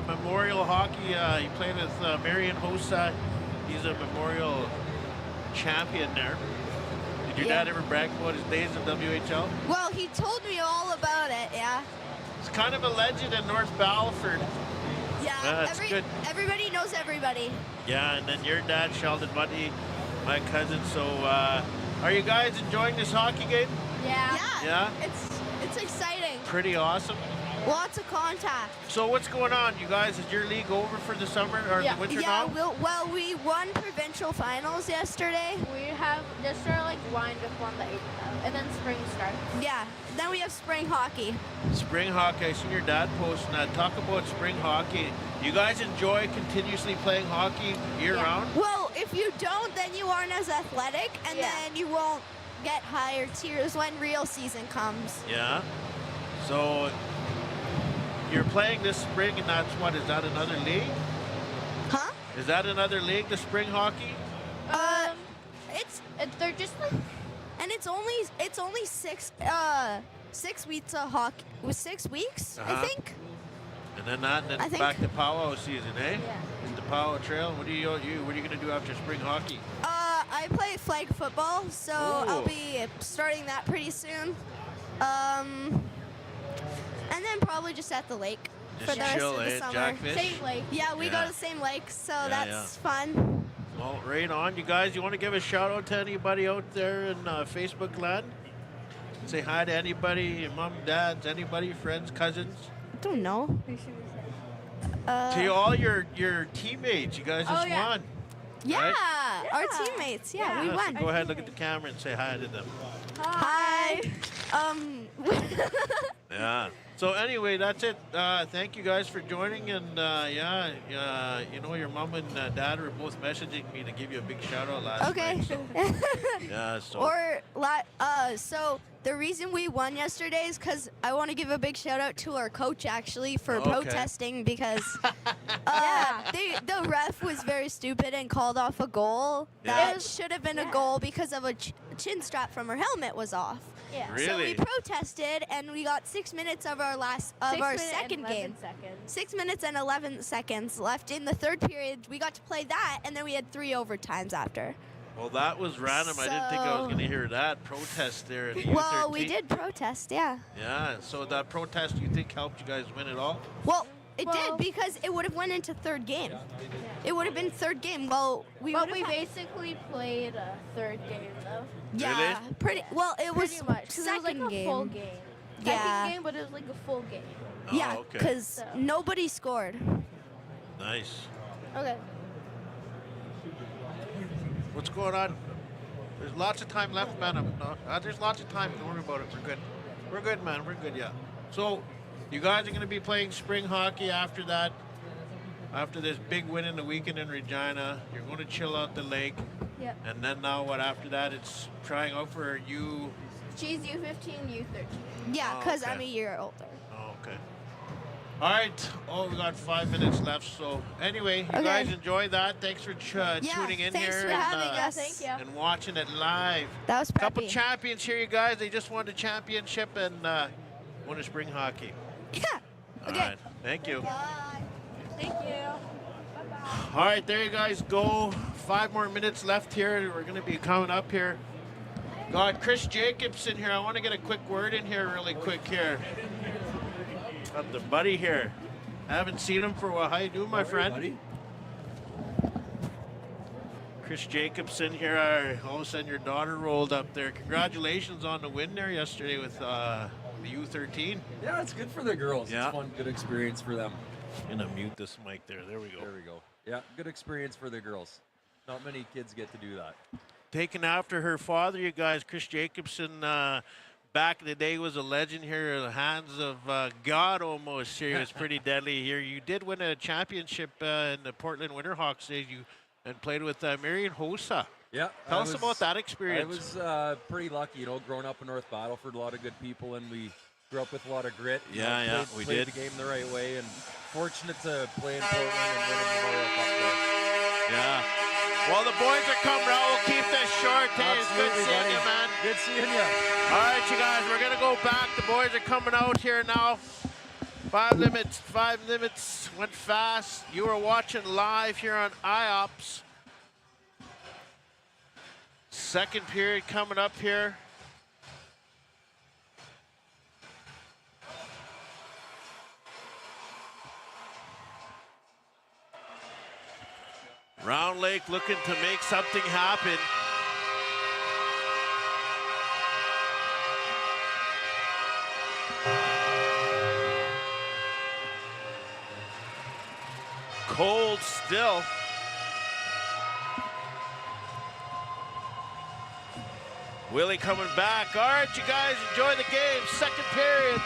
Memorial Hockey. He played with Marion Hossa. He's a Memorial champion there. Did your Yeah. dad ever brag about his days in WHL? Well, he told me all about it. Yeah. He's kind of a legend in North Battleford. Yeah. That's good. Everybody knows everybody. Yeah, and then your dad, Sheldon Mundy, my cousin. So, are you guys enjoying this hockey game? Yeah. Yeah? It's exciting. Pretty awesome. Lots of contact. So what's going on, you guys? Is your league over for the summer or the winter Yeah, now? we won provincial finals yesterday. We have just started like wind up on the 8th, and then spring starts. Yeah, then we have spring hockey. Spring hockey. I seen your dad posting that. Talk about spring hockey. You guys enjoy continuously playing hockey year round? Well, if you don't, then you aren't as athletic, and Yeah. then you won't get higher tiers when real season comes. Yeah. So you're playing this spring, and that's what? Is that another league? Huh? Is that another league, the spring hockey? They're just like, And it's only 6 weeks of hockey. With 6 weeks, I think. And then I think- back to powwow season, eh? Yeah. In the powwow trail. What are you gonna do after spring hockey? I play flag football, so I'll be starting that pretty soon. And then probably just at the lake Just for the rest chill, of the eh? summer. Jackfish? same like. Yeah, we go Yeah. to the same lake, so Yeah, that's fun. Well, right on. You guys, you want to give a shout out to anybody out there in Facebook land? Say hi to anybody, your mom, dads, anybody, friends, cousins. I don't know. To all your teammates, you guys just yeah. won. Yeah, Right? our teammates. Yeah, we Yeah, so won. go ahead, look at the camera and say hi to them. Hi. Yeah. So anyway, that's it. Thank you guys for joining, and you know your mom and dad were both messaging me to give you a big shout out last Okay. night. So, yeah. So. So the reason we won yesterday is because I want to give a big shout out to our coach actually for Okay. protesting because the ref was very stupid and called off a goal Yeah. that should have been a goal because of a chin strap from her helmet was off. Yeah. So we Really? protested and we got 6 minutes of our second game. 6 minutes and 11 seconds left in the third period. We got to play that, and then we had 3 overtimes after. Well, that was random. I didn't think I was So- going to hear that protest there. In the Well, we U13. did protest, yeah. Yeah. So that protest, you think helped you guys win it all? Well, it did because it would have went into third game. It would have been third game. Well, we But would we have basically played a third game though. yeah, pretty well. It was Pretty much. 'Cause it was second like a game. full game. Yeah. Second game, but it was like a full game. Yeah, Oh, okay. because So- nobody scored. Nice. Okay. What's going on? There's lots of time left, man. There's lots of time. Don't worry about it. We're good. We're good, man. We're good, yeah. So, you guys are going to be playing spring hockey after that. After this big win in the weekend in Regina, you're going to chill out the lake. Yep. And then now what after that? It's trying out for you. She's U15, U13. Yeah, Oh, because okay. I'm a year older. Oh, okay. All right. Oh, we got 5 minutes left. So anyway, you Okay. guys enjoy that. Thanks for tuning in thanks here for and, having us. Thank you. and watching it live. That was Couple preppy. champions here, you guys. They just won the championship and won a spring hockey. Yeah. All Okay. right. Thank you. Bye. Thank you. All right, there you guys go. 5 more minutes left here. We're going to be coming up here. Got Chris Jacobson here. I want to get a quick word in here really quick here. Got the buddy here. I haven't seen him for a while. How you doing, my friend? Chris Jacobson here. All of a sudden, your daughter rolled up there. Congratulations on the win there yesterday with the U13. Yeah, it's good for the girls. Yeah. It's fun, good experience for them. I'm going to mute this mic there. There we go. There we go. Yeah, good experience for the girls. Not many kids get to do that. Taken after her father, you guys. Chris Jacobson, back in the day, was a legend here in the hands of God almost here. He was pretty deadly here. You did win a championship in the Portland Winterhawks days. You and played with Marion Hossa. Yeah. Tell us about that experience. I was pretty lucky, growing up in North Battleford, a lot of good people, and we grew up with a lot of grit. We played did. the game the right way, and fortunate to play in Portland and win a Memorial Cup there. Yeah. Well, the boys are coming out. We'll keep this short. Hey, it's good Absolutely, seeing buddy. you, man. Good seeing you. All right, you guys, we're going to go back. The boys are coming out here now. 5 minutes went fast. You are watching live here on IOPS. Second period coming up here. Roundlake looking to make something happen. cold still. Willie coming back. All right, you guys, enjoy the game. Second period.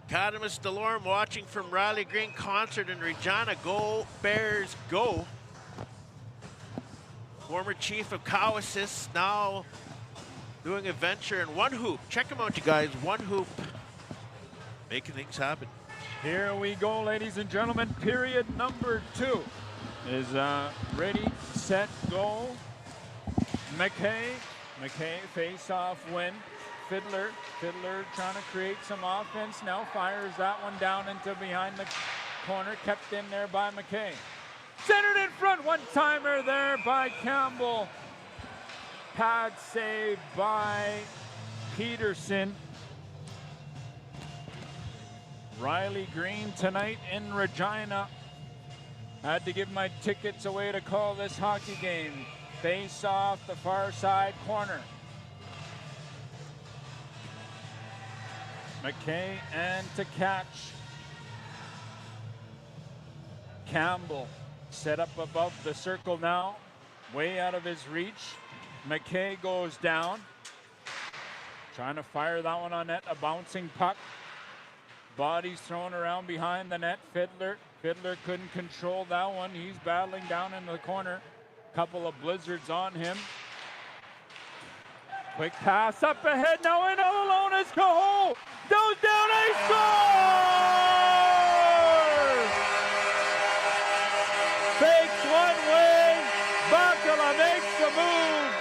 Cadamus Delorme watching from Riley Green Concert in Regina. Go Bears, go. Former chief of Cowassis, now doing a venture in One Hoop. Check him out, you guys. One Hoop, making things happen. Here we go, ladies and gentlemen. Period number 2 is ready, set, go. McKay face-off win. Fiddler trying to create some offense now, fires that one down into behind the corner, kept in there by McKay. Centered in front, one-timer there by Campbell. Pad save by Peterson. Riley Green tonight in Regina. Had to give my tickets away to call this hockey game. Face off the far side corner. McKay and to catch. Campbell set up above the circle now, way out of his reach. McKay goes down. Trying to fire that one on net, a bouncing puck. Bodies thrown around behind the net. Fiddler couldn't control that one. He's battling down in the corner. Couple of blizzards on him. Quick pass up ahead, now in all alone is Cahoe. Goes down, he scores! Fakes one way, Bakala makes the move.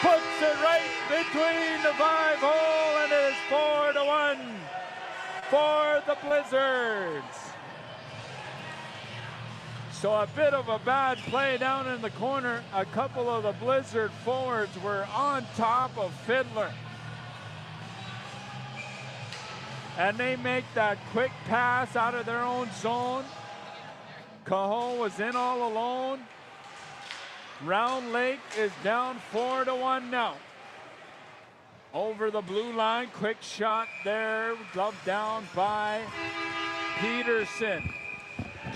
Puts it right between the 5-hole, and it is 4-1 for the Blizzards. So a bit of a bad play down in the corner. A couple of the Blizzard forwards were on top of Fiddler. And they make that quick pass out of their own zone. Cahoe was in all alone. Roundlake is down 4-1 now. Over the blue line, quick shot there, gloved down by Peterson.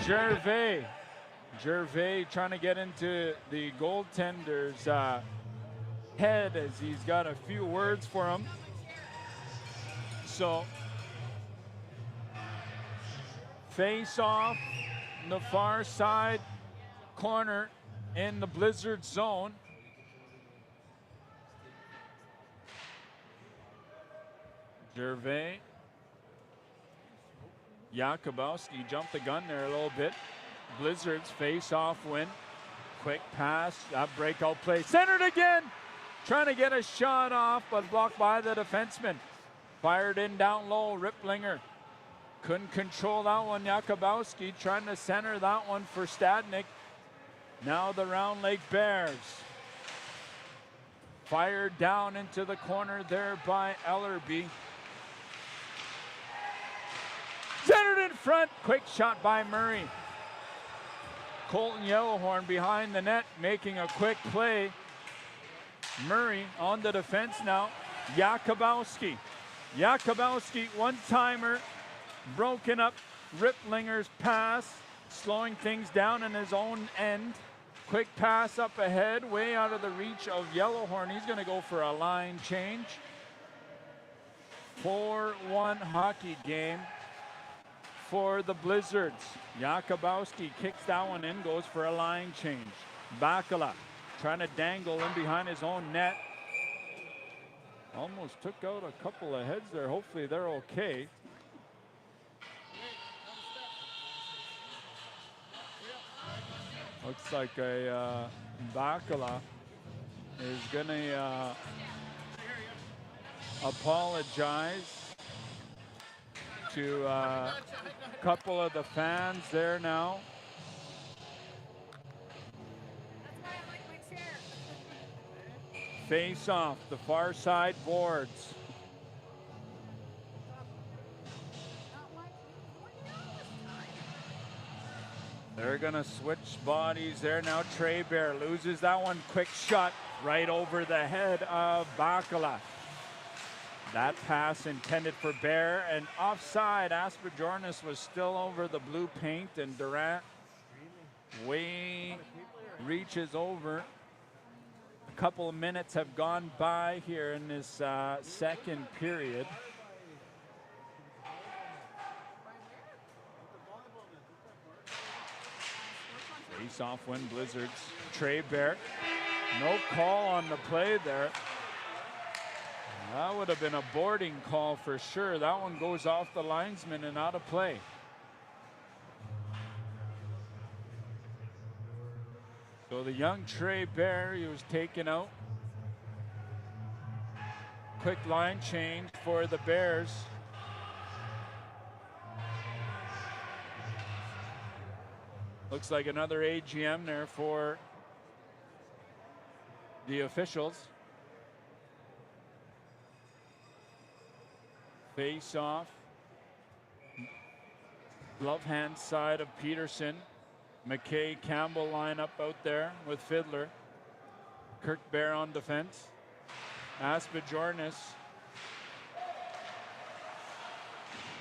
Gervais trying to get into the goaltender's head as he's got a few words for him. So, face off the far side corner in the Blizzard zone. Gervais. Jakubowski jumped the gun there a little bit. Blizzards face-off win. Quick pass, that breakout play. Centered again! Trying to get a shot off, but blocked by the defenseman. Fired in down low, Riplinger. Couldn't control that one. Jakubowski trying to center that one for Stadnik. Now the Roundlake Bears. Fired down into the corner there by Ellerby. Centered in front, quick shot by Murray. Colton Yellowhorn behind the net, making a quick play. Murray on the defense now. Jakubowski, one-timer, broken up Riplinger's pass, slowing things down in his own end. Quick pass up ahead, way out of the reach of Yellowhorn. He's going to go for a line change. 4-1 hockey game for the Blizzards. Jakubowski kicks that one in, goes for a line change. Bakala trying to dangle in behind his own net. Almost took out a couple of heads there. Hopefully they're okay. Looks like a Bakala is gonna apologize to a couple of the fans there now. Face off the far side boards. They're gonna switch bodies there now. Trey Bear loses that one. Quick shot right over the head of Bacala. That pass intended for Bear and offside. Asperjornis was still over the blue paint and Durant reaches over. A couple of minutes have gone by here in this second period. Face off win Blizzards. Trey Bear. No call on the play there. That would have been a boarding call for sure. That one goes off the linesman and out of play. So the young Trey Bear, he was taken out. Quick line change for the Bears. Looks like another AGM there for the officials. Face off. Glove hand side of Peterson. McKay Campbell line up out there with Fiddler. Kirk Bear on defense. Asperjornis.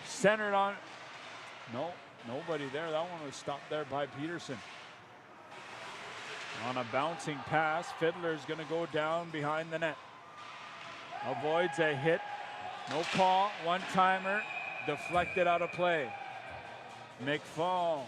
Centered on. No, nobody there. That one was stopped there by Peterson. On a bouncing pass, Fiddler's going to go down behind the net. Avoids a hit. No call. One-timer. Deflected out of play. McFall.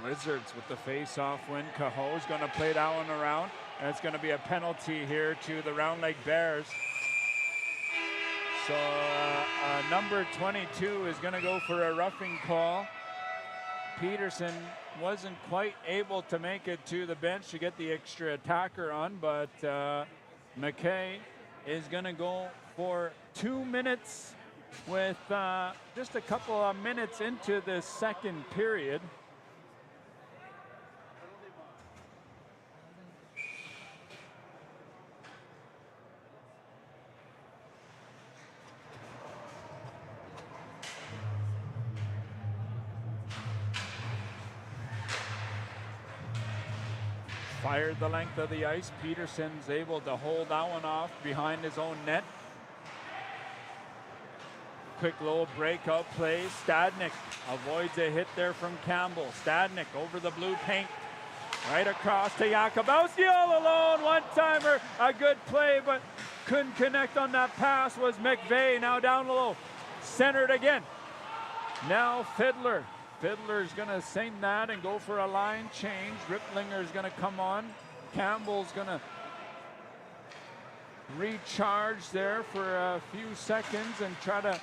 Blizzards with the face-off win. Cahoe's going to play that one around, and it's going to be a penalty here to the Roundlake Bears. So number 22 is going to go for a roughing call. Peterson wasn't quite able to make it to the bench to get the extra attacker on, but McKay is going to go for 2 minutes with just a couple of minutes into the second period. Fired the length of the ice. Peterson's able to hold that one off behind his own net. Quick low breakout play. Stadnik avoids a hit there from Campbell. Stadnik over the blue paint. Right across to Jakubowski all alone. One-timer. A good play, but couldn't connect on that pass was McVeigh. Now down low. Centered again. Now Fiddler. Fiddler's going to sing that and go for a line change. Ripplinger's going to come on. Campbell's going to recharge there for a few seconds and try to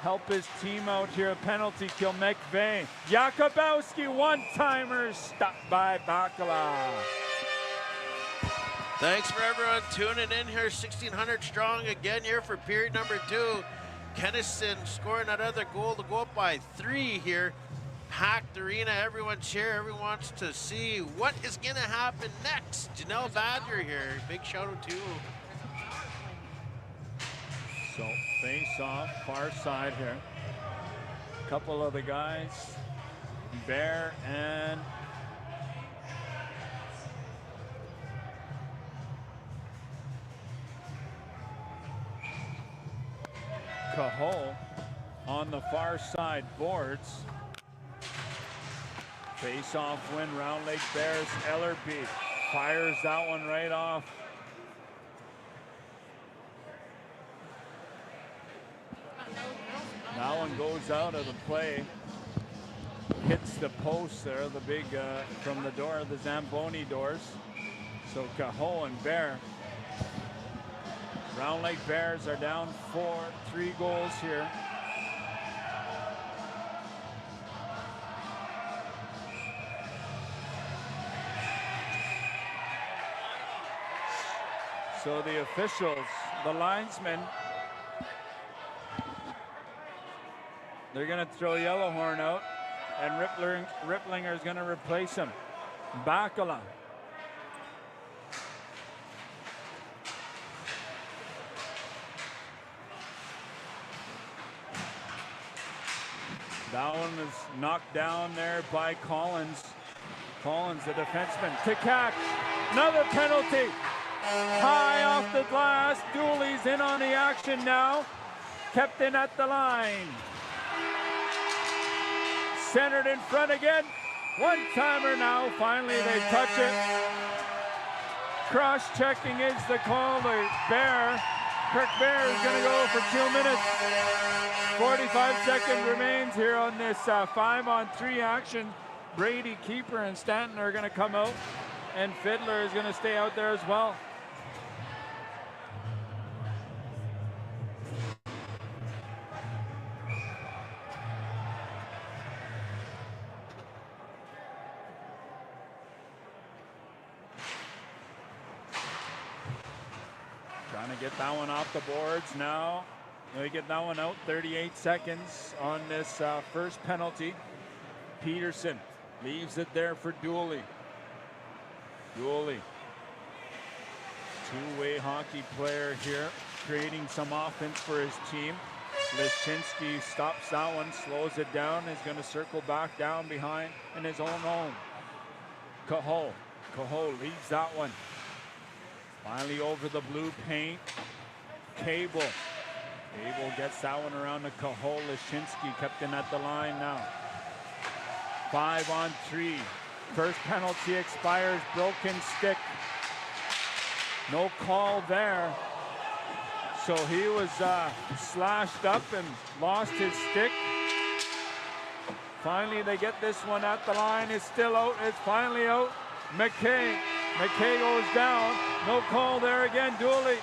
help his team out here. A penalty kill. McVeigh. Jakubowski, one-timer, stopped by Bacala. Thanks for everyone tuning in here. 1,600 strong again here for period number 2. Kenaston scoring another goal to go up by 3 here. Packed arena, everyone's here. Everyone wants to see what is going to happen next. Janelle Badger here. Big shout out to you. So face off, far side here. A couple of the guys, Bear and Cahoe on the far side boards. Face-off win, Roundlake Bears. Ellerby fires that one right off. That one goes out of the play. Hits the post there, the big from the door, the Zamboni doors. So Cahoe and Bear. Roundlake Bears are down 3 goals here. So the officials, the linesmen, they're going to throw Yellowhorn out, and Riplinger is going to replace him. Bacala. That one is knocked down there by Collins. Collins, the defenseman, to catch. Another penalty. High off the glass. Dooley's in on the action now. Kept in at the line. Centered in front again. One-timer now. Finally, they touch it. Cross-checking is the call. The Bear. Kirk Bear is going to go for 2 minutes. 45 seconds remains here on this 5-on-3 action. Brady, Keeper, and Stanton are going to come out. And Fiddler is going to stay out there as well. Trying to get that one off the boards now. They get that one out. 38 seconds on this first penalty. Peterson leaves it there for Dooley. Dooley, two-way hockey player here, creating some offense for his team. Leshinsky stops that one, slows it down, is going to circle back down behind in his own home. Cahoe leaves that one. Finally over the blue paint. Cable gets that one around to Cahoe. Leshinsky kept in at the line now. 5-on-3. First penalty expires. Broken stick. No call there. So he was slashed up and lost his stick. Finally, they get this one at the line. It's still out. It's finally out. McKay goes down. No call there again. Dooley,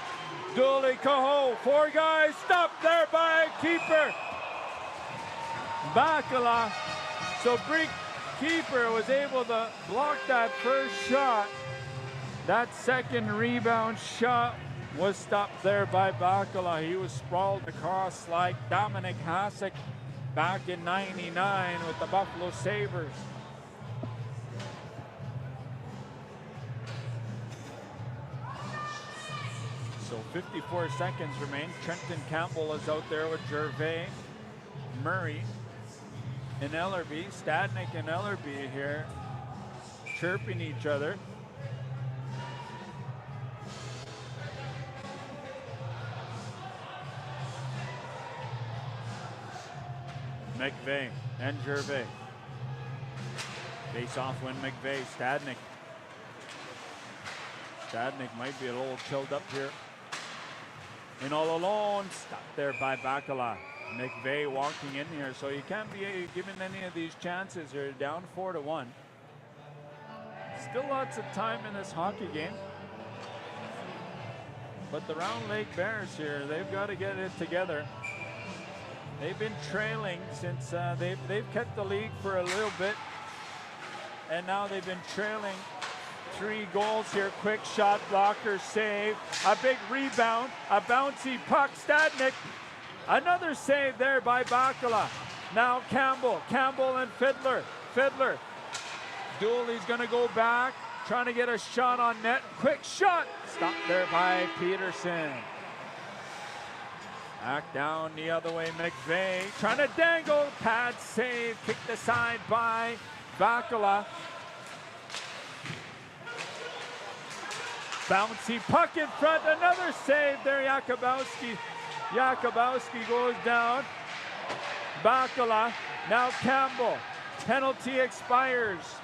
Cahoe. 4 guys stopped there by Keeper. Bacala. So Keeper was able to block that first shot. That second rebound shot was stopped there by Bacala. He was sprawled across like Dominic Hasek back in '99 with the Buffalo Sabres. So 54 seconds remain. Trenton Campbell is out there with Gervais, Murray, and Ellerby. Stadnik and Ellerby here chirping each other. McVeigh and Gervais. Face off win McVeigh. Stadnik might be a little chilled up here. And all alone, stopped there by Bacala. McVeigh walking in here, so you can't be given any of these chances. You're down 4-1. Still lots of time in this hockey game. But the Roundlake Bears here, they've got to get it together. They've been trailing since they've kept the lead for a little bit. And now they've been trailing 3 goals here. Quick shot, blocker, save. A big rebound, a bouncy puck. Stadnik. Another save there by Bacala. Now Campbell and Fiddler. Dooley's going to go back, trying to get a shot on net. Quick shot. Stopped there by Peterson. Back down the other way, McVeigh. Trying to dangle. Pad save. Kicked aside by Bacala. Bouncy puck in front. Another save there, Jakubowski goes down. Bacala. Now Campbell. Penalty expires.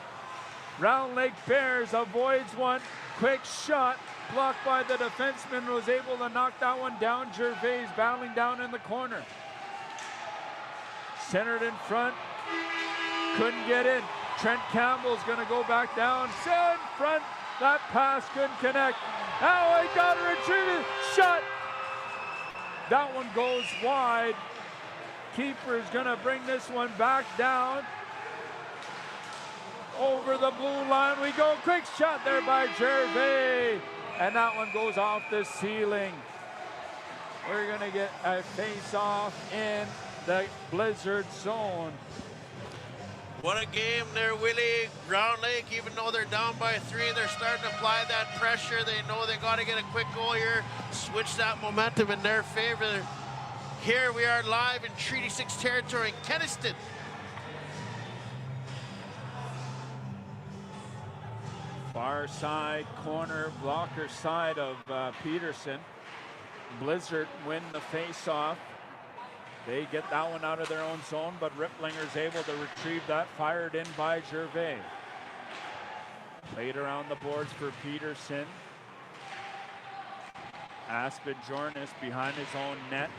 Roundlake Bears avoids one. Quick shot. Blocked by the defenseman. Was able to knock that one down. Gervais battling down in the corner. Centered in front. Couldn't get in. Trent Campbell's going to go back down. In front. That pass couldn't connect. Now he got to retrieve it. Shot. That one goes wide. Keeper's going to bring this one back down. Over the blue line we go. Quick shot there by Gervais. And that one goes off the ceiling. We're going to get a face-off in the Blizzard zone. What a game there, Willie. Roundlake, even though they're down by 3, they're starting to apply that pressure. They know they got to get a quick goal here, switch that momentum in their favor. Here we are live in Treaty 6 territory in Kenaston. Far side corner, blocker side of Peterson. Blizzard win the face-off. They get that one out of their own zone, but Ripplinger's able to retrieve that, fired in by Gervais. Played around the boards for Peterson. Aspen-Jornis behind his own net.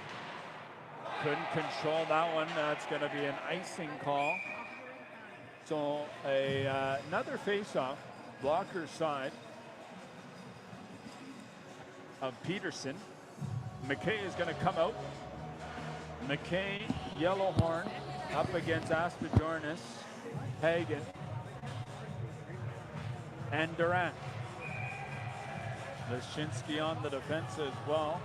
Couldn't control that one. That's going to be an icing call. So another face-off, blocker side of Peterson. McKay is going to come out. McKay, Yellowhorn, up against Aspen-Jornis, Hagen, and Durant. Leshinsky on the defense as well.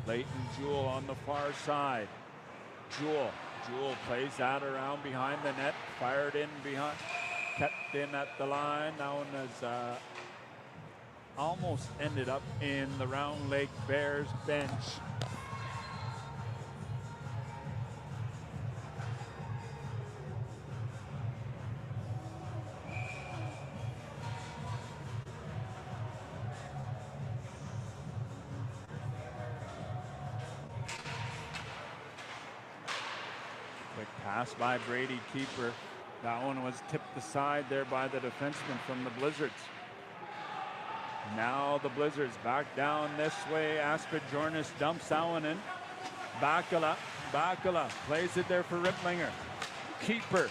Leighton Jewell on the far side. Jewell plays that around behind the net, fired in behind. Kept in at the line. That one has almost ended up in the Roundlake Bears bench. Quick pass by Brady Keeper. That one was tipped aside there by the defenseman from the Blizzards. Now the Blizzards back down this way. Aspen-Jornis dumps that one in. Bakula plays it there for Ripplinger. Keeper's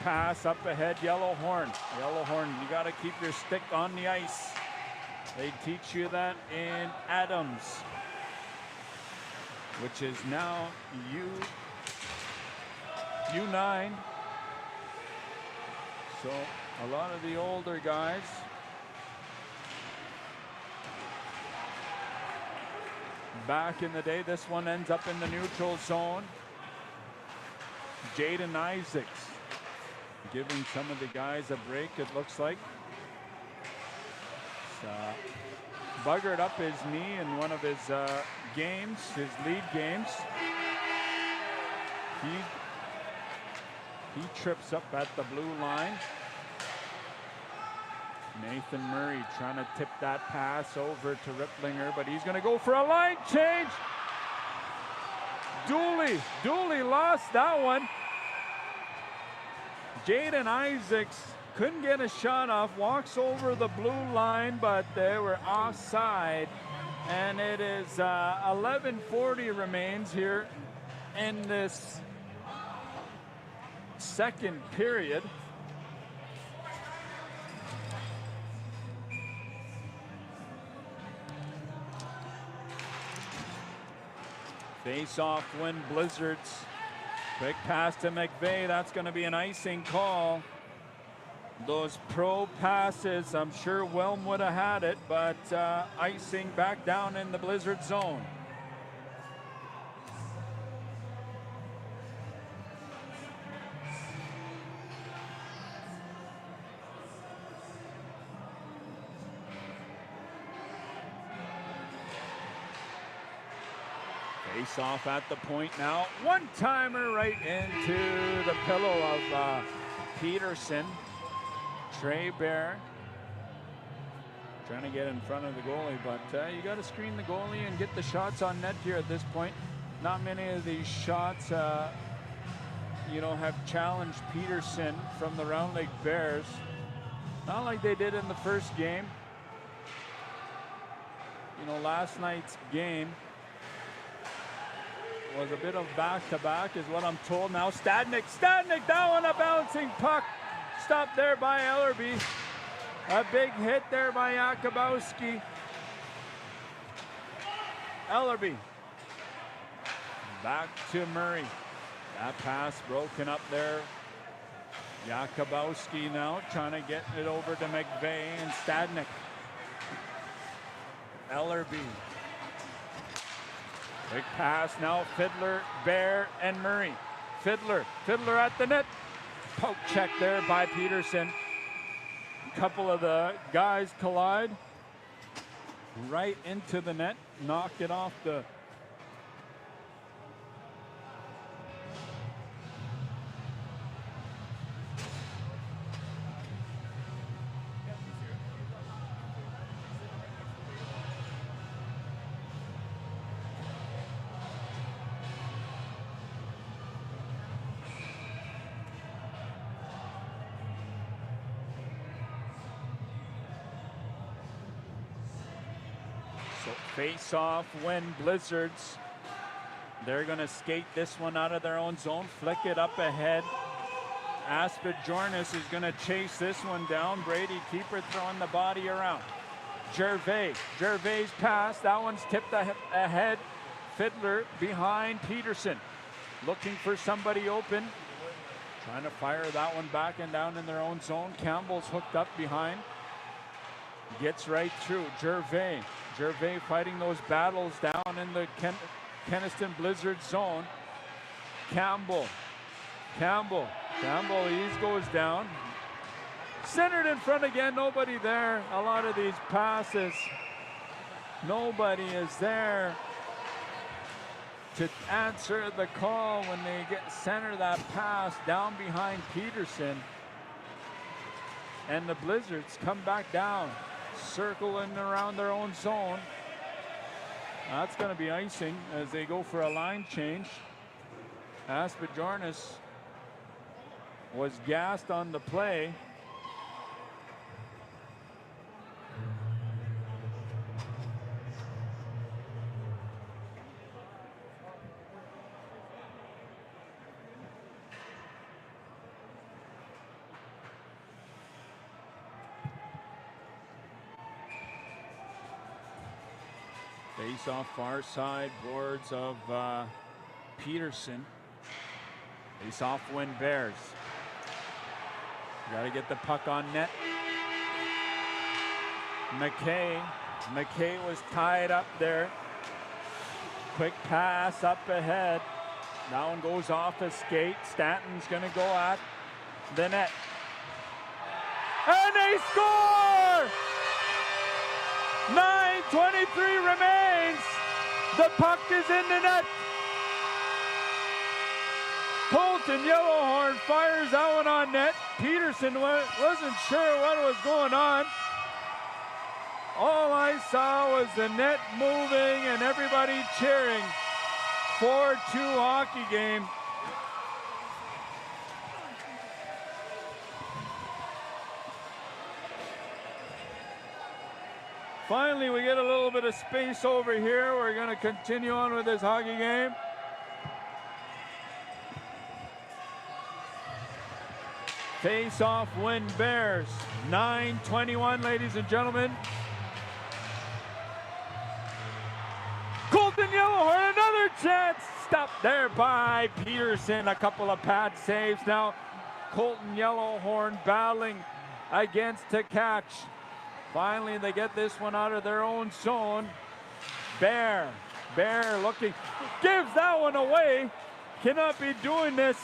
pass up ahead, Yellowhorn. You got to keep your stick on the ice. They teach you that in Adams, which is now U9. So a lot of the older guys back in the day. This one ends up in the neutral zone. Jaden Isaacs giving some of the guys a break, it looks like. Buggered up his knee in one of his games, his lead games. He trips up at the blue line. Nathan Murray trying to tip that pass over to Ripplinger, but he's going to go for a line change. Dooley lost that one. Jaden Isaacs couldn't get a shot off, walks over the blue line, but they were offside. And it is 11:40 remains here in this second period. Face-off win Blizzards. Quick pass to McVeigh. That's going to be an icing call. Those pro passes, I'm sure Wilm would have had it, but icing back down in the Blizzard zone. Face off at the point now. One-timer right into the pillow of Peterson. Trey Bear trying to get in front of the goalie, but you got to screen the goalie and get the shots on net here at this point. Not many of these shots, have challenged Peterson from the Roundlake Bears. Not like they did in the first game. You know, last night's game was a bit of back-to-back is what I'm told now. Stadnik, that one a bouncing puck. Stopped there by Ellerby. A big hit there by Jakubowski. Ellerby. Back to Murray. That pass broken up there. Jakubowski now trying to get it over to McVeigh and Stadnik. Ellerby. Big pass now, Fiddler, Bear, and Murray. Fiddler at the net. Poke check there by Peterson. A couple of the guys collide. Right into the net, knocked it off the face-off win Blizzards. They're going to skate this one out of their own zone, flick it up ahead. Aspidjornis is going to chase this one down. Brady Keeper throwing the body around. Gervais pass. That one's tipped ahead. Fiddler behind Peterson. Looking for somebody open. Trying to fire that one back and down in their own zone. Campbell's hooked up behind. Gets right through. Gervais fighting those battles down in the Kenaston Blizzard zone. Campbell, he goes down. Centered in front again, nobody there. A lot of these passes, nobody is there to answer the call when they center that pass down behind Peterson. And the Blizzards come back down. Circling around their own zone. That's going to be icing as they go for a line change. Aspidjornis was gassed on the play. Face off far side, boards of Peterson. Face off win Bears. Got to get the puck on net. McKay was tied up there. Quick pass up ahead. That one goes off a skate. Stanton's going to go at the net. And they score! 9:23 remains. The puck is in the net. Colton Yellowhorn fires that one on net. Peterson wasn't sure what was going on. All I saw was the net moving and everybody cheering. 4-2 hockey game. Finally, we get a little bit of space over here. We're going to continue on with this hockey game. Face-off win Bears. 9:21, ladies and gentlemen. Colton Yellowhorn, another chance. Stopped there by Peterson. A couple of pad saves now. Colton Yellowhorn battling against to catch. Finally, they get this one out of their own zone. Bear looking, gives that one away. Cannot be doing this.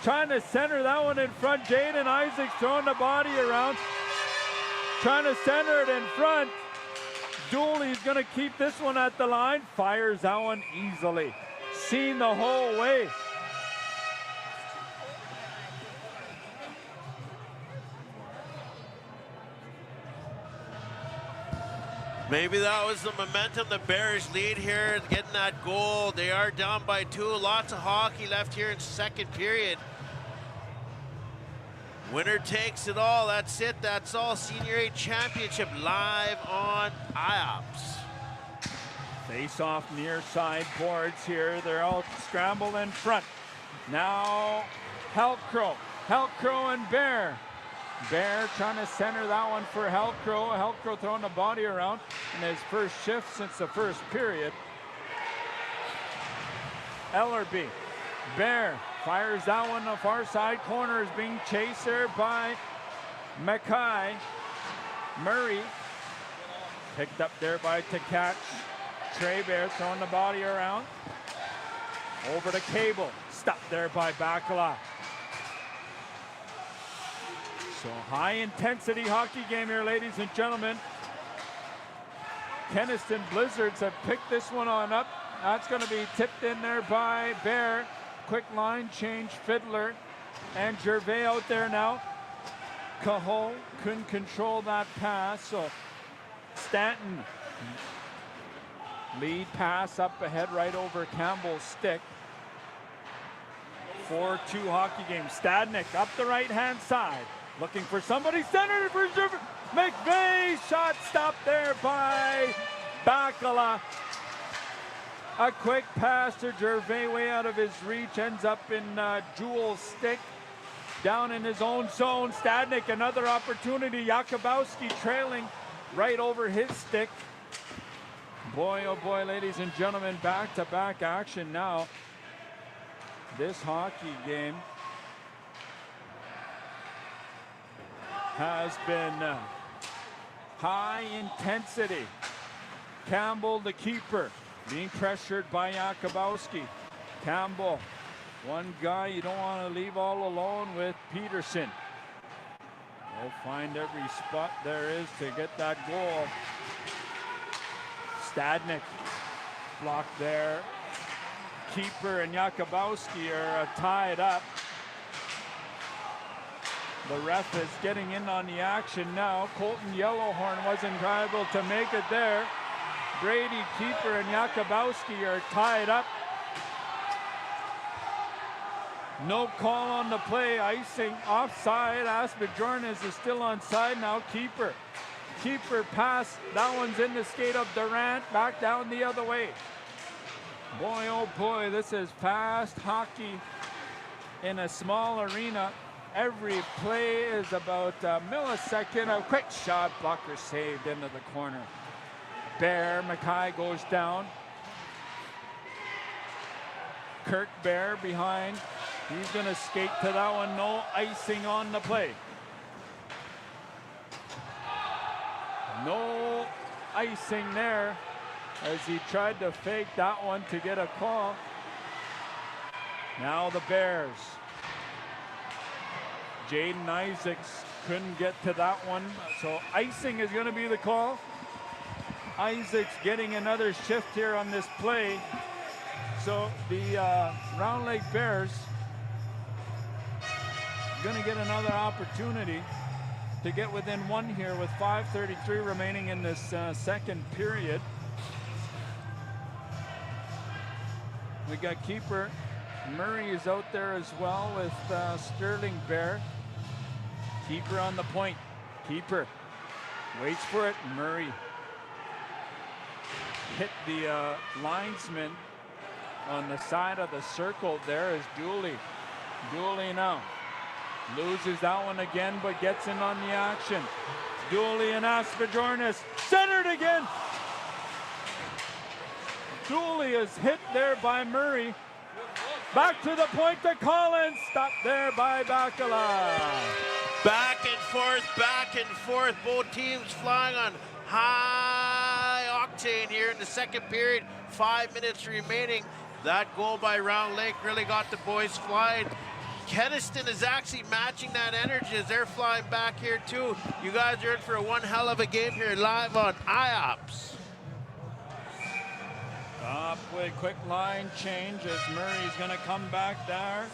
Trying to center that one in front. Jaden Isaacs throwing the body around. Trying to center it in front. Dooley's going to keep this one at the line. Fires that one easily. Seen the whole way. Maybe that was the momentum the Bears lead here, getting that goal. They are down by 2. Lots of hockey left here in second period. Winner takes it all. That's it. That's all. Senior A Championship live on IOPS. Face off near side boards here. They're all scrambled in front. Now Helcrow and Bear. Bear trying to center that one for Helcrow. Helcrow throwing the body around in his first shift since the first period. Ellerby. Bear fires that one. The far side corner is being chased there by Mackay. Murray picked up there by Tkach. Trey Bear throwing the body around. Over to Cable. Stopped there by Bacala. So high intensity hockey game here, ladies and gentlemen. Kenaston Blizzards have picked this one on up. That's going to be tipped in there by Bear. Quick line change, Fiddler and Gervais out there now. Cahoe couldn't control that pass, so Stanton. Lead pass up ahead right over Campbell's stick. 4-2 hockey game. Stadnik up the right-hand side. Looking for somebody centered for McVeigh. Shot stopped there by Bacala. A quick pass to Gervais way out of his reach. Ends up in Jewel's stick. Down in his own zone. Stadnik another opportunity. Jakubowski trailing right over his stick. Boy, oh boy, ladies and gentlemen, back-to-back action now. This hockey game has been high intensity. Campbell, the keeper, being pressured by Jakubowski. Campbell, one guy you don't want to leave all alone with, Peterson. He'll find every spot there is to get that goal. Stadnik blocked there. Keeper and Jakubowski are tied up. The ref is getting in on the action now. Colton Yellowhorn wasn't able to make it there. Brady, Keeper, and Jakubowski are tied up. No call on the play. Icing offside. Asbjornis is still onside now. Keeper pass. That one's in the skate of Durant. Back down the other way. Boy, oh boy, this is fast hockey in a small arena. Every play is about a millisecond. A quick shot. Blocker saved into the corner. Bear, Mackay goes down. Kirk Bear behind. He's going to skate to that one. No icing on the play. No icing there as he tried to fake that one to get a call. Now the Bears. Jaden Isaacs couldn't get to that one, so icing is going to be the call. Isaacs getting another shift here on this play. So the Roundlake Bears going to get another opportunity to get within one here with 5:33 remaining in this second period. We got keeper Murray is out there as well with Sterling Bear. Keeper on the point. Keeper waits for it. Murray hit the linesman on the side of the circle. There is Dooley. Dooley now loses that one again, but gets in on the action. Dooley and Asbjornis centered again. Dooley is hit there by Murray. Back to the point to Collins. Stopped there by Bacala. Back and forth. Both teams flying on high octane here in the second period. 5 minutes remaining. That goal by Roundlake really got the boys flying. Kenaston is actually matching that energy as they're flying back here too. You guys are in for one hell of a game here live on IOPS. Up with quick line change as Murray's going to come back there.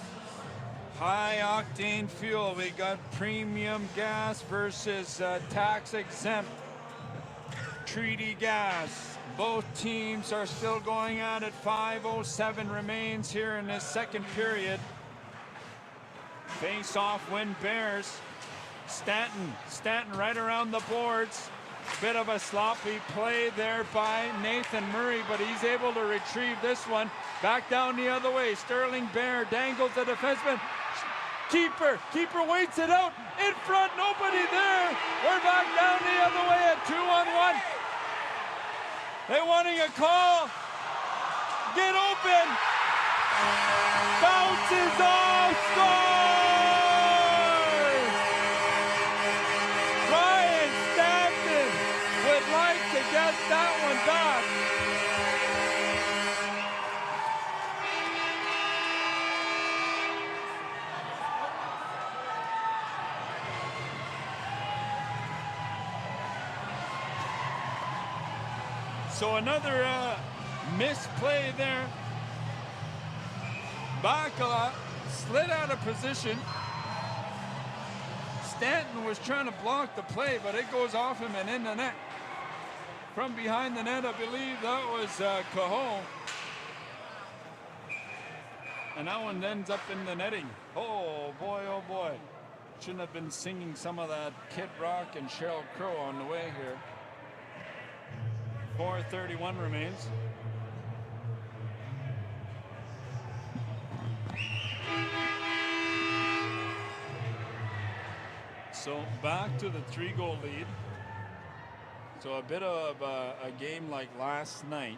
High octane fuel. We got premium gas versus tax exempt treaty gas. Both teams are still going at it. 5:07 remains here in this second period. Face off win Bears. Stanton right around the boards. Bit of a sloppy play there by Nathan Murray, but he's able to retrieve this one. Back down the other way. Sterling Bear dangles the defenseman. Keeper waits it out. In front, nobody there. We're back down the other way at 2-on-1. They wanting a call. Get open. Bounces off. Scores! Ryan Stanton would like to get that one back. So another misplay there. Bakala slid out of position. Stanton was trying to block the play, but it goes off him and in the net. From behind the net, I believe that was Cajon. And that one ends up in the netting. Oh boy, oh boy. Shouldn't have been singing some of that Kid Rock and Sheryl Crow on the way here. 4:31 remains. So back to the 3-goal lead. So a bit of a game like last night.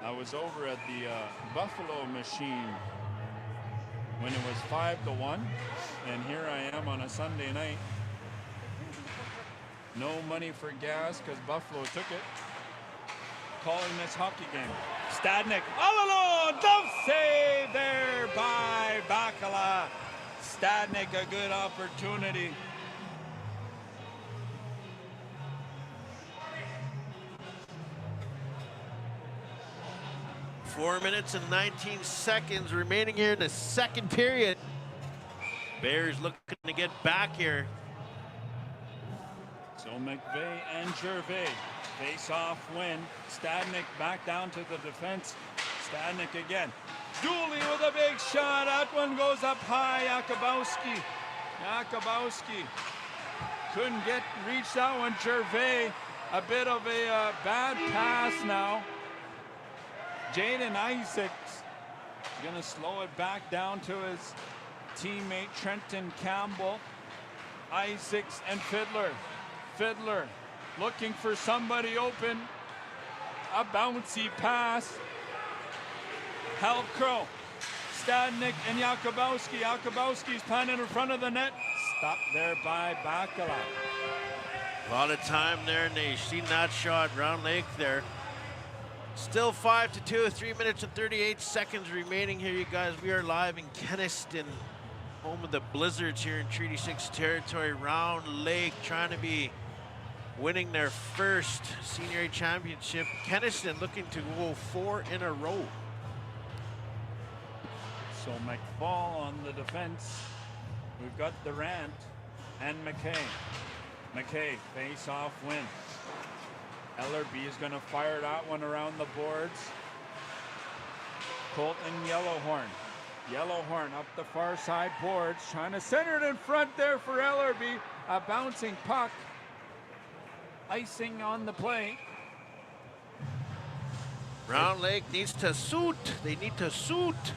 I was over at the Buffalo Machine when it was 5-1, and here I am on a Sunday night. No money for gas because Buffalo took it. Calling this hockey game. Stadnik all alone. Tough save there by Bakala. Stadnik, a good opportunity. Four minutes and 19 seconds remaining here in the second period. Bears looking to get back here. So McVeigh and Gervais face off win. Stadnik back down to the defense. Stadnik again. Dooley with a big shot. That one goes up high. Jakubowski couldn't reach that one. Gervais, a bit of a bad pass now. Jaden Isaacs gonna slow it back down to his teammate Trenton Campbell. Isaacs and Fiddler looking for somebody open. A bouncy pass. Halcrow, Stadnik and Jakubowski. Jakubowski's planted in front of the net. Stopped there by Bakala. A lot of time there, and they seen that shot. Roundlake there. Still 5-2, 3 minutes and 38 seconds remaining here, you guys. We are live in Kenaston, home of the Blizzards here in Treaty 6 territory. Roundlake trying to be winning their first Senior A championship. Kenaston looking to go 4 in a row. So McFall on the defense. We've got Durant and McKay. McKay, face-off win. Ellerby is going to fire that one around the boards. Colton Yellowhorn up the far side boards, trying to center it in front there for Ellerby. A bouncing puck. Icing on the play. Roundlake needs to suit. They need to suit.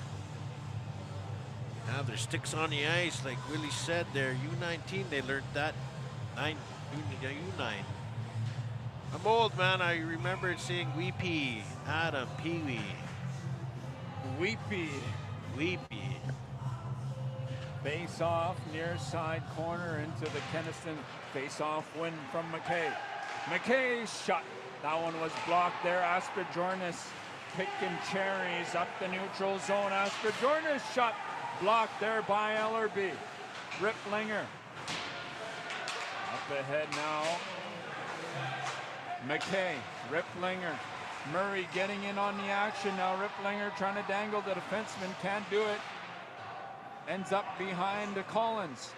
Have their sticks on the ice, like Willie said there. U19, they learned that. U9. I'm old, man. I remember seeing Weepy, Adam, Pee-wee. Weepy. Face off near side corner into the Kenaston. Face off win from McKay. McKay's shot. That one was blocked there. Asperjornis picking cherries up the neutral zone. Asperjornis shot blocked there by Ellerby. Riplinger. Up ahead now. McKay, Riplinger, Murray getting in on the action now. Riplinger trying to dangle the defenseman, can't do it. Ends up behind to Collins.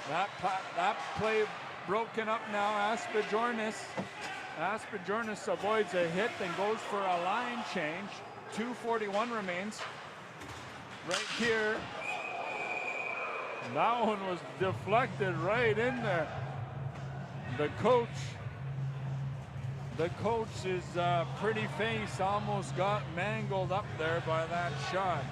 That play broken up now. Asperjornis avoids a hit and goes for a line change. 2:41 remains. Right here. That one was deflected right in there. The coach's pretty face almost got mangled up there by that shot.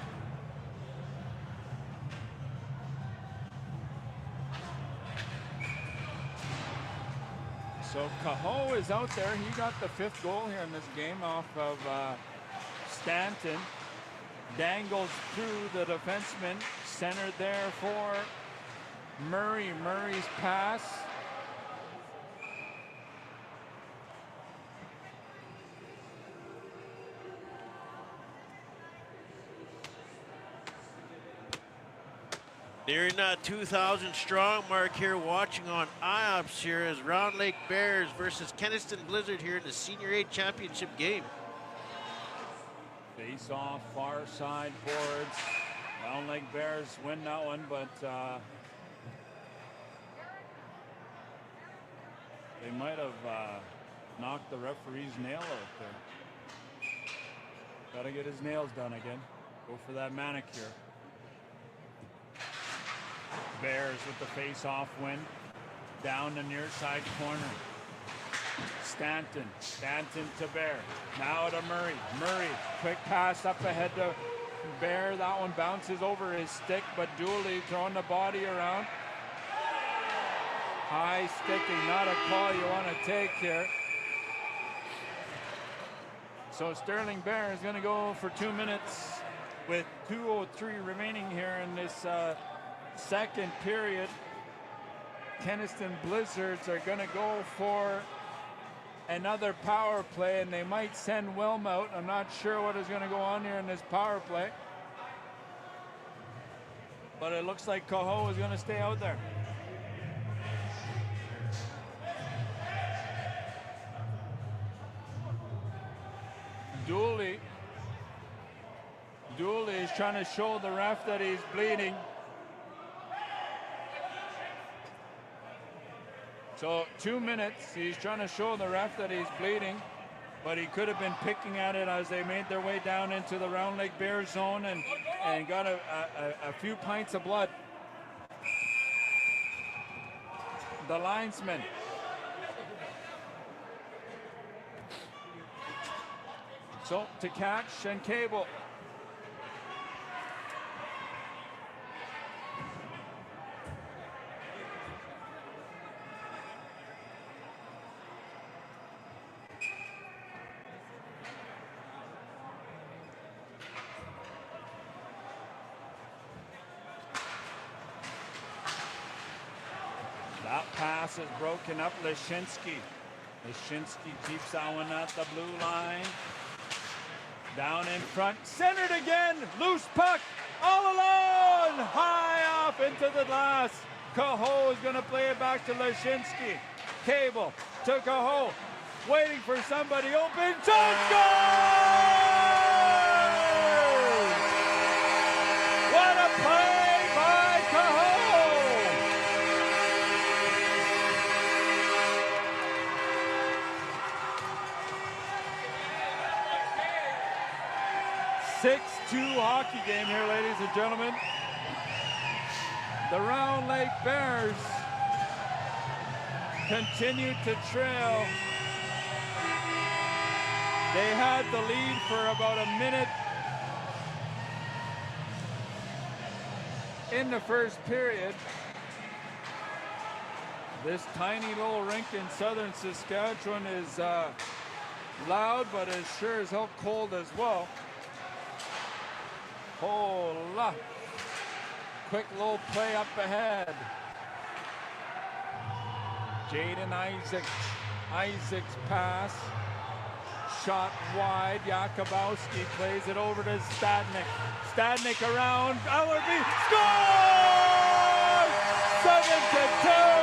So Cahoe is out there. He got the 5th goal here in this game off of Stanton. Dangles through the defenseman. Centered there for Murray. Murray's pass. Nearing that 2,000 strong mark here, watching on IOPS here as Roundlake Bears versus Kenaston Blizzard here in the Senior A Championship game. Face off, far side boards. Roundlake Bears win that one, but they might have knocked the referee's nail out there. Gotta get his nails done again. Go for that manicure. Bears with the face-off win. Down the near side corner. Stanton to Bear. Now to Murray. Murray, quick pass up ahead to Bear. That one bounces over his stick, but Dooley throwing the body around. High sticking, not a call you want to take here. So Sterling Bear is going to go for 2 minutes with 2:03 remaining here in this second period. Kenaston Blizzards are going to go for another power play, and they might send Wilm out. I'm not sure what is going to go on here in this power play, but it looks like Cahoe is going to stay out there. Dooley is trying to show the ref that he's bleeding. So 2 minutes, he's trying to show the ref that he's bleeding, but he could have been picking at it as they made their way down into the Roundlake Bears zone and got a few pints of blood. The linesman. So to catch and Cable. That pass is broken up. Leshinsky keeps that one at the blue line. Down in front, centered again, loose puck, all alone, high off into the glass. Cahoe is going to play it back to Leshinsky. Cable to Cahoe, waiting for somebody open, shot, goal! What a play by Cahoe! 6-2 hockey game here, ladies and gentlemen. The Roundlake Bears continue to trail. They had the lead for about a minute in the first period. This tiny little rink in southern Saskatchewan is loud, but is sure as hell cold as well. Hola. Quick little play up ahead. Jaden Isaac's pass. Shot wide. Jakubowski plays it over to Stadnik. Stadnik around. Ellerby scores! 7-2.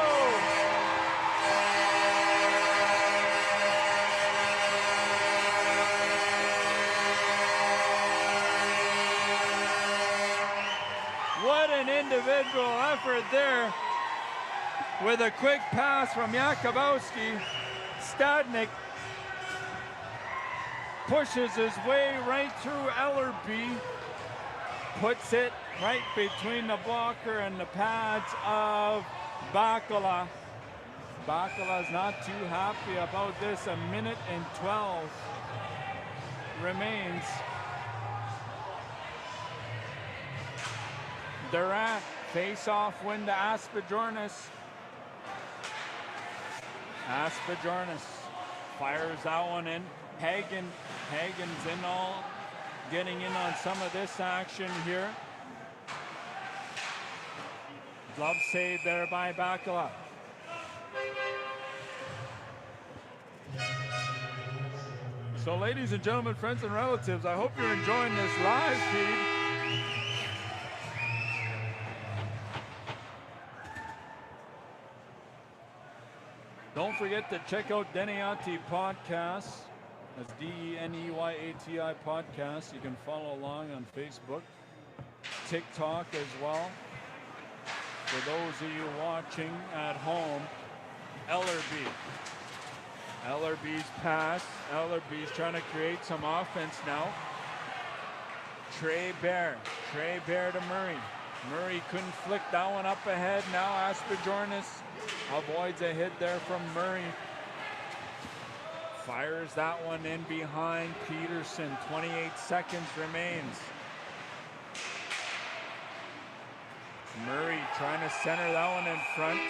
What an individual effort there with a quick pass from Jakubowski. Stadnik pushes his way right through Ellerby puts it right between the blocker and the pads of Bakala. Bakala's not too happy about this. A minute and 12 remains. Durant, face-off win to Aspajornis. Aspajornis fires that one in. Hagen's in all, getting in on some of this action here. Glove save there by Bakala. So ladies and gentlemen, friends and relatives, I hope you're enjoying this live feed. Don't forget to check out Deniati Podcasts. That's DENEYATI Podcasts. You can follow along on Facebook, TikTok as well. For those of you watching at home, Ellerby's pass. Ellerby's trying to create some offense now. Trey Bear to Murray. Murray couldn't flick that one up ahead. Now Aspajornis avoids a hit there from Murray. Fires that one in behind Peterson. 28 seconds remains. Murray trying to center that one in front.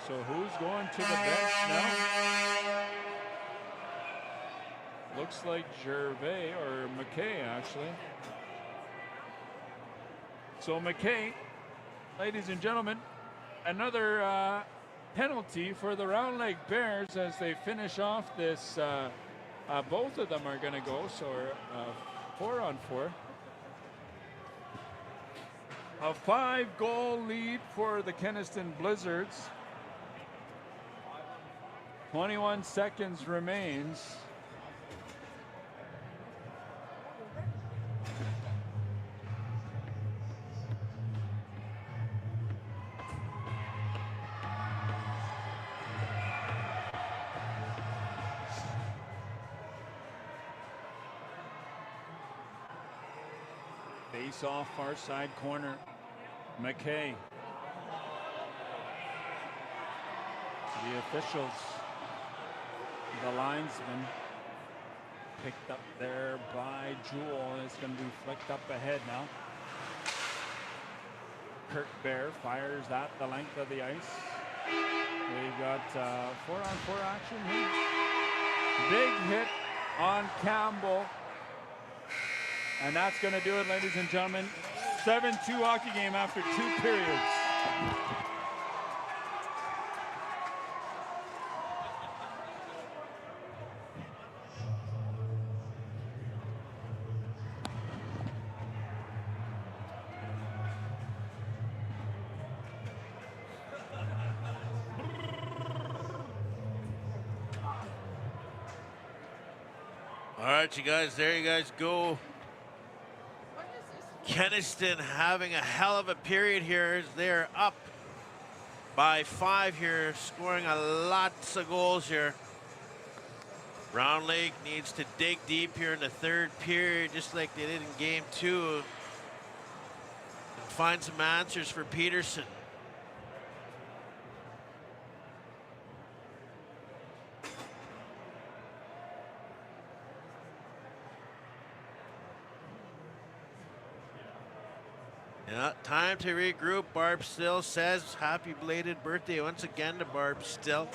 So who's going to the bench now? Looks like Gervais or McKay actually. So McKay, ladies and gentlemen, another penalty for the Roundlake Bears as they finish off this. Both of them are going to go, so 4-on-4. A 5-goal lead for the Kenaston Blizzards. 21 seconds remains. Face off far side corner. McKay. The officials. The linesman. Picked up there by Jewell. It's going to be flicked up ahead now. Kirk Bear fires that the length of the ice. We've got 4-on-4 action here. Big hit on Campbell. And that's going to do it, ladies and gentlemen. 7-2 hockey game after 2 periods. All right, you guys, there you guys go. Kenaston having a hell of a period here as they're up by 5 here, scoring a lots of goals here. Roundlake needs to dig deep here in the 3rd period, just like they did in game 2, and find some answers for Peterson. Yeah, time to regroup. Barb Still says happy belated birthday once again to Barb Still.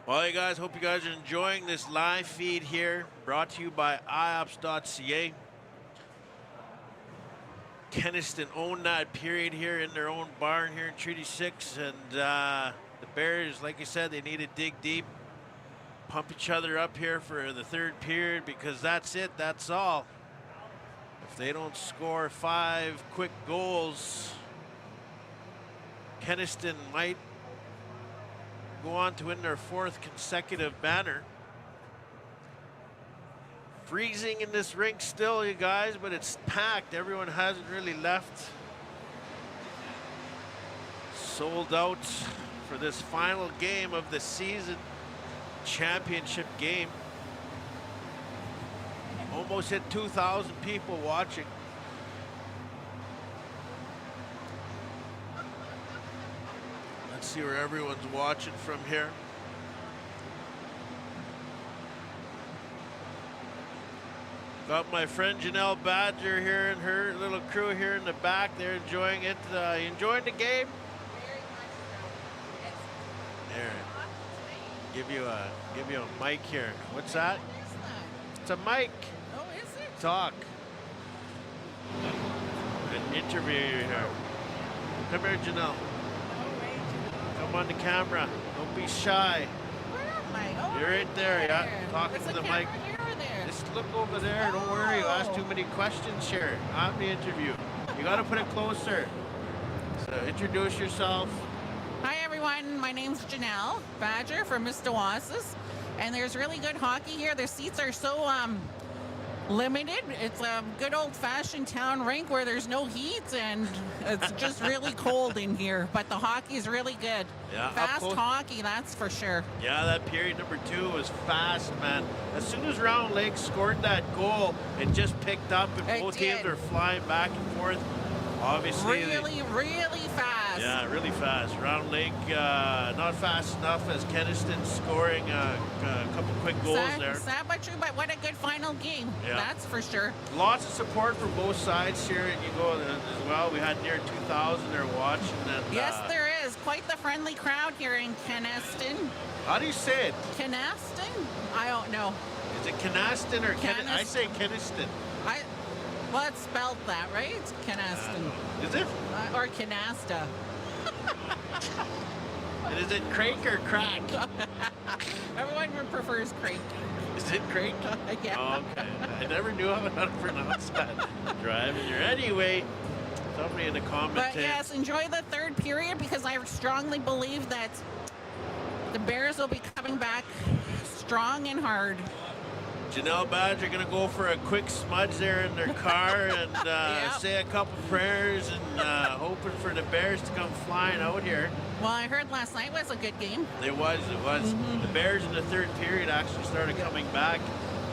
Well, you guys, hope you guys are enjoying this live feed here, brought to you by iops.ca. Kenaston owned that period here in their own barn here in Treaty 6, and the Bears, like I said, they need to dig deep. Pump each other up here for the 3rd period, because that's it, that's all. If they don't score 5 quick goals, Kenaston might go on to win their 4th consecutive banner. Freezing in this rink still, you guys, but it's packed. Everyone hasn't really left. Sold out for this final game of the season championship game. Almost hit 2,000 people watching. Let's see where everyone's watching from here. Got my friend Janelle Badger here and her little crew here in the back. They're enjoying it. You enjoying the game? There. Give you a mic here. What's that? It's a mic. Oh, is it? Talk. An interview here. Come here, Janelle. Come on the camera. Don't be shy. Where am I? Oh, You're right there, yeah. Talking Is to the camera mic. here or there? Just look over there. Don't worry. You ask too many questions here. I'm the interview. You got to put it closer. So introduce yourself. Hi, everyone. My name's Janelle Badger from Mr. Wasis, and there's really good hockey here. The seats are so limited. It's a good old-fashioned town rink where there's no heat, and it's just really cold in here. But the hockey's really good. Yeah, Fast hockey, that's for sure. Yeah, that period number 2 was fast, man. As soon as Roundlake scored that goal, it just picked up, and both teams are flying back and forth. Obviously, really fast. Yeah, really fast. Roundlake not fast enough as Kenaston scoring a couple quick goals there. Sad but true, but what a good final game. Yeah. That's for sure. Lots of support from both sides here, and you go as well. We had near 2,000 there watching. And, yes, there is. Quite the friendly crowd here in Kenaston. How do you say it? Kenaston? I don't know. Is it Kenaston or Kenaston? I say Kenaston. Well, it's spelled that, right? Kenaston. Is it? Or Kenasta. And is it Crake or Crack? Everyone prefers Crake. Is it Crake? Yeah. Oh, okay. I never knew how to pronounce that. Driving here. Anyway, somebody in the comments. But yes, enjoy the third period because I strongly believe that the Bears will be coming back strong and hard. Janelle Badger going to go for a quick smudge there in their car and say a couple prayers and hoping for the Bears to come flying out here. Well, I heard last night was a good game. It was. The Bears in the third period actually started coming back.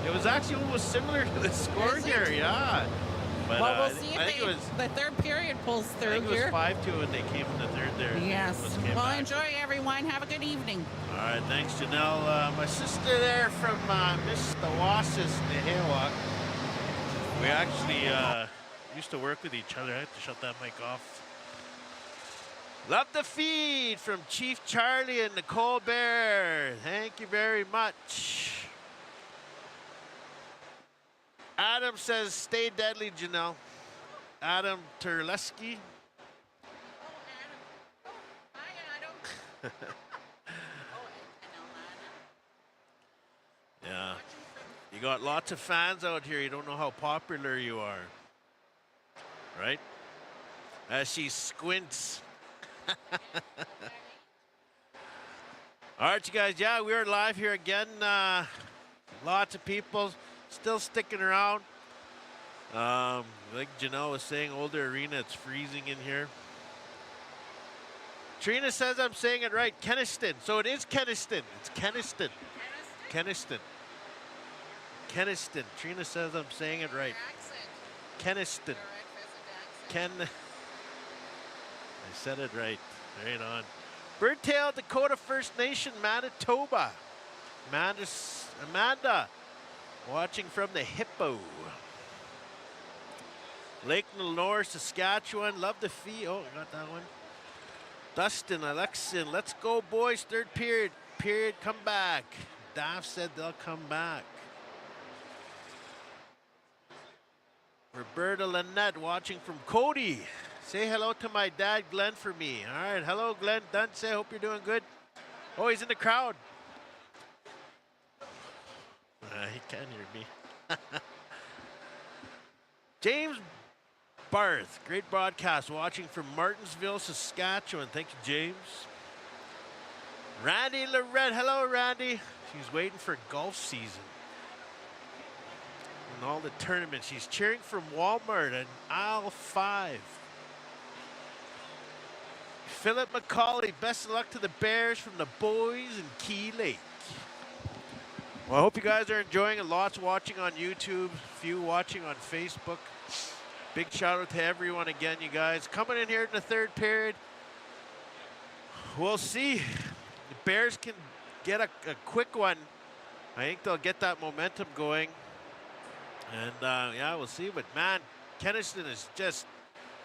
It was actually almost similar to the score here, yeah. But, well, we'll see if the third period pulls through I think here. it was 5-2 when they came in the third there. Yes. Well, enjoy everyone. Have a good evening. All right, thanks, Janelle. My sister there from Miss the Wasis, the Haywalk. We actually used to work with each other. I have to shut that mic off. Love the feed from Chief Charlie and Nicole Bear. Thank you very much. Adam says, stay deadly, Janelle. Adam Terleski. Yeah. You got lots of fans out here. You don't know how popular you are. Right? As she squints. All right, you guys. Yeah, we are live here again. Lots of people still sticking around. Like Janelle was saying, older arena, it's freezing in here. Trina says I'm saying it right. Kenaston. So it is Kenaston. It's Kenaston. Kenaston. Kenaston. Trina says I'm saying it right. Kenaston. I said it right. Right on. Birdtail, Dakota First Nation, Manitoba. Amanda. Watching from the Hippo. Lake Lenore, Saskatchewan. Love the fee. Oh, I got that one. Dustin, Alexin. Let's go, boys. Third period. Come back. Daff said they'll come back. Roberta Lynette watching from Cody. Say hello to my dad, Glenn, for me. All right. Hello, Glenn Dunce. Hope you're doing good. Oh, he's in the crowd. He can't hear me. James Barth, great broadcast, watching from Martinsville, Saskatchewan. Thank you, James. Randy Lorette, hello, Randy. She's waiting for golf season and all the tournaments. She's cheering from Walmart in aisle 5. Philip McCauley, best of luck to the Bears from the boys in Key Lake. Well, I hope you guys are enjoying it. Lots watching on YouTube, few watching on Facebook. Big shout out to everyone again, you guys. Coming in here in the third period. We'll see. The Bears can get a quick one. I think they'll get that momentum going. And yeah, we'll see. But man, Kenaston is just,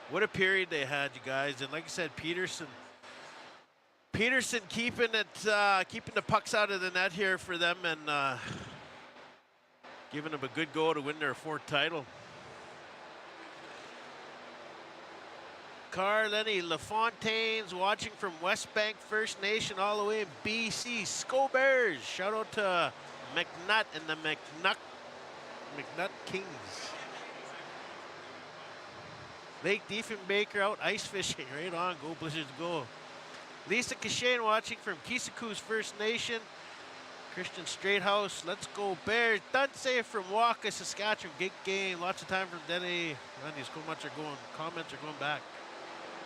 what a period they had, you guys. And like I said, Peterson keeping the pucks out of the net here for them and giving them a good go to win their fourth title. Carlenny LaFontaine's watching from West Bank First Nation all the way in BC. Sco Bears. Shout out to McNutt and the McNutt Kings. Lake Diefenbaker out ice fishing. Right on. Go Blizzards, go. Lisa Kashane watching from Kisiku's First Nation. Christian Straighthouse. Let's go Bears. Dunsey from Waka, Saskatchewan. Gig game. Lots of time from Denny. Man, these comments are going back.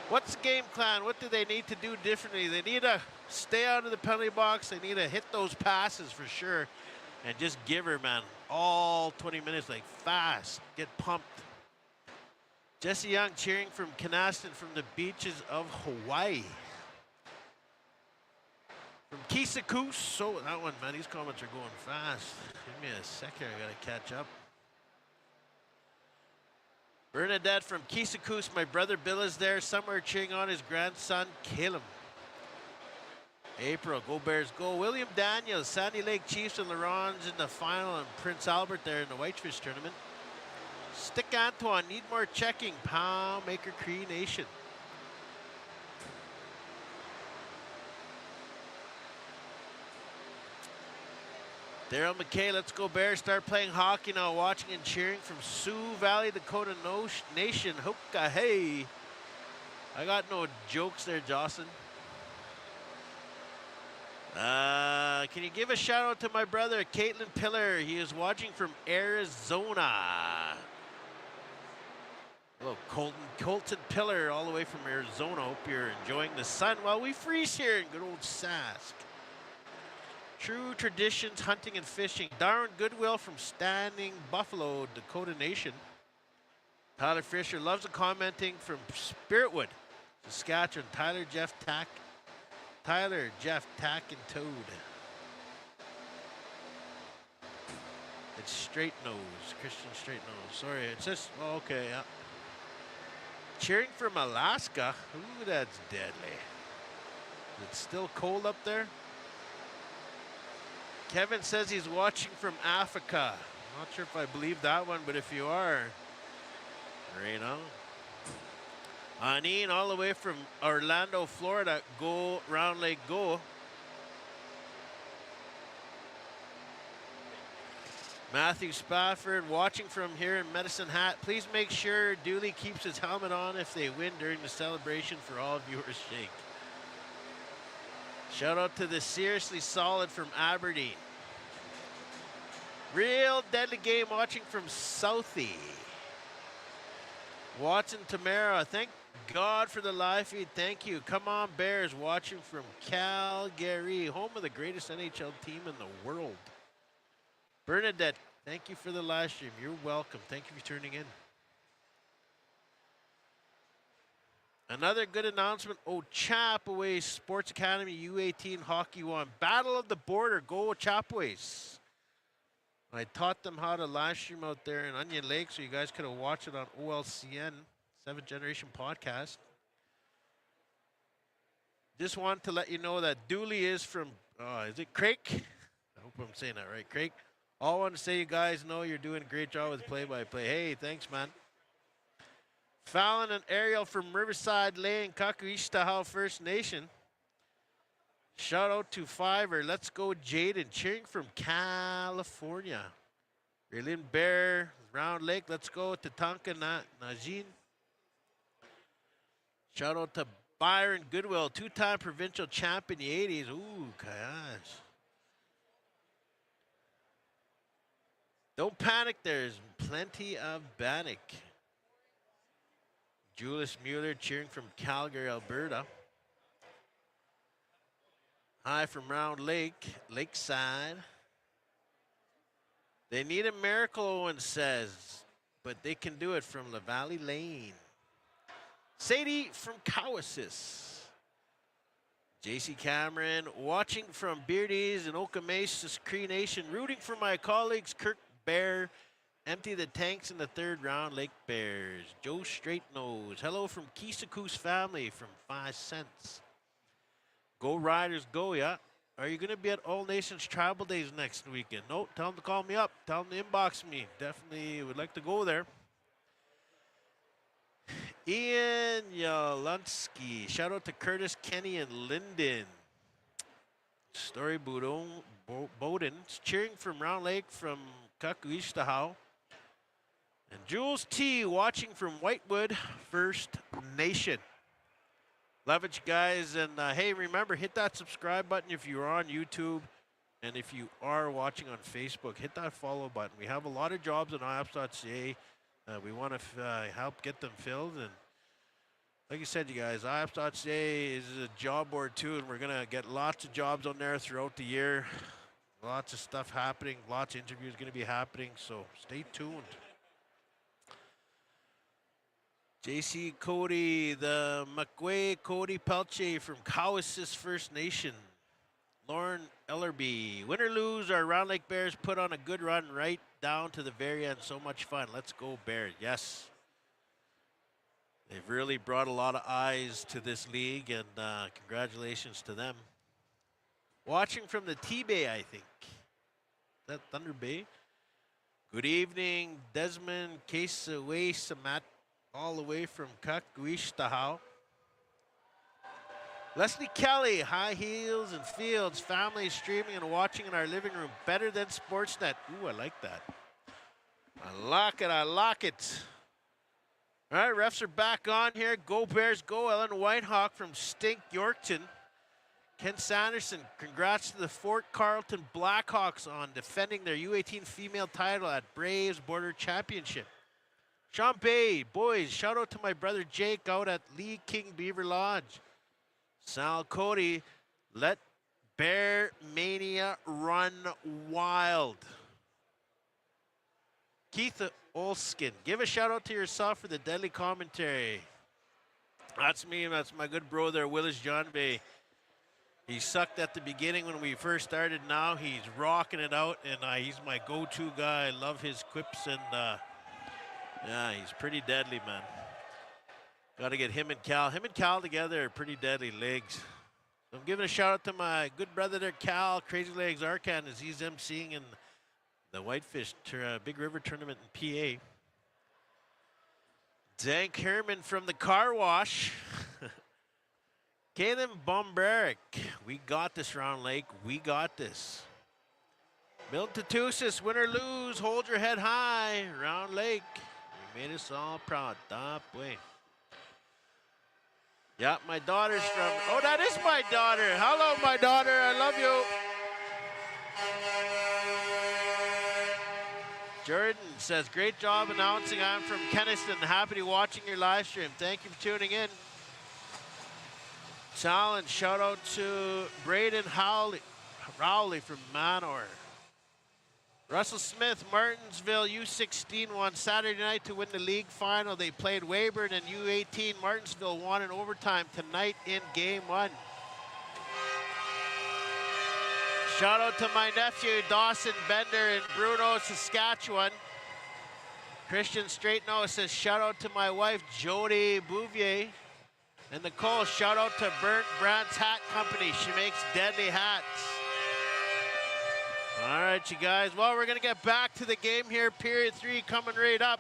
What's the game plan? What do they need to do differently? They need to stay out of the penalty box. They need to hit those passes for sure. And just give her, man, all 20 minutes, like fast. Get pumped. Jesse Young cheering from Kenaston from the beaches of Hawaii. From Kisiku's. So that one, man, these comments are going fast. Give me a sec here. I got to catch up. Bernadette from Kisiku's. My brother Bill is there somewhere cheering on his grandson, Caleb. April, go Bears, go. William Daniels, Sandy Lake Chiefs and Laurens in the final, and Prince Albert there in the Whitefish tournament. Stick Antoine, need more checking. Pow Maker Cree Nation. Daryl McKay, let's go Bears. Start playing hockey now. Watching and cheering from Sioux Valley, Dakota Nation. Hookah, hey. I got no jokes there, Jocelyn. Can you give a shout out to my brother, Caitlin Pillar? He is watching from Arizona. Hello, Colton Pillar, all the way from Arizona. Hope you're enjoying the sun while we freeze here in good old Sask. True Traditions, Hunting and Fishing. Darren Goodwill from Standing Buffalo, Dakota Nation. Tyler Fisher loves the commenting from Spiritwood, Saskatchewan. Tyler, Jeff, Tack, and Toad. It's Straight Nose, Christian Straight Nose. Sorry, it's just, oh, okay, yeah. Cheering from Alaska. Ooh, that's deadly. It's still cold up there. Kevin says he's watching from Africa. Not sure if I believe that one, but if you are, right on. Anine all the way from Orlando, Florida. Go, Roundlake, go. Matthew Spafford watching from here in Medicine Hat. Please make sure Dooley keeps his helmet on if they win during the celebration for all viewers' sake. Shout out to the Seriously Solid from Aberdeen. Real deadly game watching from Southie. Watson Tamara, thank God for the live feed. Thank you. Come on Bears watching from Calgary, home of the greatest NHL team in the world. Bernadette, thank you for the live stream. You're welcome. Thank you for tuning in. Another good announcement. Chapaway Sports Academy U18 Hockey 1. Battle of the Border. Go Chapaways. I taught them how to live stream out there in Onion Lake, so you guys could have watched it on OLCN, 7th Generation Podcast. Just wanted to let you know that Dooley is from, is it Craig? I hope I'm saying that right, Craig. All I want to say, you guys know you're doing a great job with play-by-play. Hey, thanks, man. Fallon and Ariel from Riverside Lane, Kakuishtahau First Nation. Shout out to Fiverr. Let's go, Jaden, cheering from California. Raylene Bear, Round Lake. Let's go, Tatanka Najin. Shout out to Byron Goodwill, two-time provincial champ in the 80s. Ooh, gosh. Don't panic, there's plenty of bannock. Julius Mueller cheering from Calgary, Alberta. Hi from Roundlake, Lakeside. They need a miracle, Owen says, but they can do it from La Valley Lane. Sadie from Cowassis. JC Cameron, watching from Beardies and Okamesas Cree Nation, rooting for my colleagues Kirk Bear. Empty the tanks in the third round, Lake Bears. Joe Straight Nose. Hello from Kisakoos family from 5 cents. Go Riders, go, yeah. Are you going to be at All Nations Tribal Days next weekend? No, tell them to call me up. Tell them to inbox me. Definitely would like to go there. Ian Yalunsky. Shout out to Curtis, Kenny, and Lyndon. Story Bowden. Cheering from Round Lake from Kakuishtahau. And Jules T. watching from Whitewood First Nation. Love it, you guys. And hey, remember, hit that subscribe button if you're on YouTube. And if you are watching on Facebook, hit that follow button. We have a lot of jobs on IOPS.ca. We want to help get them filled. And like I said, you guys, IOPS.ca is a job board too. And we're going to get lots of jobs on there throughout the year. Lots of stuff happening. Lots of interviews going to be happening. So stay tuned. JC Cody, the McQuay Cody Pelche from Cowassis First Nation. Lauren Ellerby. Win or lose, our Round Lake Bears put on a good run right down to the very end. So much fun. Let's go Bears. Yes. They've really brought a lot of eyes to this league, and congratulations to them. Watching from the T-Bay, I think. Is that Thunder Bay? Good evening, Desmond Kesaway Samat. All the way from Kakuishtahau. Leslie Kelly, High Heels and Fields, family streaming and watching in our living room. Better than Sportsnet. Ooh, I like that. I like it, I like it. All right, refs are back on here. Go Bears, go. Ellen Whitehawk from Stink, Yorkton. Ken Sanderson, congrats to the Fort Carlton Blackhawks on defending their U18 female title at Braves Border Championship. Sean Bay, boys, shout out to my brother Jake out at Lee King Beaver Lodge. Sal Cody, let Bear Mania run wild. Keith Olskin, give a shout out to yourself for the deadly commentary. That's me, that's my good bro there, Willis John Bay. He sucked at the beginning when we first started. Now he's rocking it out, and he's my go-to guy. I love his quips and yeah, he's pretty deadly, man. Got to get him and Cal. Him and Cal together are pretty deadly legs. So I'm giving a shout out to my good brother there, Cal, Crazy Legs Arcan, as he's emceeing in the Whitefish Big River Tournament in PA. Zank Herman from the car wash. Kaden Bomberic. We got this, Round Lake. We got this. Milton Tatusis, win or lose, hold your head high. Round Lake. You made us all proud. That way. Yeah, my daughter's from. Oh, that is my daughter. Hello, my daughter. I love you. Jordan says, great job announcing. I'm from Kenaston. Happy to be watching your live stream. Thank you for tuning in. Challenge, shout out to Braden Rowley from Manor. Russell Smith, Martinsville U16 won Saturday night to win the league final. They played Weyburn and U18. Martinsville won in overtime tonight in game 1. Shout out to my nephew, Dawson Bender in Bruno, Saskatchewan. Christian Straightno says, shout out to my wife, Jody Bouvier. And Nicole, shout out to Burnt Brand's Hat Company. She makes deadly hats. All right, you guys. Well, we're going to get back to the game here. Period 3 coming right up.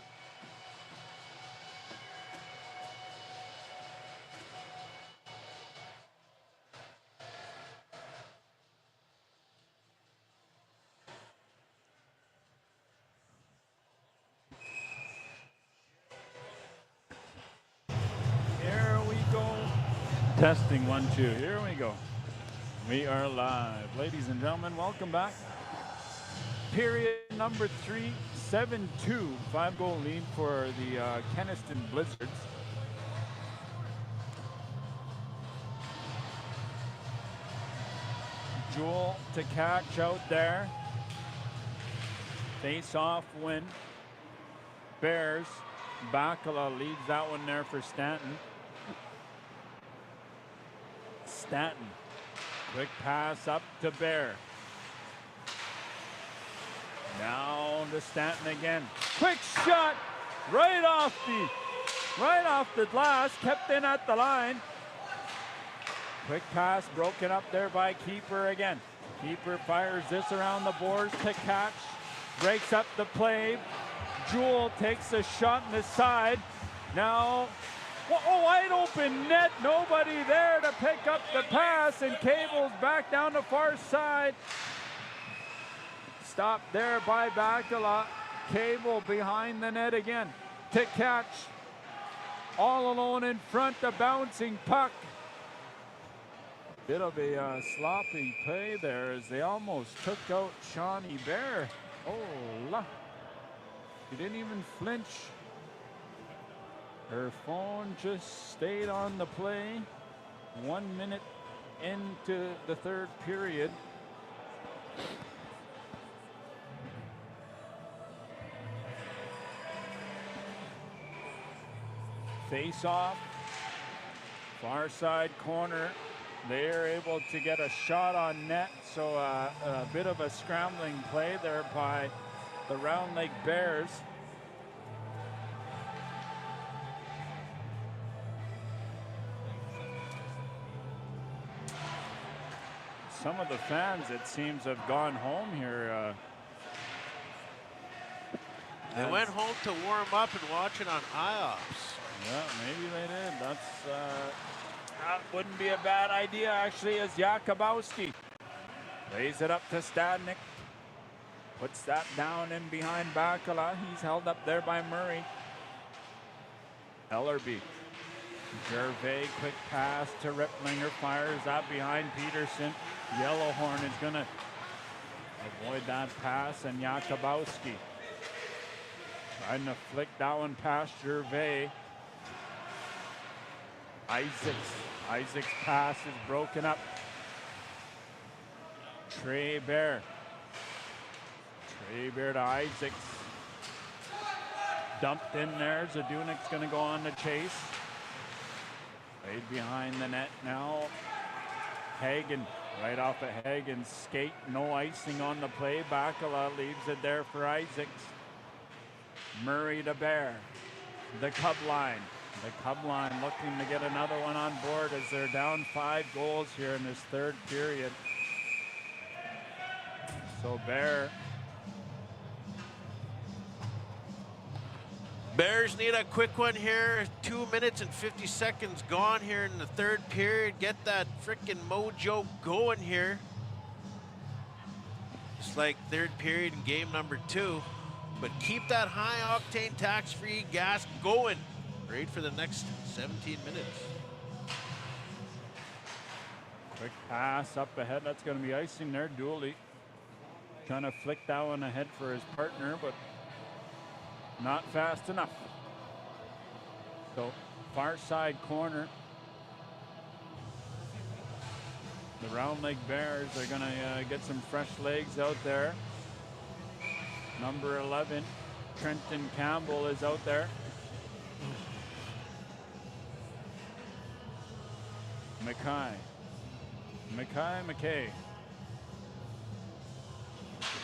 Here we go. Testing 1, 2. Here we go. We are live. Ladies and gentlemen, welcome back. Period number 3, 7-2. 5-goal lead for the Kenaston Blizzards. Jewel to catch out there. Face-off win. Bears. Bacala leads that one there for Stanton. Stanton. Quick pass up to Bear. Now to Stanton again. Quick shot right off the glass. Kept in at the line. Quick pass broken up there by Keeper again. Keeper fires this around the boards to catch. Breaks up the play. Jewel takes a shot in the side. Now, wide open net. Nobody there to pick up the pass, and Cable's back down the far side. Stopped there by Bacala. Cable behind the net again to catch. All alone in front, the bouncing puck. Bit of a sloppy play there as they almost took out Shawnee Bear. Oh, he didn't even flinch. Her phone just stayed on the play. 1 minute into the third period. Face off. Far side corner. They're able to get a shot on net, so a bit of a scrambling play there by the Roundlake Bears. Some of the fans, it seems, have gone home here. They went home to warm up and watch it on IOPS. Yeah, maybe they did. That wouldn't be a bad idea, actually, as Jakubowski lays it up to Stadnik. Puts that down in behind Bacala. He's held up there by Murray. Ellerby. Gervais, quick pass to Riplinger. Fires that behind Peterson. Yellowhorn is going to avoid that pass, and Jakubowski trying to flick that one past Gervais. Isaac's pass is broken up. Trey Bear to Isaacs. Dumped in there. Zadunik's going to go on the chase. Played behind the net now. Hagen, right off of Hagen's skate. No icing on the play. Bacala leaves it there for Isaacs. Murray to Bear. The Cub line. The Cub line looking to get another one on board as they're down 5 goals here in this third period. So Bears need a quick one here. 2 minutes and 50 seconds gone here in the third period. Get that freaking mojo going here. Just like third period in game number 2. But keep that high octane tax-free gas going. Great for the next 17 minutes. Quick pass up ahead. That's going to be icing there. Dooley trying to flick that one ahead for his partner, but not fast enough. So far side corner. The Roundlake Bears are going to get some fresh legs out there. Number 11, Trenton Campbell is out there. McKay.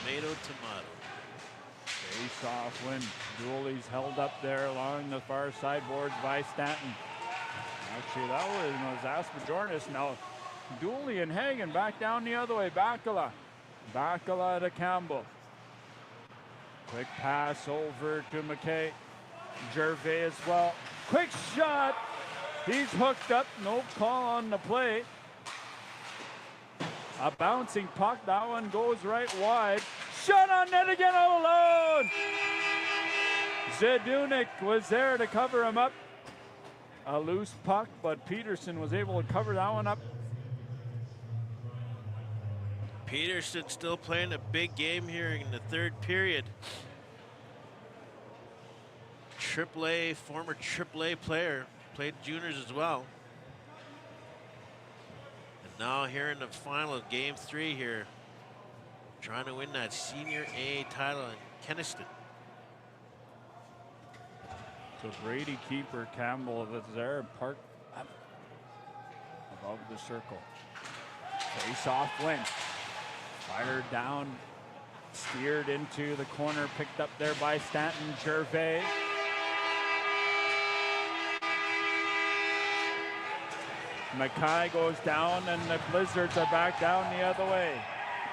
Tomato. Face off win. Dooley's held up there along the far sideboards by Stanton. Actually, that was Asperjornis. Now, Dooley and Hagen back down the other way. Bacala to Campbell. Quick pass over to McKay. Gervais as well. Quick shot. He's hooked up. No call on the play. A bouncing puck. That one goes right wide. Shot on net again all alone. Zadunik was there to cover him up. A loose puck, but Peterson was able to cover that one up. Peterson still playing a big game here in the third period. Former AAA player, played juniors as well. And Now here in the final of Game 3 here, trying to win that Senior A title in Kenaston. So Brady keeper Campbell is there, parked up above the circle. Face-off win. Fired down, steered into the corner, picked up there by Stanton Gervais. Mackay goes down and the Blizzards are back down the other way.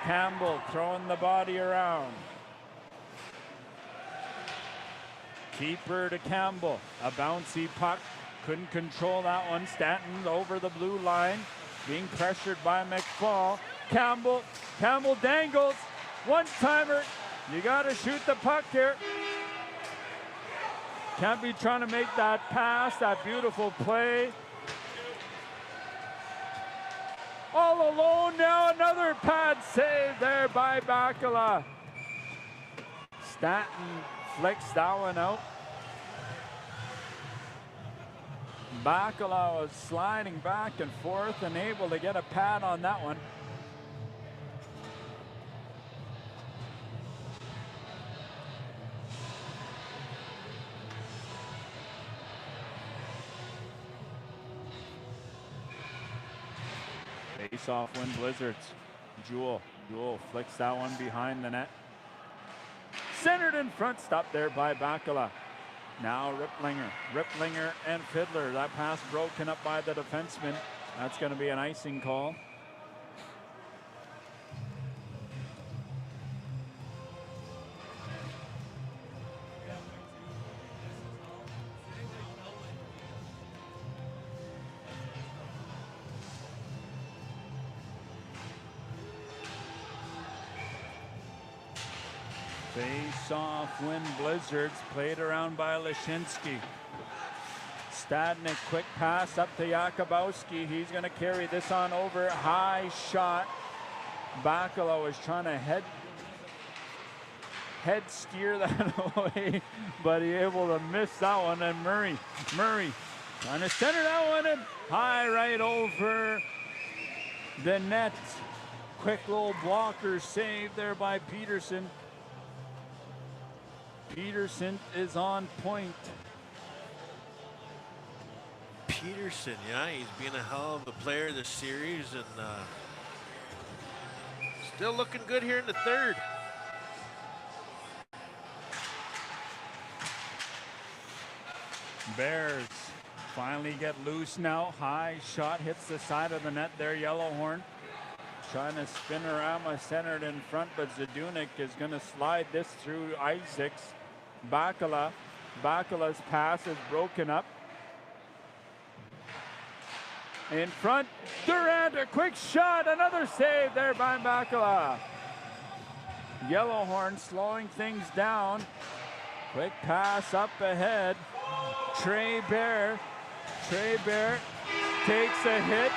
Campbell throwing the body around. Keeper to Campbell, a bouncy puck, couldn't control that one. Stanton over the blue line, being pressured by McFall. Campbell dangles, one-timer. You gotta shoot the puck here. Can't be trying to make that pass, that beautiful play. All alone now, another pad save there by Bakala. Stanton flicks that one out. Bakala was sliding back and forth and able to get a pad on that one. Face-off win Blizzards. Jewel flicks that one behind the net. Centered in front, stopped there by Bakala. Now Riplinger and Fiddler. That pass broken up by the defenseman. That's going to be an icing call. Face-off win Blizzards, played around by Lashinsky. Stadnik, quick pass up to Jakubowski. He's going to carry this on over. High shot. Bakala was trying to head steer that away, but he able to miss that one. And Murray trying to center that one in. High right over the net. Quick little blocker save there by Peterson. Peterson is on point. Peterson, yeah, he's been a hell of a player this series and still looking good here in the third. Bears finally get loose now. High shot hits the side of the net there. Yellowhorn trying to spin around, centered in front, but Zadunik is going to slide this through Isaacs. Bakala's pass is broken up. In front, Durant, a quick shot, another save there by Bakala. Yellowhorn slowing things down. Quick pass up ahead. Trey Bear takes a hit.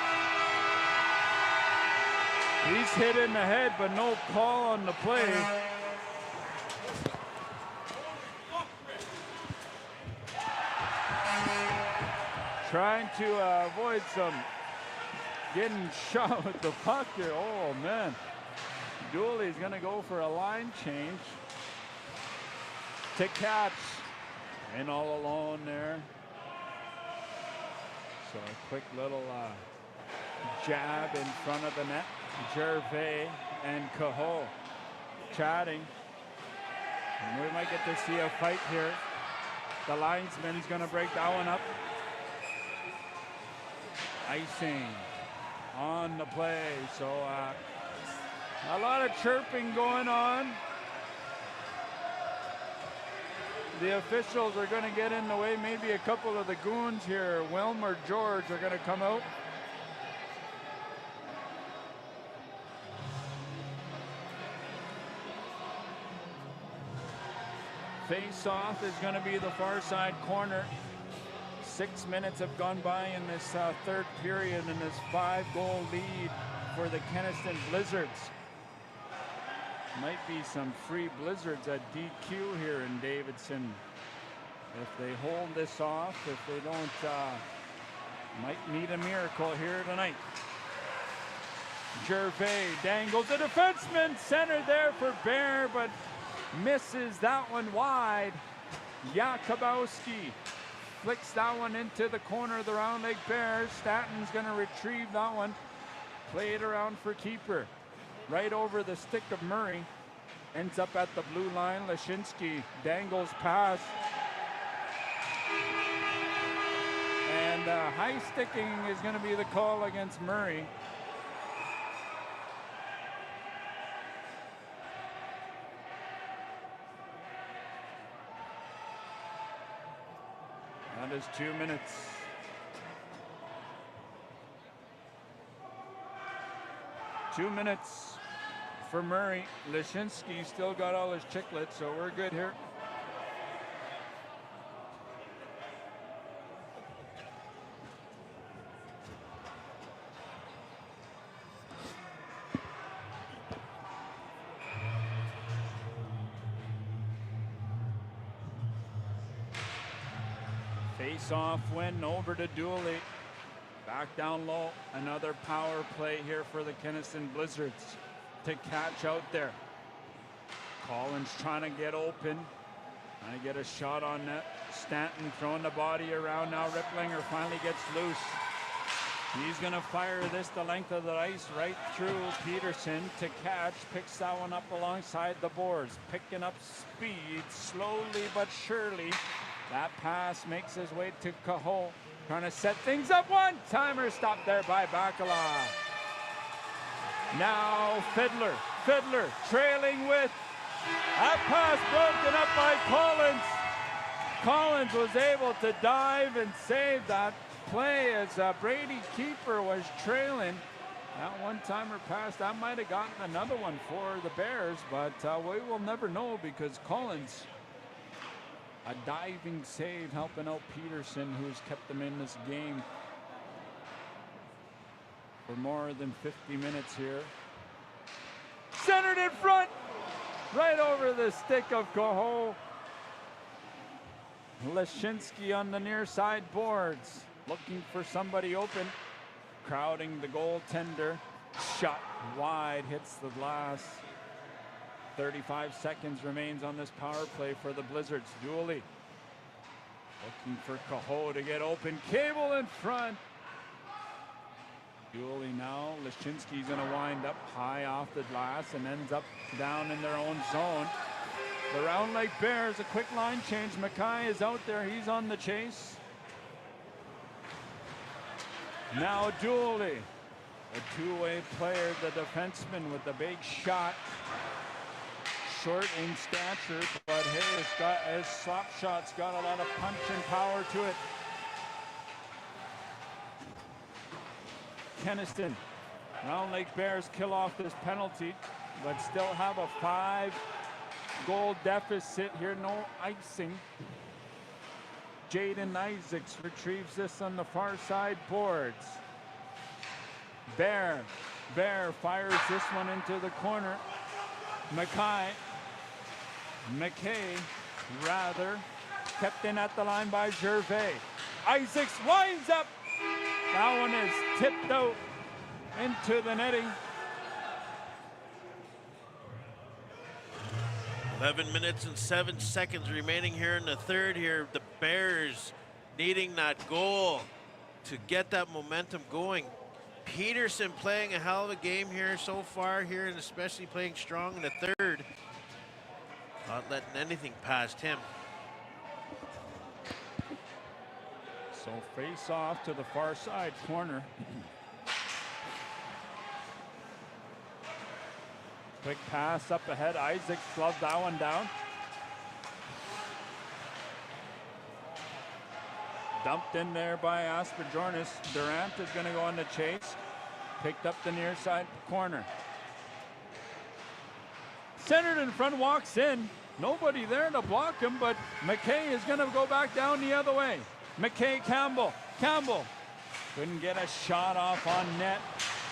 He's hit in the head, but no call on the play. Trying to avoid some getting shot with the puck here. Oh, man. Dooley's going to go for a line change to catch. And all alone there. So a quick little jab in front of the net. Gervais and Cahoe chatting. And we might get to see a fight here. The linesman's going to break that one up. Icing on the play. So a lot of chirping going on. The officials are going to get in the way. Maybe a couple of the goons here, Wilmer, George, are going to come out. Face-off is going to be the far side corner. 6 minutes have gone by in this third period in this 5-goal lead for the Kenaston Blizzards. Might be some free Blizzards at DQ here in Davidson. If they hold this off, if they don't, might need a miracle here tonight. Gervais dangles a defenseman, center there for Bear, but misses that one wide. Jakubowski flicks that one into the corner of the Roundlake Bears. Stanton's going to retrieve that one. Play it around for keeper. Right over the stick of Murray. Ends up at the blue line. Lashinsky dangles pass. And high sticking is going to be the call against Murray. That is 2 minutes. Two minutes for Murray. Lashinsky still got all his chiclets, so we're good here. Face-off win over to Dooley. Back down low. Another power play here for the Kenaston Blizzards to catch out there. Collins trying to get open. Trying to get a shot on net. Stanton throwing the body around now. Ripplinger finally gets loose. He's going to fire this the length of the ice right through Peterson to catch. Picks that one up alongside the boards. Picking up speed slowly but surely. That pass makes his way to Cahoe. Trying to set things up. One-timer stopped there by Bacala. Now Fiddler. Fiddler trailing with a pass broken up by Collins. Collins was able to dive and save that play as Brady Keeper was trailing. That one-timer pass, that might have gotten another one for the Bears, but we will never know because Collins, a diving save helping out Peterson, who's kept them in this game for more than 50 minutes here. Centered in front, right over the stick of Cahoe. Lashinsky on the near side boards, looking for somebody open. Crowding the goaltender. Shot wide, hits the glass. 35 seconds remains on this power play for the Blizzards. Dooley looking for Cahoe to get open. Cable in front. Dooley now. Lashinsky's going to wind up high off the glass and ends up down in their own zone. The Roundlake Bears, a quick line change. Mackay is out there. He's on the chase. Now Dooley, a two-way player, the defenseman with the big shot. Short in stature, but hey, his slap shot's got a lot of punch and power to it. Kenaston, Roundlake Bears kill off this penalty, but still have a 5-goal deficit here, no icing. Jaden Isaacs retrieves this on the far side boards. Bear fires this one into the corner. McKay, kept in at the line by Gervais. Isaacs winds up. That one is tipped out into the netting. 11 minutes and 7 seconds remaining here in the third here. The Bears needing that goal to get that momentum going. Peterson playing a hell of a game here so far here, and especially playing strong in the third. Not letting anything past him. So face off to the far side corner. Quick pass up ahead. Isaac gloved that one down. Dumped in there by Asperjornis. Durant is going to go on the chase. Picked up the near side corner. Centered in front, walks in. Nobody there to block him, but McKay is going to go back down the other way. McKay, Campbell couldn't get a shot off on net.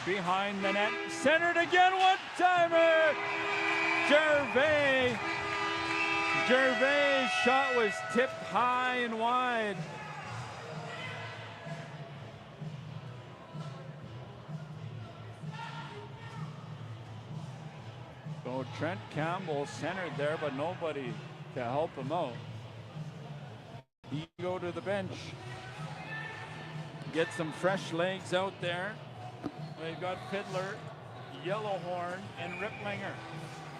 Behind the net, centered again, one-timer! Gervais' shot was tipped high and wide. Trent Campbell centered there, but nobody to help him out. He go to the bench. Get some fresh legs out there. We've got Fiddler, Yellowhorn, and Riplinger.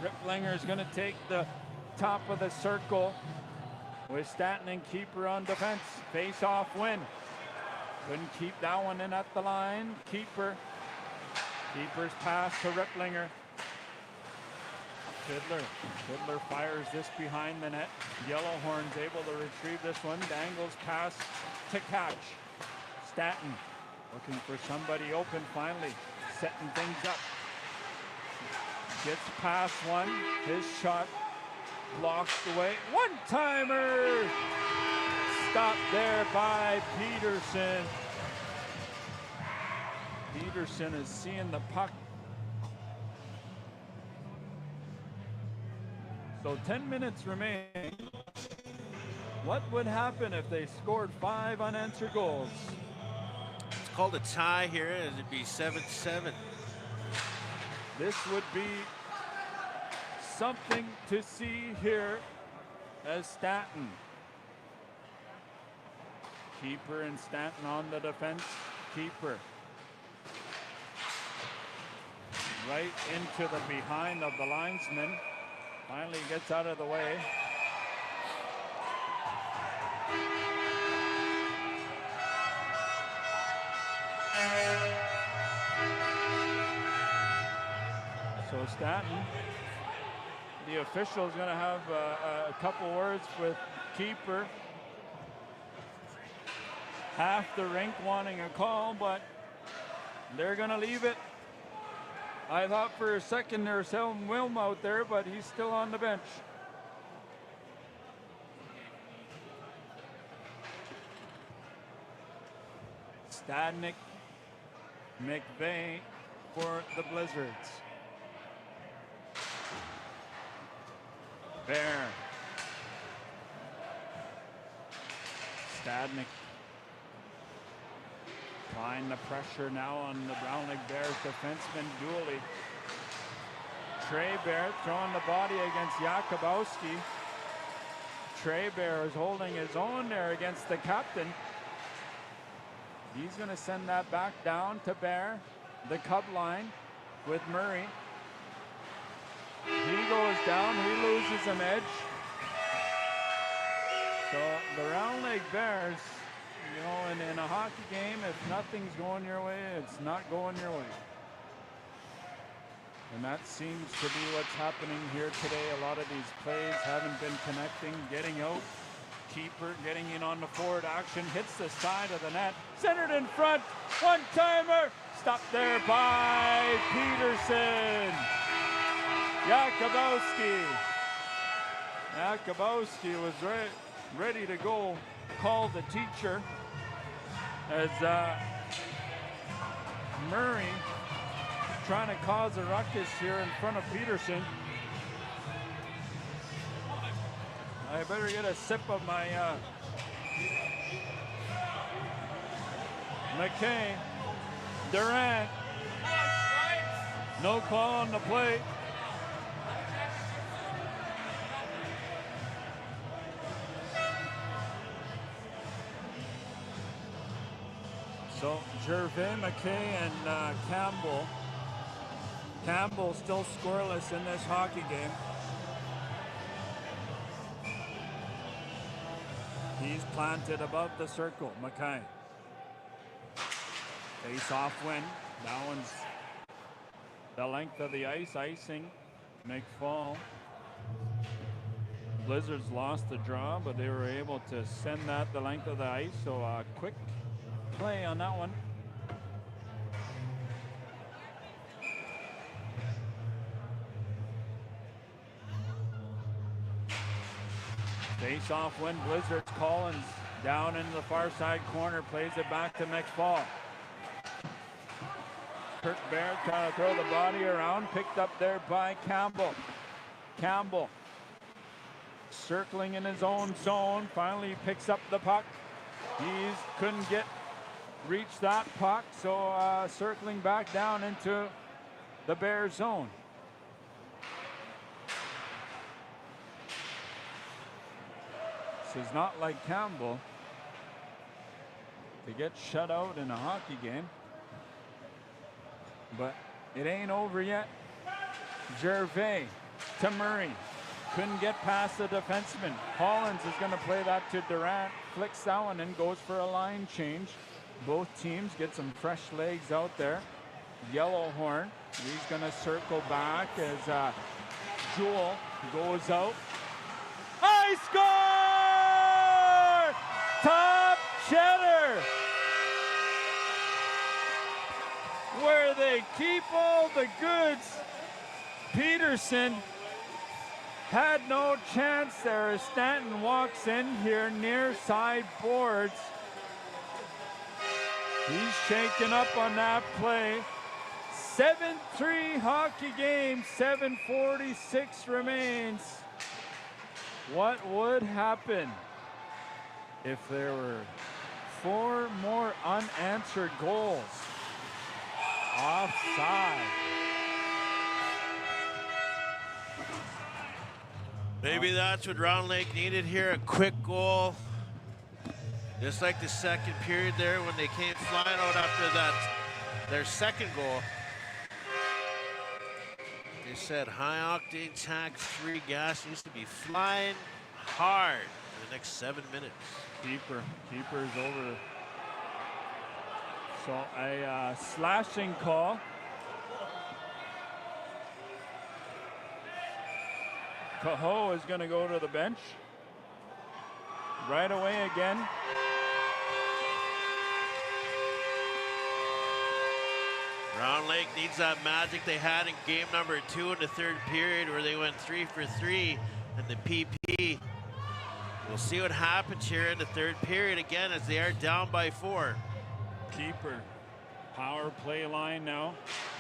Riplinger is going to take the top of the circle with Stanton and Keeper on defense. Face-off win. Couldn't keep that one in at the line. Keeper's pass to Riplinger. Fiddler fires this behind the net. Yellowhorn's able to retrieve this one. Dangles pass to catch. Stanton looking for somebody open finally. Setting things up. Gets past one. His shot blocked away. One-timer! Stopped there by Peterson. Peterson is seeing the puck. So 10 minutes remain. What would happen if they scored 5 unanswered goals? It's called a tie here. It'd be 7-7. This would be something to see here as Stanton. Keeper and Stanton on the defense. Keeper right into the behind of the linesman. Finally gets out of the way. So Stanton, the official, is going to have a couple words with Keeper. Half the rink wanting a call, but they're going to leave it. I thought for a second there was Selm Wilm out there, but he's still on the bench. Stadnik, McVeigh for the Blizzards. Bear. Stadnik. Applying the pressure now on the Roundlake Bears defenseman Dooley. Trey Bear throwing the body against Jakubowski. Trey Bear is holding his own there against the captain. He's going to send that back down to Bear, the Cub line with Murray. He goes down, he loses an edge. So the Roundlake Bears, you know, in a hockey game, if nothing's going your way, it's not going your way. And that seems to be what's happening here today. A lot of these plays haven't been connecting, getting out. Keeper getting in on the forward action, hits the side of the net, centered in front, one-timer, stopped there by Peterson. Jakubowski. Jakubowski was ready to go, call the teacher, as Murray trying to cause a ruckus here in front of Peterson. I better get a sip of my McKay. Durant. No call on the play. So Gervais, McKay, and Campbell. Campbell still scoreless in this hockey game. He's planted above the circle, McKay. Face-off win. That one's the length of the ice, icing McFall. Blizzards lost the draw, but they were able to send that the length of the ice, so a quick play on that one. Face-off win, Blizzards. Collins down into the far side corner, plays it back to McFall. Kirk Bear trying to throw the body around, picked up there by Campbell. Campbell circling in his own zone, finally picks up the puck. He couldn't reach that puck, so circling back down into the Bear zone. is not like Campbell to get shut out in a hockey game. But it ain't over yet. Gervais to Murray. Couldn't get past the defenseman. Hollins is going to play that to Durant. Flicks that one and goes for a line change. Both teams get some fresh legs out there. Yellowhorn, he's going to circle back as Jewell goes out. I score! Top Cheddar! Where they keep all the goods. Peterson had no chance there as Stanton walks in here near side boards. He's shaken up on that play. 7-3 hockey game, 7:46 remains. What would happen if there were 4 more unanswered goals? Offside. Maybe that's what Roundlake needed here, a quick goal. Just like the second period there when they came flying out after that, their second goal. They said high octane tax-free gas needs to be flying hard for the next 7 minutes. Keeper's over. So a slashing call. Cahoe is going to go to the bench. Right away again. Roundlake needs that magic they had in game number 2 in the third period where they went 3 for 3 in the PP. We'll see what happens here in the third period again as they are down by 4. Keeper. Power play line now.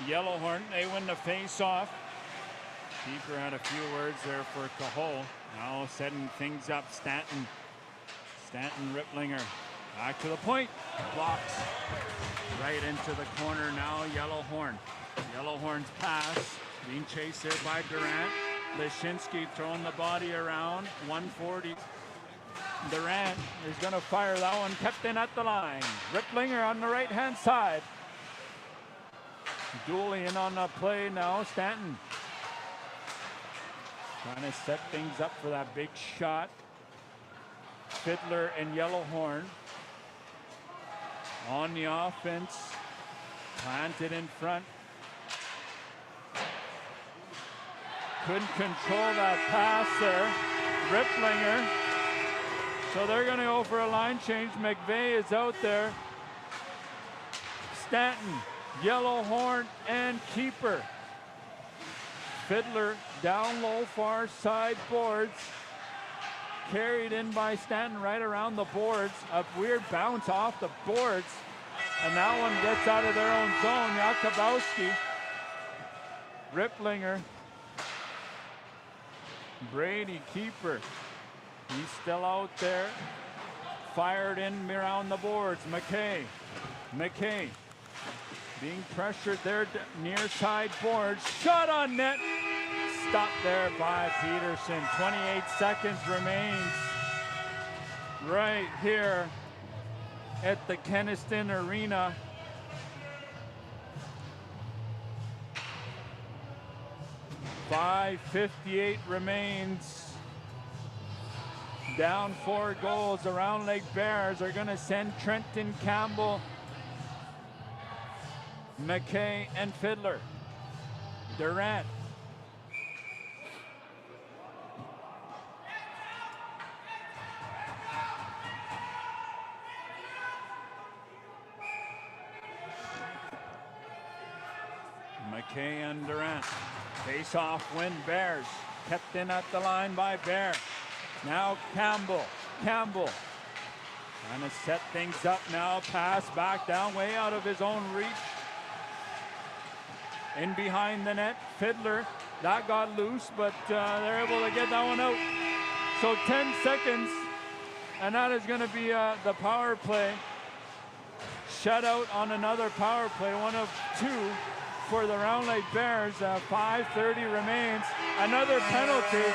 Yellowhorn, they win the face-off. Keeper had a few words there for Cahoe. Now setting things up. Stanton Ripplinger. Back to the point. Blocks. Right into the corner now. Yellowhorn's pass. Being chased there by Durant. Leshinsky throwing the body around. 140. Durant is going to fire that one. Kept in at the line. Ripplinger on the right-hand side. Dooley in on the play now. Stanton. Trying to set things up for that big shot. Fiddler and Yellowhorn on the offense. Planted in front. Couldn't control that pass there. Ripplinger. So they're going to go for a line change. McVeigh is out there. Stanton, Yellowhorn, and Keeper. Fiddler down low far side boards. Carried in by Stanton right around the boards. A weird bounce off the boards. And that one gets out of their own zone. Jakubowski. Ripplinger. Brady Keeper. He's still out there. Fired in around the boards. McKay. Being pressured there near side boards. Shot on net. Stopped there by Peterson. 28 seconds remains. Right here at the Kenaston Arena. .558 remains. Down 4 goals. The Roundlake Bears are going to send Trenton Campbell, McKay, and Fiddler. Durant. McKay and Durant. Face-off win, Bears. Kept in at the line by Bear. Now Campbell. Trying to set things up now. Pass back down, way out of his own reach. In behind the net, Fiddler. That got loose, but they're able to get that one out. So 10 seconds, and that is going to be the power play. Shutout on another power play, one of 2 for the Roundlake Bears. 5:30 remains. Another penalty.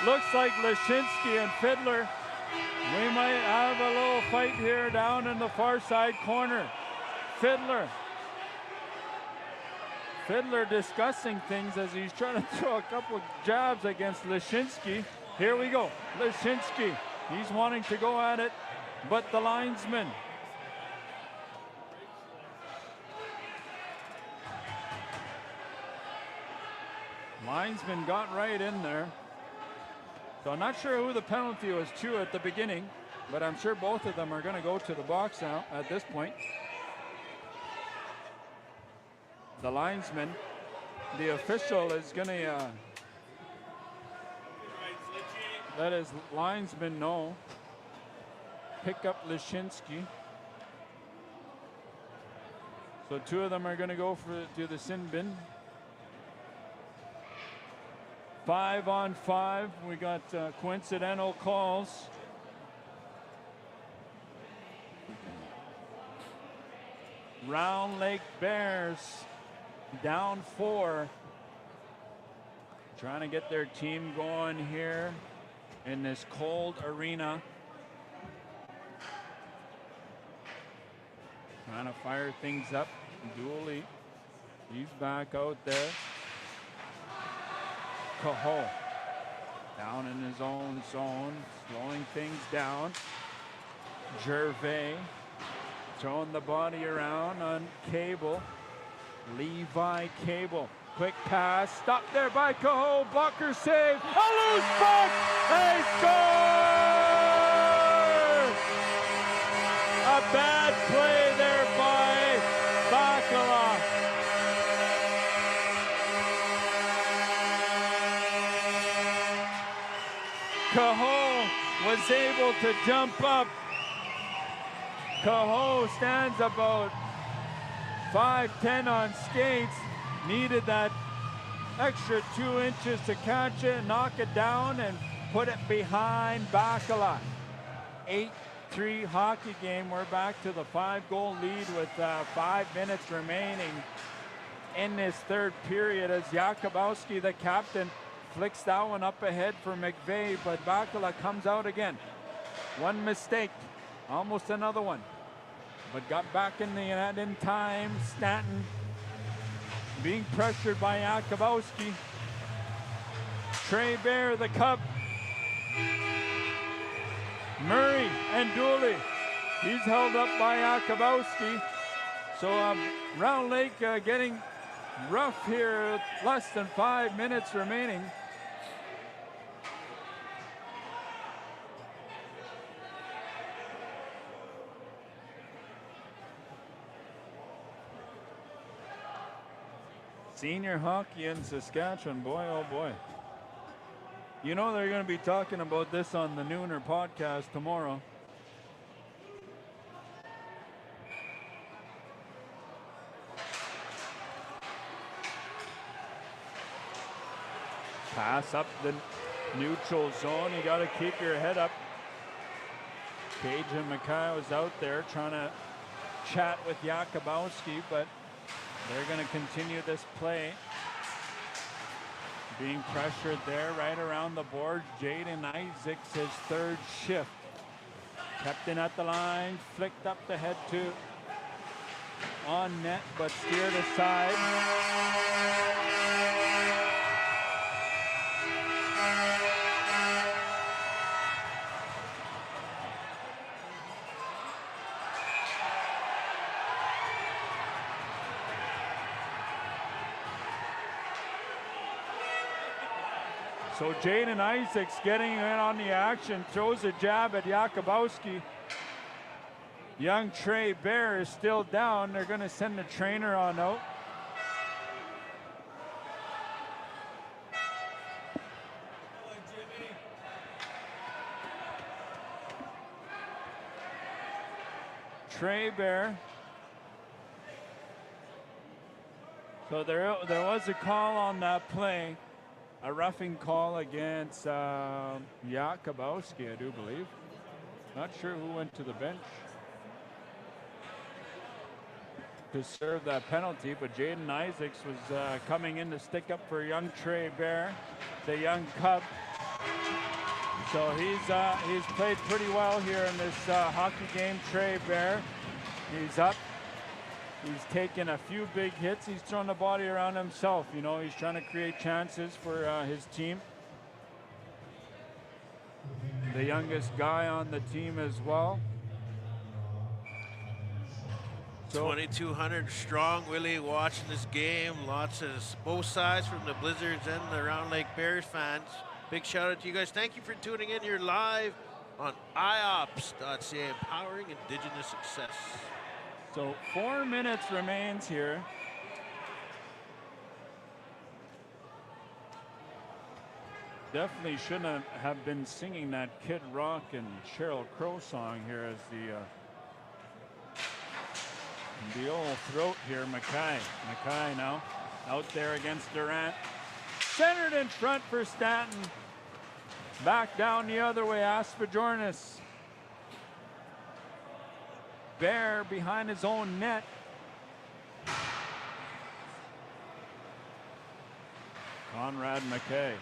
Looks like Lashinsky and Fiddler. We might have a little fight here down in the far side corner. Fiddler discussing things as he's trying to throw a couple jabs against Lashinsky. Here we go. Lashinsky, he's wanting to go at it, but the linesman. Linesman got right in there. So I'm not sure who the penalty was to at the beginning, but I'm sure both of them are going to go to the box now at this point. The linesman, the official is going to let his linesman know. Pick up Lashinsky. So two of them are going to go to the sin bin. 5-on-5. We got coincidental calls. Roundlake Bears down 4. Trying to get their team going here in this cold arena. Trying to fire things up. Dooley, he's back out there. Cahoe down in his own zone, slowing things down. Gervais throwing the body around on Cable. Levi Cable, quick pass, stopped there by Cahoe. Blocker save, a loose puck, they score! A bad play there by Bakala. Cahoe was able to jump up. Cahoe stands about 5'10" on skates. Needed that extra 2 inches to catch it, knock it down, and put it behind Bakala. 8-3 hockey game. We're back to the 5-goal lead with 5 minutes remaining in this third period as Jakubowski, the captain, flicks that one up ahead for McVeigh, but Bakala comes out again. One mistake, almost another one, but got back in the net in time. Stanton being pressured by Jakubowski. Trey Bear, the Cub. Murray and Dooley, he's held up by Jakubowski. So Roundlake getting rough here, less than 5 minutes remaining. Senior hockey in Saskatchewan, boy, oh boy. You know they're going to be talking about this on the Nooner podcast tomorrow. Pass up the neutral zone. You got to keep your head up. Cage and Mackay was out there trying to chat with Jakubowski, but they're going to continue this play. Being pressured there right around the board. Jaden Isaacs, his third shift. Kept in at the line, flicked up the head to on net, but steered aside. So Jaden Isaacs getting in on the action, throws a jab at Jakubowski. Young Trey Bear is still down. They're going to send the trainer on out. Trey Bear. So there was a call on that play. A roughing call against Jakubowski, I do believe. Not sure who went to the bench to serve that penalty, but Jaden Isaacs was coming in to stick up for young Trey Bear, the young Cub. So he's played pretty well here in this hockey game. Trey Bear, he's up. He's taken a few big hits. He's thrown the body around himself. You know, he's trying to create chances for his team. The youngest guy on the team as well. So 2,200 strong. Willie watching this game. Lots of both sides from the Blizzards and the Roundlake Bears fans. Big shout out to you guys. Thank you for tuning in. You're live on IOPS.ca, empowering Indigenous success. So 4 minutes remains here. Definitely shouldn't have been singing that Kid Rock and Sheryl Crow song here as the old throat here. Mackay now out there against Durant. Centered in front for Stanton. Back down the other way, Asperjornis. Bear behind his own net. Conrad McKay.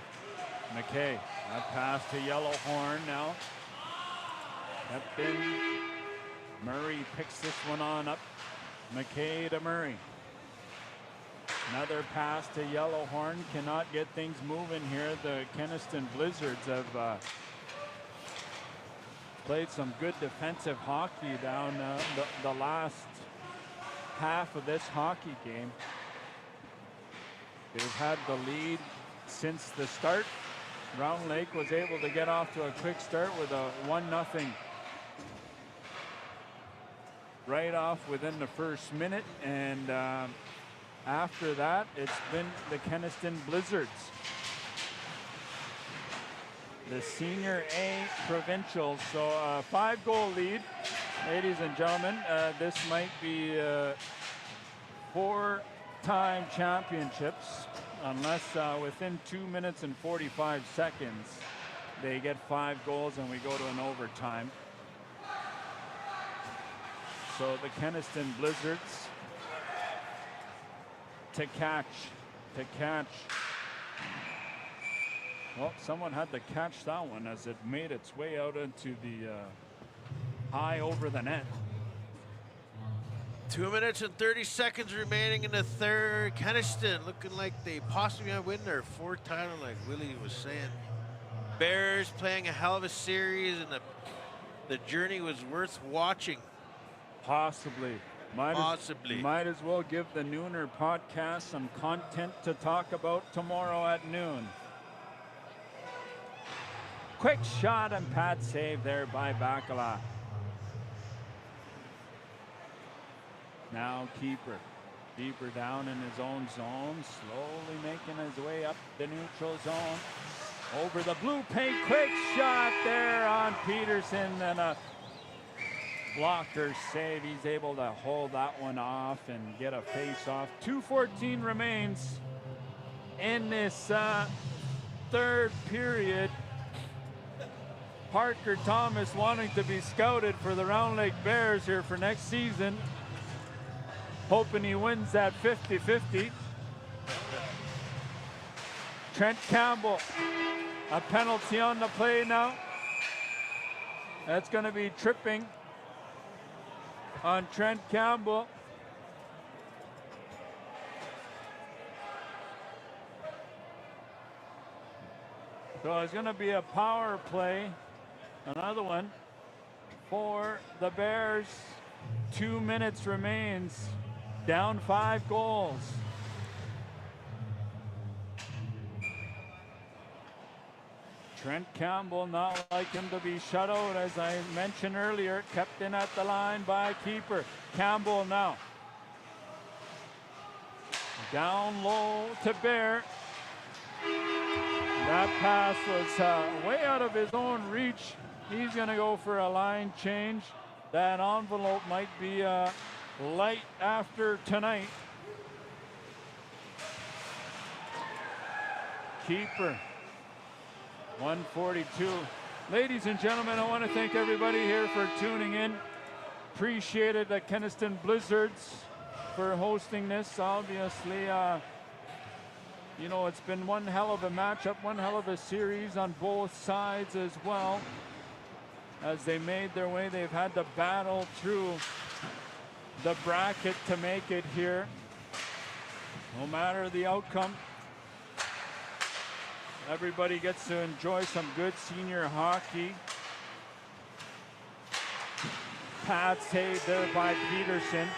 That pass to Yellowhorn now. Kept in. Murray picks this one on up. McKay to Murray. Another pass to Yellowhorn. Cannot get things moving here. The Kenaston Blizzards have played some good defensive hockey down the last half of this hockey game. They've had the lead since the start. Roundlake was able to get off to a quick start with a 1-0 right off within the first minute, and after that it's been the Kenaston Blizzards. The Senior A Provincial. So a 5-goal lead, ladies and gentlemen. This might be 4-time championships, unless within 2 minutes and 45 seconds they get 5 goals and we go to an overtime. So the Kenaston Blizzards to catch. Well, someone had to catch that one as it made its way out into the high over the net. 2 minutes and 30 seconds remaining in the third. Kenaston looking like they possibly might win their 4th title, like Willie was saying. Bears playing a hell of a series, and the journey was worth watching. Possibly. Might as well give the Nooner podcast some content to talk about tomorrow at noon. Quick shot and pad save there by Bacala. Now Keeper down in his own zone, slowly making his way up the neutral zone. Over the blue paint, quick shot there on Peterson, and a blocker save. He's able to hold that one off and get a face off. 2:14 remains in this third period. Parker Thomas wanting to be scouted for the Roundlake Bears here for next season. Hoping he wins that 50-50. Trent Campbell, a penalty on the play now. That's going to be tripping on Trent Campbell. So it's going to be a power play. Another one for the Bears. 2 minutes remains. Down 5 goals. Trent Campbell not like him to be shut out, as I mentioned earlier. Kept in at the line by Keeper. Campbell now. Down low to Bear. That pass was way out of his own reach. He's going to go for a line change. That envelope might be light after tonight. Keeper. 142. Ladies and gentlemen, I want to thank everybody here for tuning in. Appreciated the Kenaston Blizzards for hosting this. Obviously, You know, it's been one hell of a matchup, one hell of a series on both sides as well. As they made their way, they've had to battle through the bracket to make it here. No matter the outcome, everybody gets to enjoy some good senior hockey. Pass saved there by Peterson.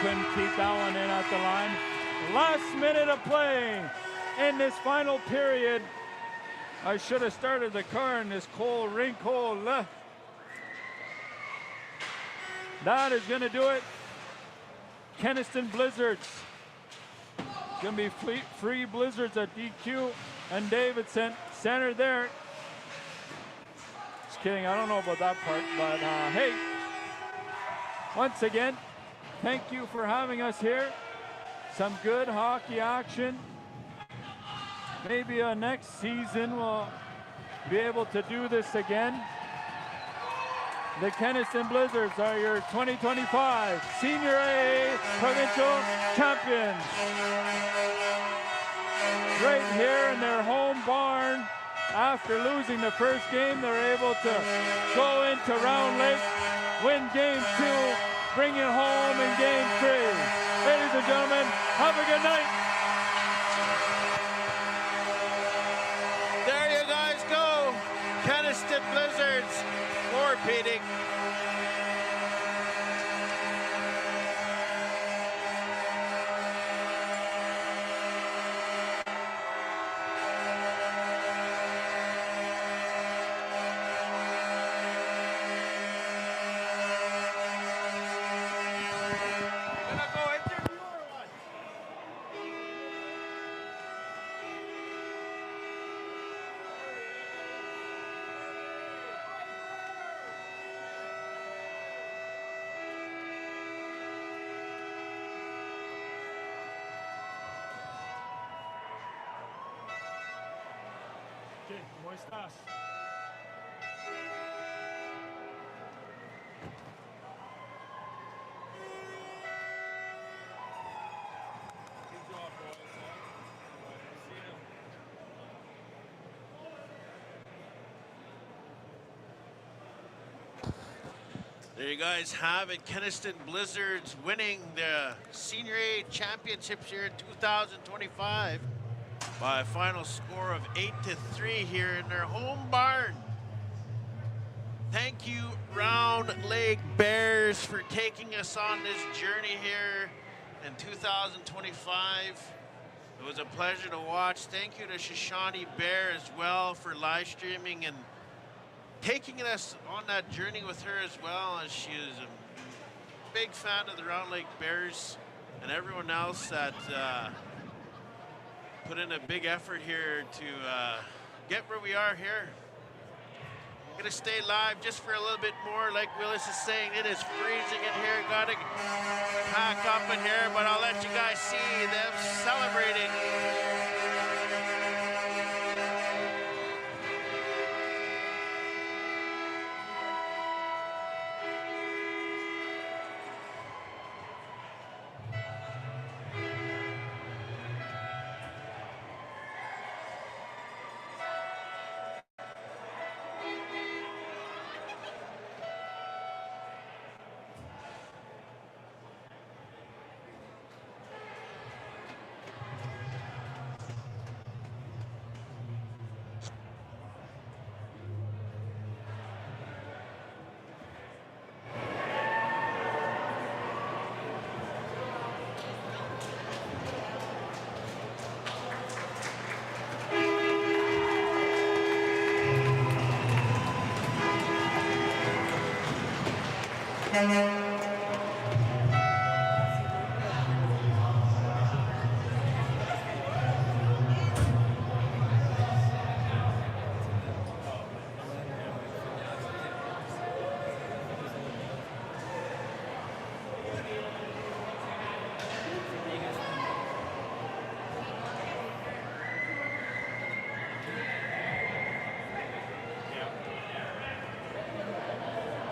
Couldn't keep that one in at the line. Last minute of play in this final period. I should have started the car in this cold, rain cold. That is going to do it. Kenaston Blizzards. Going to be free Blizzards at DQ and Davidson. Center there. Just kidding, I don't know about that part, but hey, once again, thank you for having us here. Some good hockey action. Maybe next season we'll be able to do this again. The Kenaston Blizzards are your 2025 Senior A Provincial Champions. Right here in their home barn. After losing the first game, they're able to go into Roundlake, win game 2, bring it home in game 3. Ladies and gentlemen, have a good night. There you guys go. Kenaston Blizzards four-peating. ¿Cómo estás? There you guys have it. Kenaston Blizzards winning the Senior A Championships here in 2025 by a final score of 8-3 here in their home barn. Thank you, Roundlake Bears, for taking us on this journey here in 2025. It was a pleasure to watch. Thank you to Shoshani Bear as well for live streaming and taking us on that journey with her as well, as she is a big fan of the Roundlake Bears and everyone else that put in a big effort here to get where we are here. I'm gonna stay live just for a little bit more. Like Willis is saying, it is freezing in here. Gotta pack up in here, but I'll let you guys see them celebrating.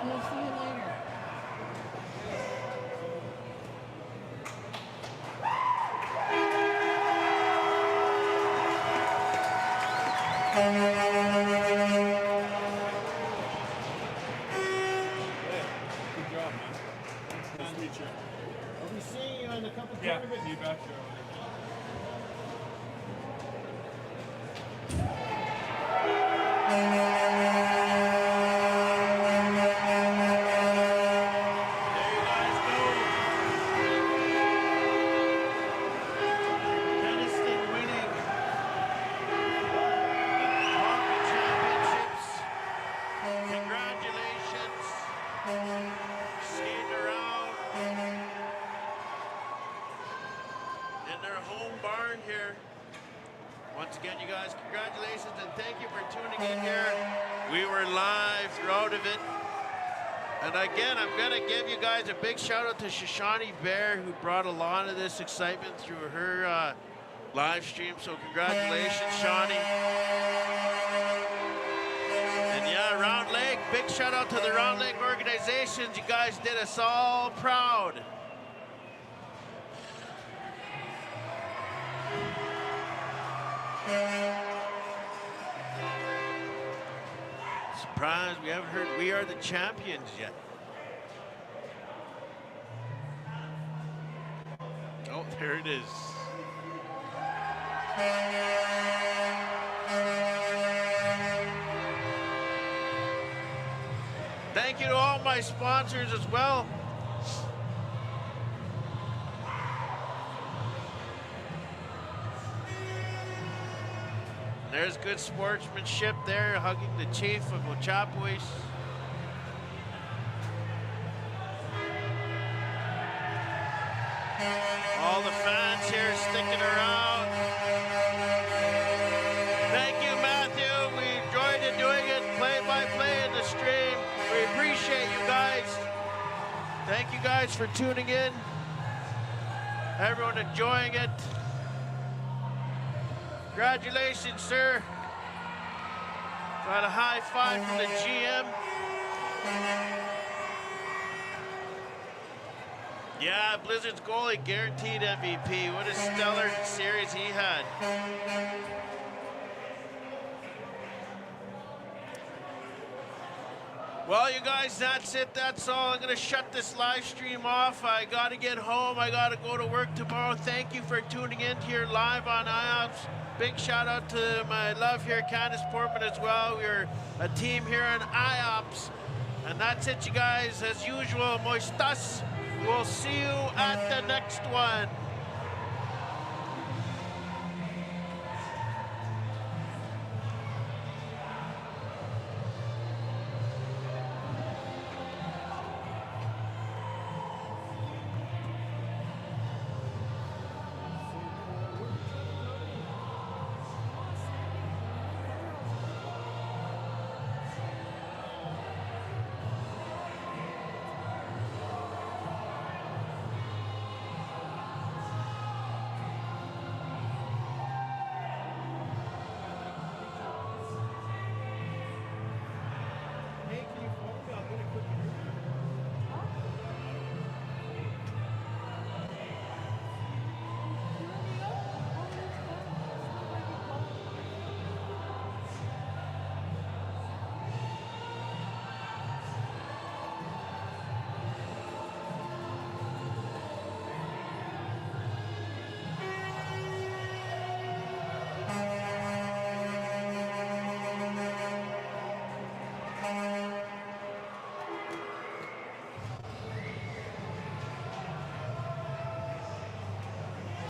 We'll see you later. meet you. I'll be seeing you in the couple tournament. You betcha. Kenaston winning the Hockey Championships. Congratulations. Skating around in their home barn here. Once again, you guys, congratulations and thank you for tuning in here. We were live throughout of it. And again, I'm going to give you guys a big shout out to Shoshani Bear, who brought a lot of this excitement through her live stream. So congratulations, Shawnee. And yeah, Roundlake, big shout out to the Roundlake organizations. You guys did us all proud. Surprise, we haven't heard "We Are the Champions" yet. Oh, there it is. Thank you to all my sponsors as well. There's good sportsmanship there, hugging the chief of Ochapois. All the fans here sticking around. Thank you, Matthew. We enjoyed it doing it play-by-play in the stream. We appreciate you guys. Thank you guys for tuning in. Everyone enjoying it. Congratulations, sir. Got a high five from the GM. Yeah, Blizzard's goalie, guaranteed MVP. What a stellar series he had. Well, you guys, that's it. That's all. I'm going to shut this live stream off. I got to get home. I got to go to work tomorrow. Thank you for tuning in here live on IOPS. Big shout out to my love here, Candace Portman, as well. We're a team here on IOPS. And that's it, you guys. As usual, Moistas. We'll see you at the next one.